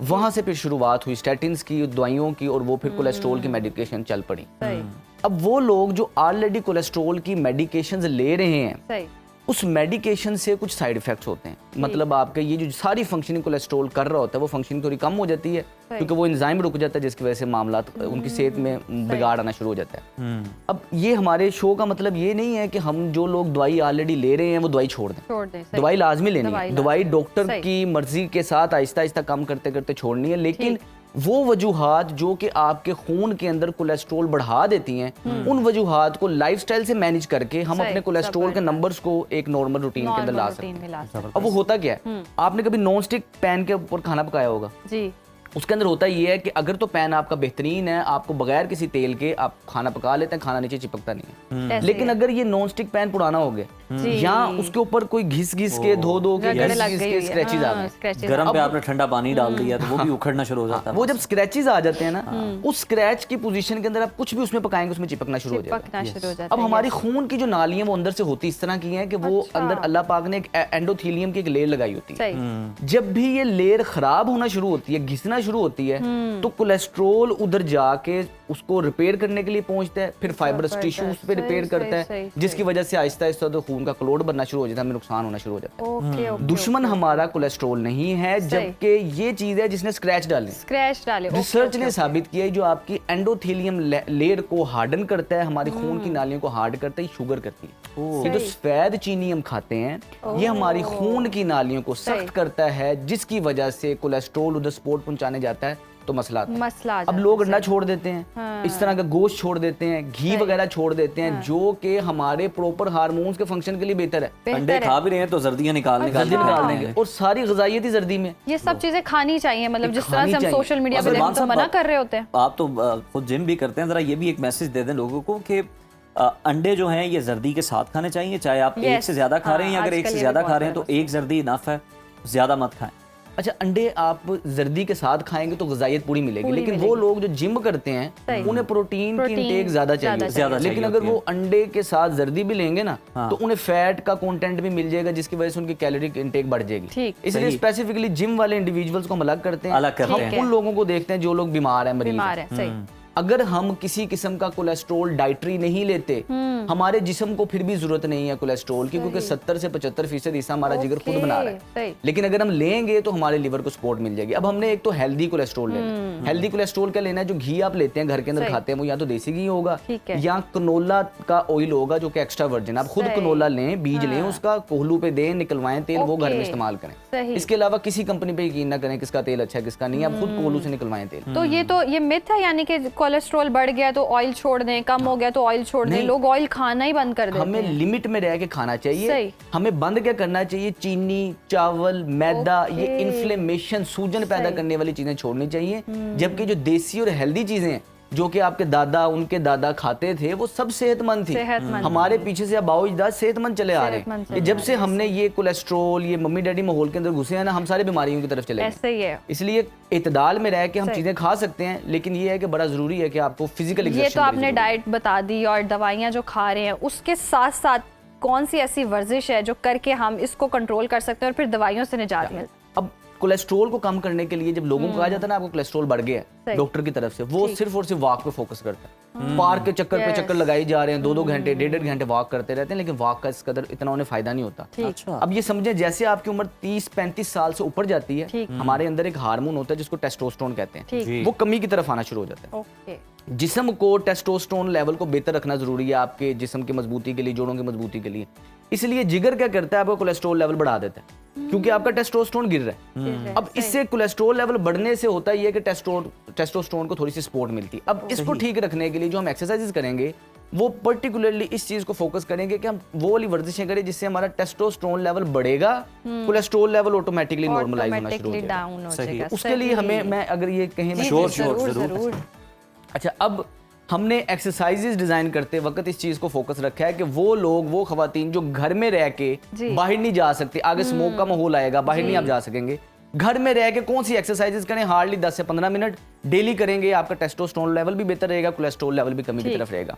वहाँ से फिर शुरुआत हुई स्टैटिन्स की, दवाइयों की, और वो फिर कोलेस्ट्रॉल की मेडिकेशन चल पड़ी। सही। अब वो लोग जो ऑलरेडी कोलेस्ट्रॉल की मेडिकेशंस ले रहे हैं, सही। उस मेडिकेशन से कुछ साइड इफेक्ट्स होते हैं। मतलब आपके ये जो सारी फंक्शनिंग कोलेस्ट्रॉल कर रहा होता है, वो फंक्शनिंग थोड़ी कम हो जाती है क्योंकि वो एंजाइम रुक जाता है, जिसकी वजह से मामला उनकी सेहत में बिगाड़ आना शुरू हो जाता है। अब ये हमारे शो का मतलब ये नहीं है कि हम जो लोग दवाई ऑलरेडी ले रहे हैं वो दवाई छोड़ दें। छोड़ दें। सही। दवाई लाजमी लेनी दवाई है, दवाई लाजमी। डॉक्टर सही। की मर्जी के साथ आहिस्ता आहिस्ता कम करते करते छोड़नी है। लेकिन वो वजूहात जो कि आपके खून के अंदर कोलेस्ट्रॉल बढ़ा देती हैं, उन वजूहात को लाइफस्टाइल से मैनेज करके हम सही, अपने कोलेस्ट्रॉल के जबरदस्त। नंबर्स को एक नॉर्मल रूटीन के अंदर ला नॉर्मल सकते रूटीन हैं। में ला सकते हैं। अब वो होता क्या है, आपने कभी नॉन स्टिक पैन के ऊपर खाना पकाया होगा, जी। उसके अंदर होता ये है कि अगर तो पैन आपका बेहतरीन है, आपको बगैर किसी तेल के आप खाना पका लेते हैं, खाना नीचे चिपकता नहीं है। ऐसे लेकिन है। अगर ये नॉन स्टिक पैन पुराना हो गया जी। या उसके ऊपर कोई घिस घिस के धो धो के रगड़ घिस लग घिस गई के हुई है। स्क्रैचेज आ हाँ, गए, scratches गर्म आ पे आपने ठंडा पानी डाल दिया तो वो भी उखड़ना शुरू हो जाता है। वो जब स्क्रैचेस आ जाते हैं ना, उस स्क्रैच की पोजीशन के अंदर आप कुछ भी उसमें पकाएंगे उसमें चिपकना शुरू हो जाएगा। चिपकना शुरू हो जाता अब है। हमारी खून की जो नालियां वो अंदर से होती इस तरह की हैं कि वो अच्छा। अंदर अल्लाह पाक ने एक एंडोथीलियम की एक लेयर लगाई होती है। सही। जब भी ये लेयर खराब होना शुरू होती है, घिसना शुरू होती है, तो कोलेस्ट्रॉल उधर जाके उसको रिपेयर करने के लिए पहुंचता है, फिर फाइबरस जबरदस्त। टिश्यूज पे रिपेयर सही, करता सही, है, सही, जिसकी वजह से आहिस्ता आहिस्ता तो खून का क्लोट बनना शुरू हो जाता है, हमें नुकसान होना शुरू हो जाता है। ओके। ओके। दुश्मन हमारा कोलेस्ट्रॉल नहीं है, सही। जबकि ये चीज है जिसने स्क्रैच डाले। स्क्रैच डाले। रिसर्च ने साबित किया है जो आपकी एंडोथेलियम लेयर को हार्डन करता है, हमारी खून की नालियों को हार्ड करता है, शुगर करती है। ये जो सफेद चीनी हम खाते हैं, ये हमारी खून की नालियों को सही। सख्त करता है, जिसकी वजह से कोलेस्ट्रॉल उधर सपोर्ट पहुंचाने जाता है तो मसला आता है। मसला आ अब जाता लोग है। अंडा छोड़ देते हैं, इस तरह का गोश्त छोड़ देते हैं, घी वगैरह छोड़ देते हैं, जो कि हमारे प्रॉपर हार्मोन्स के फंक्शन के लिए बेहतर है। बेहतर अंडे है। खा भी रहे हैं तो जर्दियां निकाल जल्दी निकाल निकाल देंगे, और सारी ग़िज़ाइयत ही जर्दी में। ये सब चीजें खानी चाहिए, मतलब जिस तरह खानी से हम चाहिए। सोशल मीडिया पे और देखते हैं सलमान तो मना साहब, कर रहे होते हैं। आप तो खुद जिम भी करते हैं, जरा ये भी एक मैसेज दे दें लोगों को कि अंडे जो हैं ये जर्दी के साथ खाने चाहिए, चाहे आप एक Yes, से ज्यादा खा रहे हैं या हाँ, अगर एक आजकल से ये ज्यादा भी खा रहे हैं तो बहुत एक जर्दी इनफ है, ज्यादा मत खाएं। अच्छा, अंडे आप जर्दी के साथ खाएंगे तो ग़िज़ाइयत पूरी मिलेगी, पूरी लेकिन वो मिलेगी। लोग जो जिम करते हैं सही। उन्हें प्रोटीन की प्रोटीन इंटेक ज्यादा ज्यादा चाहिए। चाहिए। लेकिन चाहिए अगर होती वो अंडे के साथ जर्दी भी लेंगे ना, हाँ। तो उन्हें फैट का कंटेंट भी मिल जाएगा, जिसकी वजह से उनकी कैलोरी इंटेक बढ़ जाएगी। ठीक। इसलिए सही। स्पेसिफिकली जिम वाले इंडिविजुअल्स को हम अलग करते हैं, अलग करते हम हैं। उन लोगों को देखते हैं जो लोग बीमार हैं, मरीज बीमार हैं। है। सही। अगर हम किसी किस्म का कोलेस्ट्रॉल डाइटरी नहीं लेते, हमारे जिस्म को फिर भी जरूरत नहीं है कोलेस्ट्रॉल की, क्योंकि 70 से 75% हिस्सा हमारा जिगर खुद ओके, बना रहा सही। है। लेकिन अगर हम लेंगे तो हमारे लिवर को सपोर्ट मिल जाएगी। अब हमने एक तो हेल्दी कोलेस्ट्रॉल लेना है। हेल्दी कोलेस्ट्रॉल क्या लेना है? जो घी आप लेते हैं घर के अंदर सही। खाते हैं, वो या तो देसी घी होगा ठीक है। या कनोला का ऑयल होगा जो कि एक्स्ट्रा वर्जिन। आप खुद सही। कनोला लें, बीज लें, उसका कोहलू पे दें, निकलवाएं तेल, वो घर में ओके, इस्तेमाल करें। सही। इसके अलावा किसी कंपनी पे यकीन ना करें किसका तेल अच्छा है किसका नहीं, आप खुद कोहलू से निकलवाएं तेल। तो ये मिथ है, यानी कि कोलेस्ट्रॉल बढ़ गया तो ऑयल छोड़ दें, कम हो गया तो ऑयल छोड़ दें, नहीं। लोग ऑयल खाना ही बंद कर देते हमें हैं। लिमिट में रह के खाना चाहिए। सही। हमें बंद क्या करना चाहिए? चीनी, चावल, मैदा, ये ओके। इन्फ्लेमेशन, सूजन पैदा सही। करने वाली चीजें छोड़नी चाहिए। जबकि जो देसी और हेल्दी चीजें हैं जो कि आपके दादा उनके दादा खाते थे, वो सब सेहतमंद थी। सेहतमंद हमारे पीछे से अबाऊ अजदाद सेहतमंद चले आ रहे सेहतमंद हैं। चले कि जब से हमने ये कोलेस्ट्रॉल, ये मम्मी डैडी माहौल के अंदर घुसे हैं ना, हम सारे बीमारियों की तरफ चले गए। ऐसे ही है। इसलिए इतदाल में रह के हम सही। चीजें खा सकते हैं, लेकिन ये है कि बड़ा जरूरी है कि आपको फिजिकल ये तो आपने डाइट बता दी और दवाइयाँ जो खा रहे हैं, उसके साथ साथ कौन सी ऐसी वर्जिश है जो करके हम इसको कंट्रोल कर सकते हैं और फिर दवाइयों से निजात मिल? अब कोलेस्ट्रॉल को कम करने के लिए जब लोगों को कहा जाता है ना आपको कोलेस्ट्रॉल बढ़ गया है सही। डॉक्टर की तरफ से, वो सिर्फ और सिर्फ वॉक पे फोकस करता है। पार्क के चक्कर पे चक्कर लगाए जा रहे हैं, 2-2 घंटे 1.5 घंटे वॉक करते रहते हैं, लेकिन वॉक का इस कदर इतना उन्हें फायदा नहीं होता। ठीक। अब ये समझें जैसे आपकी उम्र 30-35 साल से ऊपर जाती है, हमारे अंदर एक हार्मोन होता है जिसको टेस्टोस्टेरोन कहते हैं, वो कमी की तरफ आना शुरू हो जाता है। ओके। जिस्म को टेस्टोस्टेरोन लेवल को बेहतर रखना जरूरी है आपके जिस्म की मजबूती के लिए, जोड़ों की मजबूती के लिए। इसलिए जिगर क्या करता है, आपका कोलेस्ट्रॉल लेवल बढ़ा देता है क्योंकि आपका टेस्टोस्टेरोन गिर रहा है। अब इससे कोलेस्ट्रॉल लेवल बढ़ने से होता है कि टेस्टोस्टेरोन को थोड़ी सी सपोर्ट मिलती है। अब इसको ठीक रखने के लिए जो हम एक्सरसाइजेस करेंगे वो पर्टिकुलरली इस चीज को फोकस करेंगे कि हम वो वाली वर्जिशें करें जिससे हमारा टेस्टोस्टेरोन लेवल बढ़ेगा, कोलेस्ट्रॉल लेवल ऑटोमेटिकली नॉर्मलाइज होना शुरू हो डाउन हो जाएगा। जाएगा। उसके लिए हमें, मैं अगर ये कहें, जरूर। अच्छा, अब हमने एक्सरसाइजेज डिजाइन करते वक्त इस चीज को फोकस रखा है कि वो लोग, वो खवातीन जो घर में रह के बाहर नहीं जा सकते, आगे स्मोक का माहौल आएगा, बाहर नहीं आप जा सकेंगे, घर में रह के कौन सी एक्सरसाइजेज करें, हार्डली 10 से 15 मिनट डेली करेंगे, आपका टेस्टोस्टेरोन लेवल भी बेहतर रहेगा, कोलेस्ट्रॉल लेवल भी कमी की तरफ रहेगा।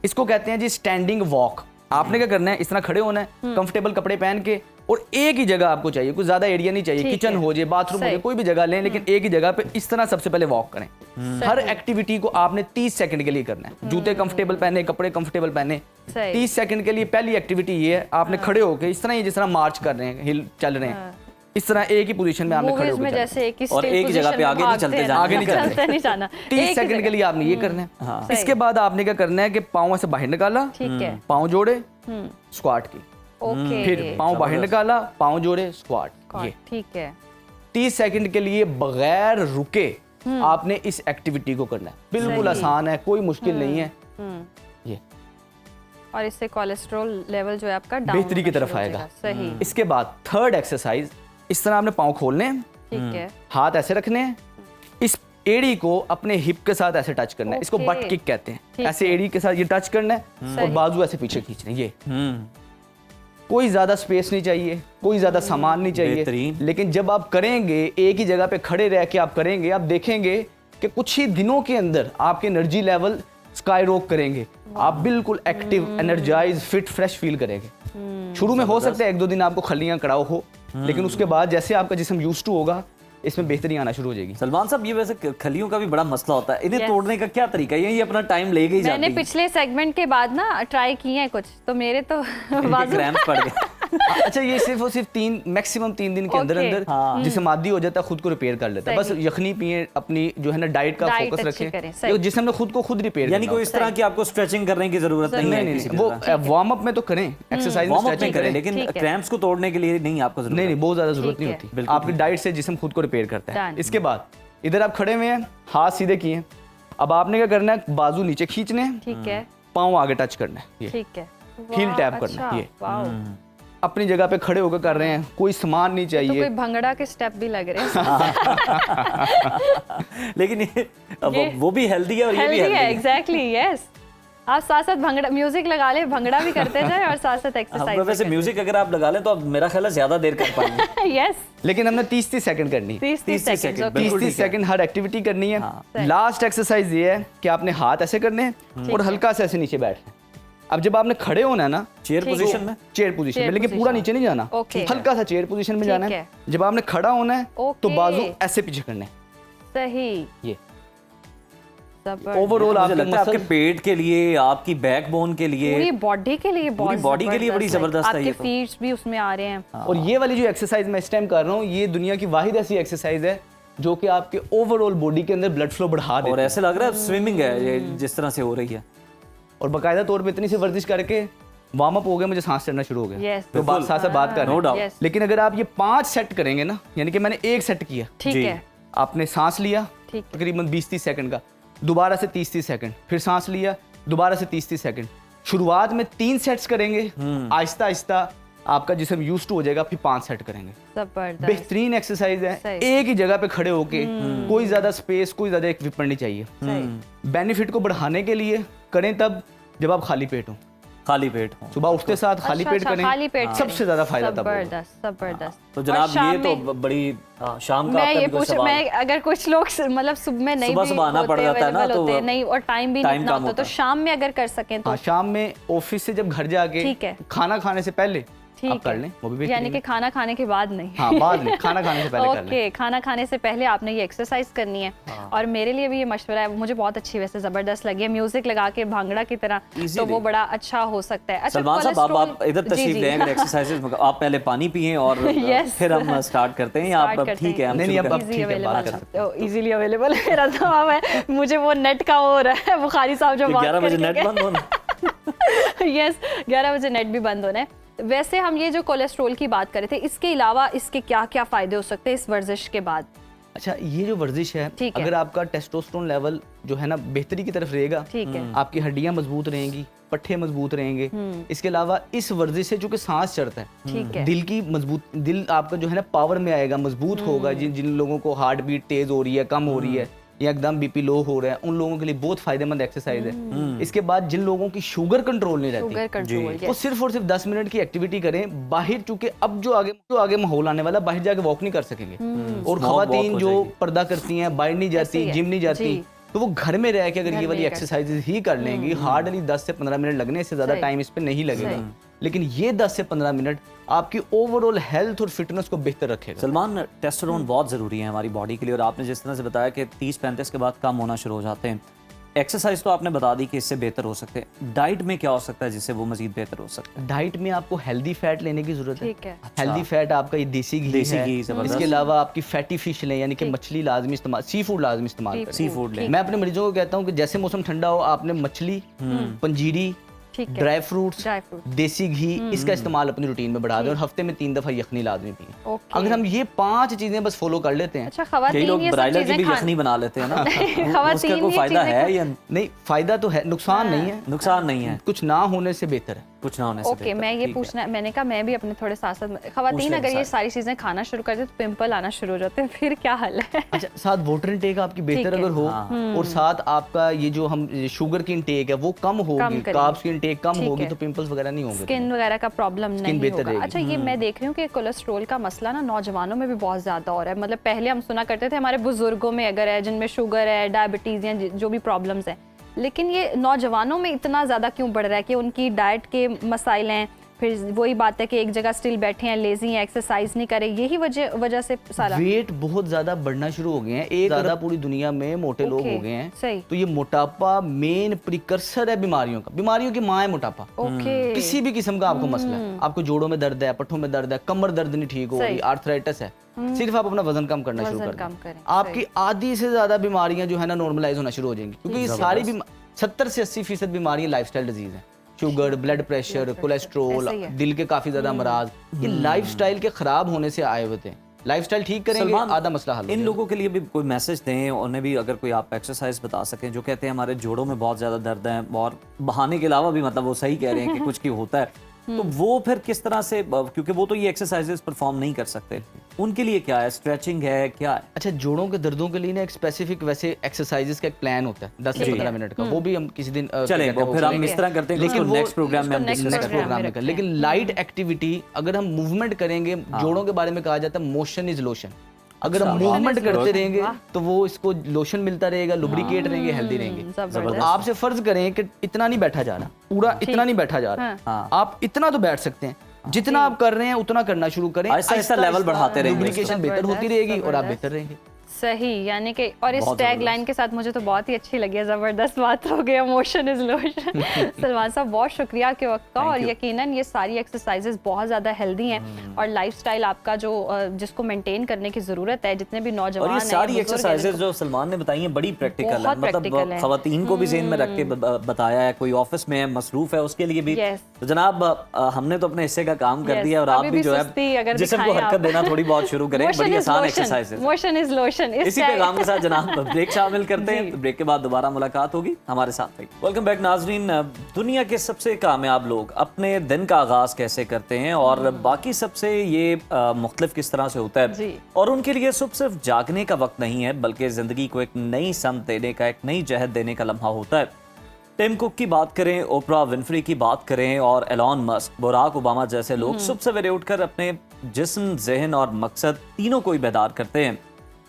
इसको कहते हैं जी स्टैंडिंग वॉक। आपने क्या करना है, इस तरह खड़े होना है, कंफर्टेबल कपड़े पहन के, और एक ही जगह आपको चाहिए, कुछ ज्यादा एरिया नहीं चाहिए, किचन हो जाए, बाथरूम हो जाए, कोई भी जगह लें, लेकिन एक ही जगह पे इस तरह सबसे पहले वॉक करें। हर एक्टिविटी को आपने 30 सेकंड के लिए करना है। जूते कंफर्टेबल पहने, कपड़े कंफर्टेबल पहने, 30 सेकंड के लिए पहली एक्टिविटी ये है, आपने खड़े होकर इस तरह ही, जिस तरह मार्च कर रहे हैं, हिल चल रहे हैं, इस तरह एक ही पोजीशन में आपने खड़े होकर जैसे एक ही और एक जगह पे आगे नहीं चलते जाना, आगे नहीं जाना। 30 सेकंड के लिए आपने ये करना है। इसके बाद आपने क्या करना है कि पाँव ऐसे बाहर निकाला, ठीक है, पाँव जोड़े, स्क्वाट की, ओके, फिर पाँव बाहर निकाला, पाँव जोड़े, स्क्वाट, ये ठीक है। 30 सेकंड के लिए बगैर रुके आपने इस एक्टिविटी को करना है। बिल्कुल आसान है, कोई मुश्किल नहीं है ये, और इससे कोलेस्ट्रॉल लेवल जो है आपका डाउन बेहतरी की तरफ आएगा। सही। इसके बाद थर्ड एक्सरसाइज, इस तरह आपने पाँव खोलने हैं, ठीक है, हाथ ऐसे रखने हैं, इस एड़ी को अपने हिप के साथ ऐसे टच करना है, इसको बट किक कहते हैं। ऐसे एड़ी के साथ ये टच करना है और बाजू ऐसे पीछे खींचना है, ये कोई ज्यादा स्पेस नहीं चाहिए, कोई ज्यादा सामान नहीं चाहिए, लेकिन जब आप करेंगे, एक ही जगह पे खड़े रह के आप करेंगे, आप देखेंगे कि कुछ ही दिनों के अंदर आपके एनर्जी लेवल स्काई रॉक करेंगे, आप बिल्कुल active, energize, fit, fresh feel करेंगे। शुरू में हो सकता है 1-2 दिन आपको खलियां कड़ाव हो, लेकिन उसके बाद जैसे आपका जिस्म यूज्ड टू होगा, इसमें बेहतरी आना शुरू हो जाएगी। सलमान साहब, ये वैसे खलियों का भी बड़ा मसला होता है, इन्हें तोड़ने का क्या तरीका है? ये अपना टाइम लेके ही जाती है। मैंने पिछले सेगमेंट के बाद ना ट्राई किए हैं कुछ, तो मेरे तो बाजू क्रैम्प्स पड़ गए। अच्छा, ये सिर्फ और सिर्फ 3 दिन के अंदर अंदर जिसम आदी हो जाता है, खुद को रिपेयर कर लेता है। बस यखनी पिए, अपनी जो है ना डाइट का फोकस रखें, जिसम में खुद को खुद रिपेयर, यानी कोई इस तरह की आपको स्ट्रेचिंग करने की जरूरत नहीं है। वो वार्म अप में तो करें, एक्सरसाइज में स्ट्रेचिंग करें, लेकिन क्रैम्प्स को तोड़ने के लिए नहीं आपको जरूरत। नहीं, बहुत ज्यादा जरूरत नहीं होती। आपकी डाइट से जिस्म खुद को रिपेयर करता है। इसके बाद इधर आप खड़े हुए हैं, हाथ सीधे किए, अब आपने क्या करना है, बाजू नीचे खींचने हैं, ठीक है, पाँव आगे टच करना है, ये ठीक है, हील टैप करना है, ये अपनी जगह पे खड़े होकर कर रहे हैं, कोई सामान नहीं चाहिए। तो कोई भंगड़ा के स्टेप भी लग रहे हैं। लेकिन ये वो भी हेल्दी है और ये भी हेल्दी है। Exactly, yes. आप साथ साथ भंगड़ा म्यूजिक लगा ले, भंगड़ा भी करते जाए और साथ साथ एक्सरसाइज। वैसे म्यूजिक अगर आप लगा लें तो मेरा ख्याल है ज्यादा देर कर पाएंगे। यस, लेकिन हमने 30-30 सेकंड करनी है, 30-30 सेकंड हर एक्टिविटी करनी है। लास्ट एक्सरसाइज ये है कि आपने हाथ ऐसे करने हैं और हल्का से ऐसे नीचे बैठना है। अब जब आपने खड़े होना है ना, चेयर पोजीशन में, लेकिन पूरा नीचे नहीं जाना, हल्का सा चेयर पोजीशन में जाना है। जब आपने खड़ा होना है तो बाजू ऐसे पीछे करने हैं, सही। ये ओवरऑल आपके पेट के लिए, आपकी बैकबोन के लिए, पूरी बॉडी के लिए, बॉडी के लिए बड़ी जबरदस्त है। आपके फीट्स भी उसमें आ रहे हैं। और ये वाली जो एक्सरसाइज मैं इस टाइम कर रहा हूँ, ये दुनिया की वाहिद ऐसी एक्सरसाइज है जो कि आपके ओवरऑल बॉडी के अंदर ब्लड फ्लो बढ़ा देती है। और ऐसे लग रहा है स्विमिंग है ये जिस तरह से हो रही है। और बाकायदा तौर पे इतनी सी वर्जिश करके वार्म अप हो गया, मुझे सांस चढ़ना शुरू हो गया। yes. तो बात साथ साथ बात कर रहे हैं। लेकिन अगर आप ये 5 सेट करेंगे ना, यानी कि मैंने 1 सेट किया, ठीक है, आपने सांस लिया तकरीबन 20-30 सेकंड का, दोबारा से 30-30 सेकंड, फिर सांस लिया, दोबारा से 30-30 सेकंड। शुरुआत में 3 सेट्स करेंगे, आहिस्ता आहिस्ता आपका जिस्म यूज्ड टू हो जाएगा, फिर 5 सेट करेंगे। जबरदस्त, बेहतरीन एक्सरसाइज है, एक ही जगह पे खड़े होके, कोई ज्यादा स्पेस, कोई ज्यादा इक्विपमेंट नहीं चाहिए। बेनिफिट को बढ़ाने के लिए करें तब जब आप खाली पेट हो, खाली पेट हो, सुबह उठते साथ खाली पेट करें, खाली पेट सबसे ज्यादा फायदा तब होगा। जबरदस्त। तो जनाब ये तो बड़ी शाम का मैं ये पूछ, मैं अगर कुछ लोग मतलब सुबह में नहीं सुबह आना पड़ जाता है ना, तो नहीं, और टाइम भी नहीं होता, तो शाम में अगर कर सकें तो। शाम में ऑफिस से जब घर जाके खाना खाने से पहले ठीक आप कर है। लें, वो भी यानी बेहतरीन कि है। खाना खाने के बाद नहीं। हाँ, बाद में खाना खाने से पहले कर लें। ओके, खाना खाने से पहले आपने ये एक्सरसाइज करनी है। और मेरे लिए भी ये मशवरा है, मुझे बहुत अच्छी वैसे ज़बरदस्त लगी है, म्यूजिक लगा के भांगड़ा की तरह, तो Easily। वो बड़ा अच्छा हो सकता है। अच्छा, सलमान साहब, आप कोलेस्ट्रॉल- इधर जी, तशरीफ जी। लें, अगर एक्सरसाइजेज आप पहले पानी पिएं और Yes। फिर हम स्टार्ट करते हैं, या Start आप करते ठीक है हैं। हम नहीं, शुरू अब करें? ठीक है, बात कर सकते इजीली अवेलेबल मेरा जवाब है, मुझे वो नेट का हो रहा है, बुखारी साहब जो कि बात 11 बजे करके नेट बंद होना। यस, 11 बजे नेट भी बंद होना है। वैसे हम ये जो कोलेस्ट्रॉल की बात कर रहे थे, इसके अलावा इसके क्या क्या फायदे हो सकते हैं इस वर्जिश के बाद? अच्छा, ये जो वर्जिश है, ठीक है। अगर आपका टेस्टोस्टेरोन लेवल जो है ना बेहतरी की तरफ रहेगा, ठीक है। आपकी हड्डियां मजबूत रहेंगी, पट्ठे मजबूत रहेंगे। इसके अलावा इस वर्जिश से चूंकि सांस चढ़ता है, ठीक है। दिल की मजबूत, दिल आपका जो है ना पावर में आएगा, मजबूत होगा। जिन जिन लोगों को हार्ट बीट तेज हो रही है, कम हो रही है, या एकदम बीपी लो हो रहा है, उन लोगों के लिए बहुत फायदेमंद एक्सरसाइज है। इसके बाद जिन लोगों की शुगर कंट्रोल नहीं रहती, शुगर कंट्रोल, वो सिर्फ और सिर्फ 10 मिनट की एक्टिविटी करें बाहर, चूंकि अब जो आगे माहौल आने वाला, बाहर जाके वॉक नहीं कर सकेंगे। और Smog walk खवातीन हो जो जाएगी। पर्दा करती हैं, बाहर नहीं ऐसे जाती, ही है। जिम नहीं जाती, जी। तो वो घर में रह के अगर घर ये वाली में कर एक्सरसाइजेज ही कर लेंगी, हार्डली 10 से 15 मिनट लगने से ज्यादा सही। टाइम इस पे नहीं लगेगा, सही। लेकिन ये 10 से 15 मिनट आपकी ओवरऑल हेल्थ और फिटनेस को बेहतर रखेगा। सलमान, टेस्टोस्टेरोन बहुत ज़रूरी है हमारी बॉडी के लिए, और आपने जिस तरह से बताया कि 30-35 के बाद कम होना शुरू हो जाते हैं। एक्सरसाइज तो आपने बता दी कि इससे बेहतर हो सकते हैं, डाइट में क्या हो सकता है जिससे वो मजीद बेहतर हो सकता है? डाइट में आपको हेल्दी फैट लेने की जरूरत है। ठीक है। हेल्दी फैट आपका ये देसी घी देसी है। घी, जबरदस्त। इसके अलावा आपकी फैटी फिश लें, यानी कि मछली लाजमी इस्तेमाल, सी फूड लाजमी इस्तेमाल करें। सी फूड लें। मैं अपने मरीजों को कहता हूँ कि जैसे मौसम ठंडा हो, आपने मछली, पंजीरी, ठीक है। ड्राई फ्रूट्स, ड्राई फ्रूट, देसी घी, इसका इस्तेमाल अपनी रूटीन में बढ़ा दें, और हफ्ते में 3 दफा यखनी लाजमी पिएं। ओके। अगर हम ये 5 चीजें बस फॉलो कर लेते हैं, अच्छा, कई खवातीन लोग ये सब ब्रायलर की चीजें भी खान यखनी बना लेते हैं ना, उसका खवातीन कोई ये फायदा चीजें है या नहीं फायदा तो है, नुकसान नहीं है, नुकसान नहीं है? कुछ ना होने से बेहतर है। कुछ ना होने से ओके, बेहतर, मैं ये ठीक है। पूछना, मैंने कहा मैं भी अपने थोड़े साथ साथ खवातीन लें अगर ये साथ। सारी चीजें खाना शुरू कर दे तो पिंपल आना शुरू हो जाते हैं, फिर क्या हल है? अच्छा, साथ वाटर इनटेक आपकी बेहतर ठीक है। अगर हो, और साथ आपका ये जो हम शुगर की इनटेक है वो कम होगी, करेंगे। कार्ब्स की इनटेक कम ठीक होगी, है। तो पिंपल्स वगैरह नहीं होंगे। स्किन वगैरह का प्रॉब्लम नहीं बेहतर होगा। रहेगी। अच्छा, ये मैं देख रही हूँ कि कोलेस्ट्रॉल का मसला ना नौजवानों में भी बहुत ज्यादा हो रहा है। मतलब पहले हम सुना करते थे हमारे बुजुर्गों में अगर है, जिनमें शुगर है, डायबिटीज या जो भी प्रॉब्लम्स हैं, लेकिन ये नौजवानों में इतना ज्यादा क्यों बढ़ रहा है? कि उनकी डाइट के मसाइल हैं, फिर वही बात है कि एक जगह स्टिल बैठे हैं, लेजी हैं, एक्सरसाइज नहीं करे, यही वजह से सारा वेट बहुत ज्यादा बढ़ना शुरू हो गए हैं, एक ज्यादा पूरी दुनिया में मोटे लोग ओके, हो गए हैं। सही। तो ये मोटापा मेन प्रिकर्सर है बीमारियों का, बीमारियों की माँ है मोटापा। ओके, किसी भी किस्म का आपको मसला है, आपको जोड़ों में दर्द है, पट्ठों में दर्द है, कमर दर्द नहीं ठीक हो रही, सही। आर्थराइटिस है, सिर्फ आप अपना वजन कम करना शुरू वजन कर कम दें, करें, आपकी आधी से ज्यादा बीमारियां जो है ना नॉर्मलाइज होना शुरू हो जाएंगी, क्योंकि ये सारी 70 से 80% बीमारियां लाइफस्टाइल डिजीज हैं। शुगर, ब्लड प्रेशर, कोलेस्ट्रोल, ऐसे ही है। दिल के काफी ज्यादा अमराज, ये लाइफस्टाइल के खराब होने से आए हुए थे। लाइफस्टाइल ठीक करेंगे, सलमान, आधा मसला हल हो इन जाएगा। लोगों के लिए भी कोई मैसेज दें, उन्हें भी अगर कोई आप एक्सरसाइज बता सकें, जो कहते हैं हमारे जोड़ों में बहुत ज़्यादा दर्द है, और बहाने के अलावा भी मतलब वो सही कह रहे हैं कि कुछ की होता है, तो वो फिर किस तरह से, क्योंकि वो तो ये एक्सरसाइजेस परफॉर्म नहीं कर सकते, उनके लिए क्या है? स्ट्रेचिंग है, क्या है? अच्छा, जोड़ों के दर्दों के लिए ना एक स्पेसिफिक वैसे एक्सरसाइजेस का एक प्लान होता है 10 से 15 मिनट का, वो भी हम किसी दिन चलें, वो फिर हम इस तरह करते हैं, लेकिन लेकिन वो नेक्स्ट प्रोग्राम में हम उसको डिस्कस next करेंगे। प्रोग्राम में कर, लेकिन लाइट एक्टिविटी अगर हम मूवमेंट करेंगे, जोड़ों के बारे में कहा जाता है मोशन इज लोशन। अगर हम मूवमेंट करते रहेंगे तो वो इसको लोशन मिलता रहेगा, लुब्रिकेट रहेंगे, हेल्दी रहेंगे। जबरदस्त। आपसे फर्ज करें कि इतना नहीं बैठा जा रहा, पूरा इतना नहीं बैठा जा रहा, आप इतना तो बैठ सकते हैं, जितना आप कर रहे हैं उतना करना शुरू करें, आहिस्ता आहिस्ता लेवल बढ़ाते रहेंगे। लुब्रिकेशन बेहतर होती रहेगी और आप बेहतर रहेंगे। सही, यानी कि और इस बहुत टैग जबरदस्त। लाइन के साथ मुझे तो बहुत ही अच्छी लगी है, जबरदस्त बात हो गई, मोशन इज लोशन। सलमान साहब, बहुत शुक्रिया के वक्त का, और यकीनन ये सारी एक्सरसाइजेस बहुत ज्यादा हेल्दी हैं, और लाइफस्टाइल आपका जो जिसको मेंटेन करने की जरूरत है, जितने भी नौजवान और ये हैं, सारी बुजुर्ग हैं, एक्सरसाइजेज जो सलमान ने बताई हैं बड़ी प्रैक्टिकल है, बहुत मतलब practical है। खवातीन को भी ज़हन में रख के बताया है, कोई ऑफिस में है, मसरूफ है, उसके लिए भी। Yes। तो जनाब, हमने तो अपने हिस्से का काम कर Yes, दिया, और आप अभी भी भी जो सुस्ती है अगर जिस्म को दिखाएं हरकत आप। देना थोड़ी बहुत शुरू करें, बड़ी आसान एक्सरसाइज। Motion is lotion. इसी पैगाम के साथ जनाब ब्रेक शामिल करते हैं, तो ब्रेक के बाद दोबारा मुलाकात होगी, हमारे साथ रहिए। वेलकम बैक नाजरीन। दुनिया के सबसे कामयाब लोग अपने दिन का आगाज कैसे करते हैं और बाकी सबसे ये मुख्तलिफ किस तरह से होता जी। है, और उनके लिए सुबह सिर्फ जागने का वक्त नहीं है, बल्कि जिंदगी को एक नई समत देने का, एक नई जहद देने का लम्हा होता है। टिम कुक की बात करें, ओपरा विनफ्री की बात करें, और एलॉन मस्क, बराक ओबामा जैसे लोग सुबह सवेरे उठकर अपने जिस्म, जहन और मकसद तीनों को ही बेदार करते हैं।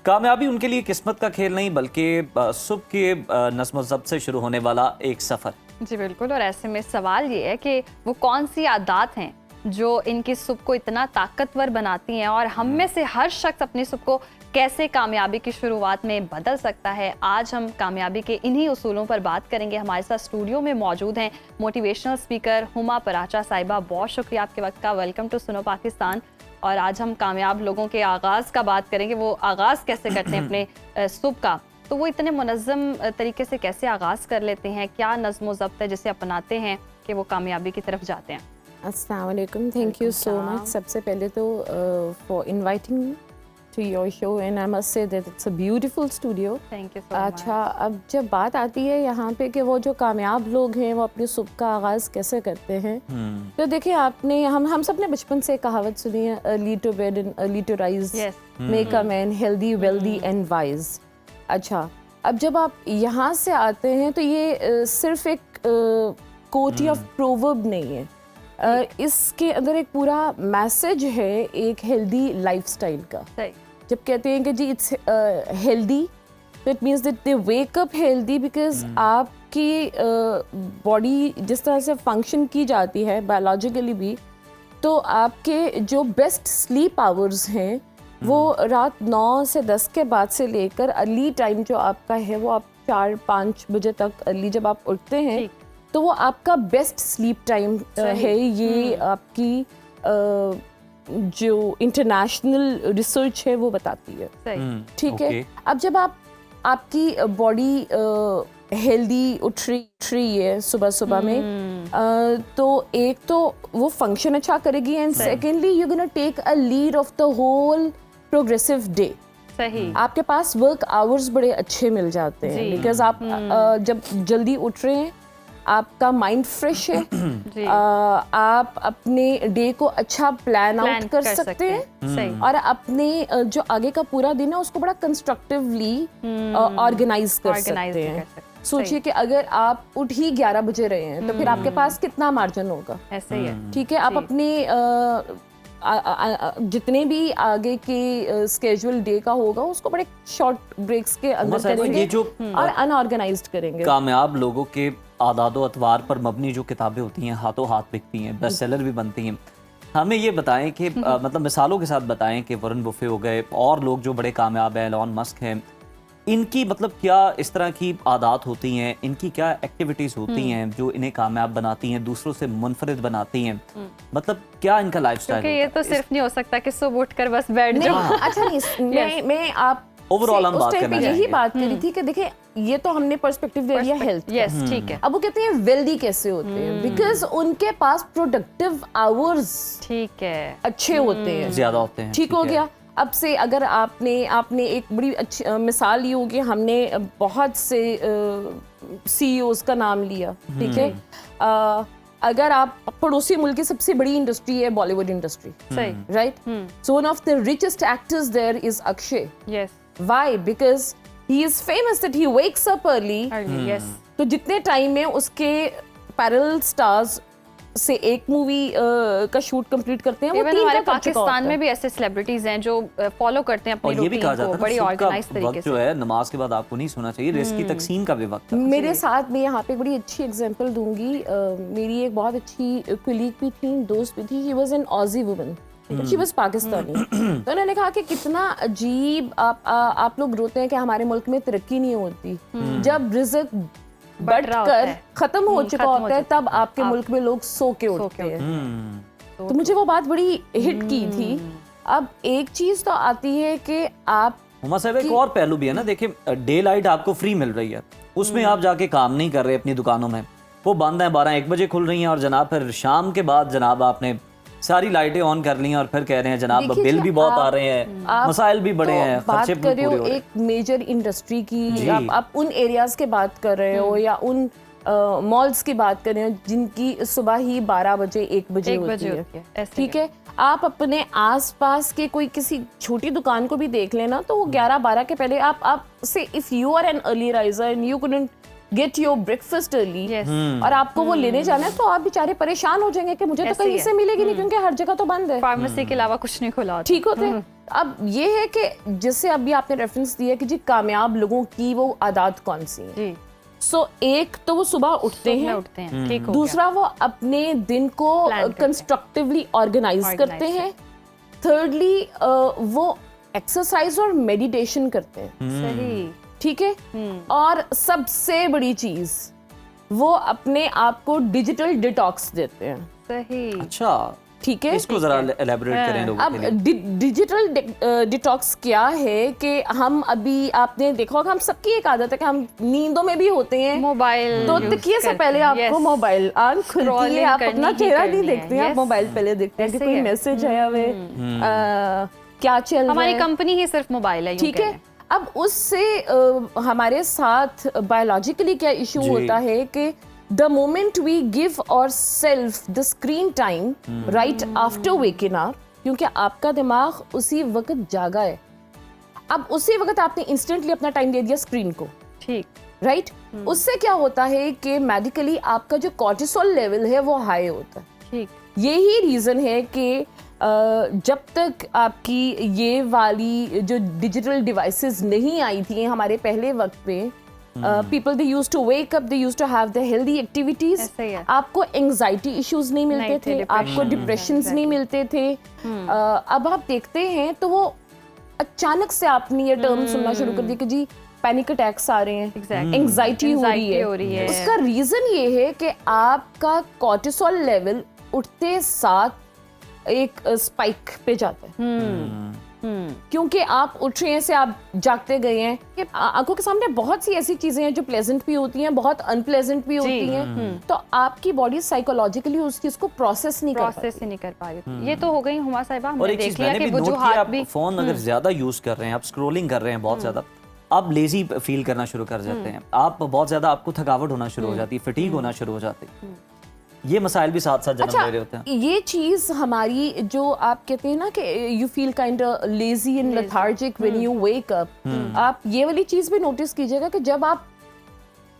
कामयाबी उनके लिए किस्मत का खेल नहीं, बल्कि सुबह के नस्म ज़ब्त से शुरू होने वाला एक सफ़र। जी बिल्कुल, और ऐसे में सवाल ये है कि वो कौन सी आदत हैं जो इनकी सुबह को इतना ताकतवर बनाती हैं और हम में से हर शख्स अपनी सुबह को कैसे कामयाबी की शुरुआत में बदल सकता है। आज हम कामयाबी के इन्हीं उसूलों पर बात करेंगे। हमारे साथ स्टूडियो में मौजूद हैं मोटिवेशनल स्पीकर हुमा पराचा साहिबा। बहुत शुक्रिया आपके वक्त का। Welcome to Suno Pakistan. और आज हम कामयाब लोगों के आगाज़ का बात करेंगे, वो आगाज़ कैसे करते हैं अपने सुबह का, तो वो इतने मुनज़्ज़म तरीके से कैसे आगाज़ कर लेते हैं, क्या नज़्म व ज़ब्त है जिसे अपनाते हैं कि वो कामयाबी की तरफ जाते हैं। अस्सलाम वालेकुम, थैंक यू सो मच। सबसे पहले तो for inviting me to your show and I must say that it's a beautiful studio. Thank you so much. अच्छा, अब जब बात आती है यहाँ पे कि वो जो कामयाब लोग हैं वो अपनी सुबह का आगाज़ कैसे करते हैं, तो देखिए आपने हम सब ने बचपन से कहावत सुनी है, early to bed and early to rise make a man healthy wealthy and wise. अच्छा, अब जब आप यहाँ से आते हैं तो ये सिर्फ एक कोट या प्रोवर्ब नहीं है, इसके अंदर एक पूरा मैसेज है एक हेल्दी लाइफस्टाइल का। सही। जब कहते हैं कि जी इट्स हेल्दी, तो it means that they wake up healthy because आपकी बॉडी जिस तरह से फंक्शन की जाती है बायोलॉजिकली भी, तो आपके जो बेस्ट स्लीप आवर्स हैं वो रात 9 से 10 के बाद से लेकर अर्ली टाइम जो आपका है वो आप 4-5 बजे तक अर्ली जब आप उठते हैं तो वो आपका बेस्ट स्लीप टाइम है। ये आपकी जो इंटरनेशनल रिसर्च है वो बताती है। ठीक है। अब जब आपकी बॉडी हेल्दी उठ रही है सुबह सुबह में, तो एक तो वो फंक्शन अच्छा करेगी and secondly you gonna take a lead of the whole progressive day. सही। आपके पास वर्क आवर्स बड़े अच्छे मिल जाते हैं बिकॉज आप जब जल्दी उठ रहे हैं, आपका माइंड फ्रेश है, आप अपने डे को अच्छा प्लान आउट कर सकते हैं और अपने जो आगे का पूरा दिन है उसको बड़ा कंस्ट्रक्टिवली ऑर्गेनाइज कर सकते हैं। सोचिए कि अगर आप उठ ही 11 बजे रहे हैं तो फिर आपके पास कितना मार्जिन होगा। ऐसे ही है। ठीक है। आप अपने जितने भी आगे के स्केड्यूल डे का होगा उसको बड़े शॉर्ट ब्रेक्स के अंदर करेंगे और अनऑर्गेनाइज्ड करेंगे। कामयाब लोगों के आदादो अतवार पर मबनी जो किताबें होती हैं हाथों हाथ बिकती हैं, बेस्ट सेलर भी बनती हैं, हमें ये बताएं कि मतलब मिसालों के साथ बताएं कि वॉरेन बुफे हो गए और लोग जो बड़े कामयाब हैं, एलॉन मस्क हैं, इनकी मतलब क्या इस तरह की आदत होती हैं, इनकी क्या एक्टिविटीज़ होती हैं जो इन्हें कामयाब बनाती हैं, दूसरों से मुनफरिद बनाती हैं, मतलब क्या इनका लाइफस्टाइल? क्योंकि ये तो सिर्फ नहीं हो सकता कि सुबह उठकर बस बैठ जाओ। अच्छा नहीं, मैं आप ओवरऑल हम बात करना चाहिए। यही बात करी थी कि देखिए ये तो हमने पर्सपेक्टिव दे दिया हेल्थ। यस, ठीक है। अब वो कहते हैं वेल्दी कैसे होते हैं, बिकॉज उनके पास प्रोडक्टिव आवर्स ठीक है अच्छे होते हैं, ज्यादा होते हैं। ठीक हो गया। अब से अगर आपने एक बड़ी अच्छी मिसाल ली होगी, हमने बहुत से CEOs का नाम लिया, ठीक है। अगर आप पड़ोसी मुल्क की सबसे बड़ी इंडस्ट्री है बॉलीवुड इंडस्ट्री, सही, right? So one of the richest actors there is Akshay. Yes. Why? Because he is famous that he wakes up early. Yes. तो जितने टाइम में उसके पैरेलल स्टार्स से एक मूवी का शूट कंप्लीट करते हैं, वो Even 3 हमारे का कर चुका पाकिस्तान होता में है। भी ऐसे सेलिब्रिटीज हैं जो फॉलो करते हैं अपनी और ये भी रूटीन कहा जाता को है बड़ी सुबह का ऑर्गेनाइज तरीके वक्त से। जो है नमाज के बाद आपको नहीं सोना चाहिए, रिस्क की तकसीम का भी वक्त है। मेरे साथ मैं यहाँ पे बड़ी अच्छी एग्जांपल दूंगी। मेरी एक बहुत अच्छी कुलीग भी थी, दोस्त भी थी। He was an Aussie woman, she was Pakistani. तो उन्होंने कहा कि कितना अजीब आप लोग रोते हैं कि हमारे मुल्क में तरक्की नहीं होती, जब रिज़्क बढ़कर खत्म हो चुका होता है तब आपके मुल्क में लोग सो के उठते हैं। तो मुझे वो बात बड़ी हिट की थी। अब एक चीज तो आती है कि आप हुमा साहब एक और पहलू भी है ना, देखिए डे लाइट आपको फ्री मिल रही है, उसमें आप जाके काम नहीं कर रहे अपनी दुकानों में, वो बंद है, 12-1 बजे खुल रही हैं और जनाब फिर शाम के बाद जनाब आपने सारी लाइटें ऑन कर ली हैं और फिर कह रहे हैं जनाब बिल भी बहुत आ रहे हैं, मसाइल भी बड़े हैं, खर्चे बात कर रहे हो पूरे एक मेजर इंडस्ट्री की, आप उन एरियाज के बात कर रहे हो या उन मॉल्स की बात कर रहे हो जिनकी सुबह ही 12 बजे 1 बजे होती है, ठीक है। आप अपने आसपास के कोई किसी छोटी दुकान को भी देख लेना तो वो 11-12 के पहले आप से if you are an early riser and you couldn't get your breakfast early और आपको वो लेने जाना है तो आप बेचारे परेशान हो जाएंगे कि मुझे तो कहीं से मिलेगी नहीं क्योंकि हर जगह तो बंद है, फार्मेसी के अलावा कुछ नहीं खुला, ठीक होते हैं। अब ये है कि जैसे अभी आपने रेफरेंस दिया कि जी कामयाब लोगों की वो आदत कौन सी है, सो एक तो वो सुबह उठते सुबह हैं, उठते हैं, ठीक हो गया। दूसरा वो अपने दिन को Plan करते हैं। कंस्ट्रक्टिवली ऑर्गेनाइज करते हैं, थिर्डली वो एक्सरसाइज और मेडिटेशन करते हैं, सही। ठीक है। और सबसे बड़ी चीज वो अपने आप को डिजिटल डिटॉक्स देते हैं, सही। अच्छा, ठीक है। इसको जरा एलैबोरेट करें लोगों अब के लिए। डिजिटल डिटॉक्स क्या है कि हम अभी, आपने देखा होगा, हम सबकी एक आदत है कि हम नींदों में भी होते हैं, मोबाइल तो use तकिए से करते पहले हैं, आपको yes। मोबाइल आंख खुलती है, Scrolling आप करनी अपना ही चेहरा नहीं करनी है, देखते हैं, आप yes। मोबाइल पहले देखते हैं कि ऐसे कोई ही है। मैसेज है हमें, क्या चल रहा हमारी है, कंपनी ही सिर्फ मोबाइल है, यूं ठीक कह है। लें। अब उससे हमारे साथ बायोलॉजिकली क्या इशू जी। होता है कि द मोमेंट वी गिव और self the screen time right after waking up, क्योंकि आपका दिमाग उसी वक्त जागा है, अब उसी वक्त आपने इंस्टेंटली अपना टाइम दे दिया स्क्रीन को, ठीक। राइट। उससे क्या होता है कि मेडिकली आपका जो कॉर्टिसोल लेवल है वो हाई होता है। ठीक। यही रीज़न है कि जब तक आपकी ये वाली जो डिजिटल डिवाइसेस नहीं आई थी हमारे पहले वक्त पे, people they used to wake up, they used to have the healthy activities, ऐसे ही है। आपको एंजाइटी इश्यूज नहीं मिलते नहीं थे, थे, depression आपको डिप्रेशंस नहीं मिलते थे। अब आप देखते हैं तो वो अचानक से आपने ये टर्म सुनना शुरू कर दिया कि जी पैनिक अटैक्स आ रहे हैं, Exactly. एंजाइटी हो रही Anxiety हो रही है। उसका रीजन ये है कि आपका कॉर्टिसोल लेवल उठते साथ एक स्पाइक पे जाता है, क्योंकि आप उठ रहे हैं से आप जागते गए हैं। कि आंखों के सामने बहुत सी ऐसी चीजें हैं जो प्लेजेंट भी होती हैं, बहुत अनप्लेजेंट भी होती हैं, तो आपकी बॉडी साइकोलॉजिकली उस चीज को प्रोसेस नहीं कर पाती। प्रोसेस ही नहीं कर पा रही थी। ये तो हो गई हुमा साहिबा, और हमने एक देख चीज लिया मैंने कि भी नोट किया, वजूहात आप भी। फोन अगर ज्यादा यूज कर रहे हैं, आप स्क्रोलिंग कर रहे हैं बहुत ज्यादा, आप लेजी फील करना शुरू कर जाते हैं, आप बहुत ज्यादा, आपको थकावट होना शुरू हो जाती है, फटीग होना शुरू हो जाती है। ये मसाइल भी साथ साथ जन्म ले रहे होते हैं। ये चीज हमारी जो आप कहते हैं ना कि you feel kind lazy and lethargic when you wake up, आप ये वाली चीज भी नोटिस कीजिएगा कि जब आप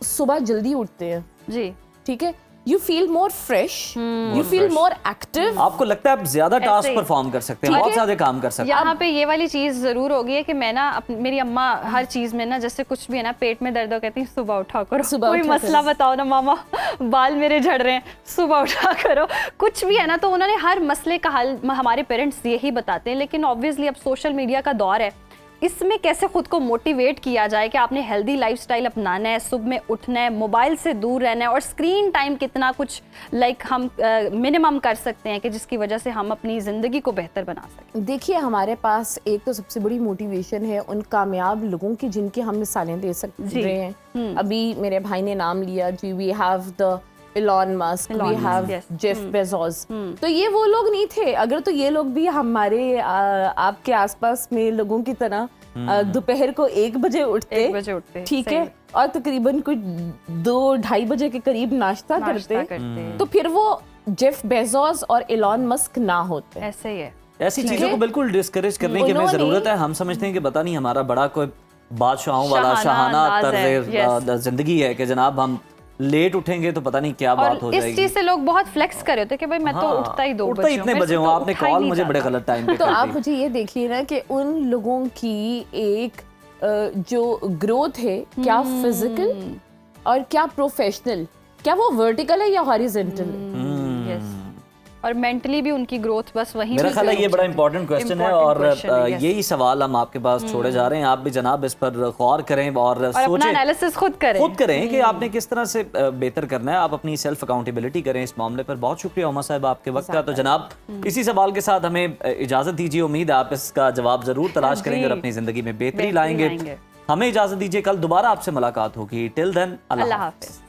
सुबह जल्दी उठते हैं, जी। ठीक है, you feel more fresh, you feel more active. आपको लगता है आप ज्यादा टास्क ऐसे ही। परफॉर्म कर सकते हैं, ठीक बहुत है। ज्यादा काम कर सकते हैं। यहाँ पे ये वाली चीज जरूर होगी है कि मैं ना मेरी अम्मा हर चीज में ना, जैसे कुछ भी है ना पेट में दर्द हो, कहती है सुबह उठा करो, सुबह कोई उठा मसला करो। बताओ ना मामा, बाल मेरे झड़ रहे हैं, सुबह उठा करो, कुछ भी है ना, तो उन्होंने हर मसले का हल हमारे पेरेंट्स यही बताते हैं। लेकिन ऑब्वियसली अब सोशल मीडिया का दौर है, इसमें कैसे खुद को मोटिवेट किया जाए कि आपने हेल्दी लाइफस्टाइल अपनाना है, सुबह में उठना है, मोबाइल से दूर रहना है, और स्क्रीन टाइम कितना कुछ हम मिनिमम कर सकते हैं कि जिसकी वजह से हम अपनी ज़िंदगी को बेहतर बना सकें। देखिए, हमारे पास एक तो सबसे बड़ी मोटिवेशन है उन कामयाब लोगों की जिनकी हम मिसालें दे सकते हैं। अभी मेरे भाई ने नाम लिया जी, we have the Elon Musk, we have yes. Jeff Bezos, तो ये वो लोग नहीं थे। अगर तो ये लोग भी हमारे आपके आसपास में लोगों की तरह दोपहर को 1 बजे उठते, 1 बजे उठते, ठीक सही है, और तकरीबन कुछ 2-2:30 बजे के करीब नाश्ता करते, तो फिर वो जेफ बेजोस और एलॉन मस्क ना होते। ऐसे ही है। ऐसी चीजों को बिल्कुल डिस्करेज करने की हमें उन्होंने- जरूरत है। हम समझते हैं कि पता नहीं हमारा बड़ा कोई बादशाहों वाला शाहाना शाहाना अंदाज है, तर्ज जिंदगी है कि जनाब हम लेट उठेंगे तो पता नहीं क्या बात हो और इस जाएगी। चीज से लोग बहुत फ्लेक्स कर रहे होते कि भाई मैं तो उठता ही 2 बजे इतने बजे हूँ, आपने कॉल मुझे बड़े गलत टाइम पे तो कर आप दी। मुझे ये देखिए ना कि उन लोगों की एक जो ग्रोथ है, क्या फिजिकल और क्या प्रोफेशनल, क्या वो वर्टिकल है या हॉरिजॉन्टल, यस, और मेंटली भी उनकी ग्रोथ बस वहीं मेरा पे ख्याल है से ये हो बड़ा जाती है। इंपॉर्टेंट क्वेश्चन है, Important और question है, yes। यही सवाल हम आपके पास छोड़े जा रहे हैं। आप भी जनाब इस पर गौर करें और और अपना सोचें, एनालिसिस खुद करें। कि आपने किस तरह से बेहतर करना है। आप अपनी सेल्फ अकाउंटेबिलिटी करें इस मामले पर। बहुत शुक्रिया उमा साहब आपके वक्त का। तो जनाब इसी सवाल के साथ हमें इजाजत दीजिए। उम्मीद है आप इसका जवाब जरूर तलाश करेंगे और अपनी जिंदगी में बेहतरी लाएंगे। हमें इजाजत दीजिए, कल दोबारा आपसे मुलाकात होगी। टिल देन, अल्लाह हाफिज।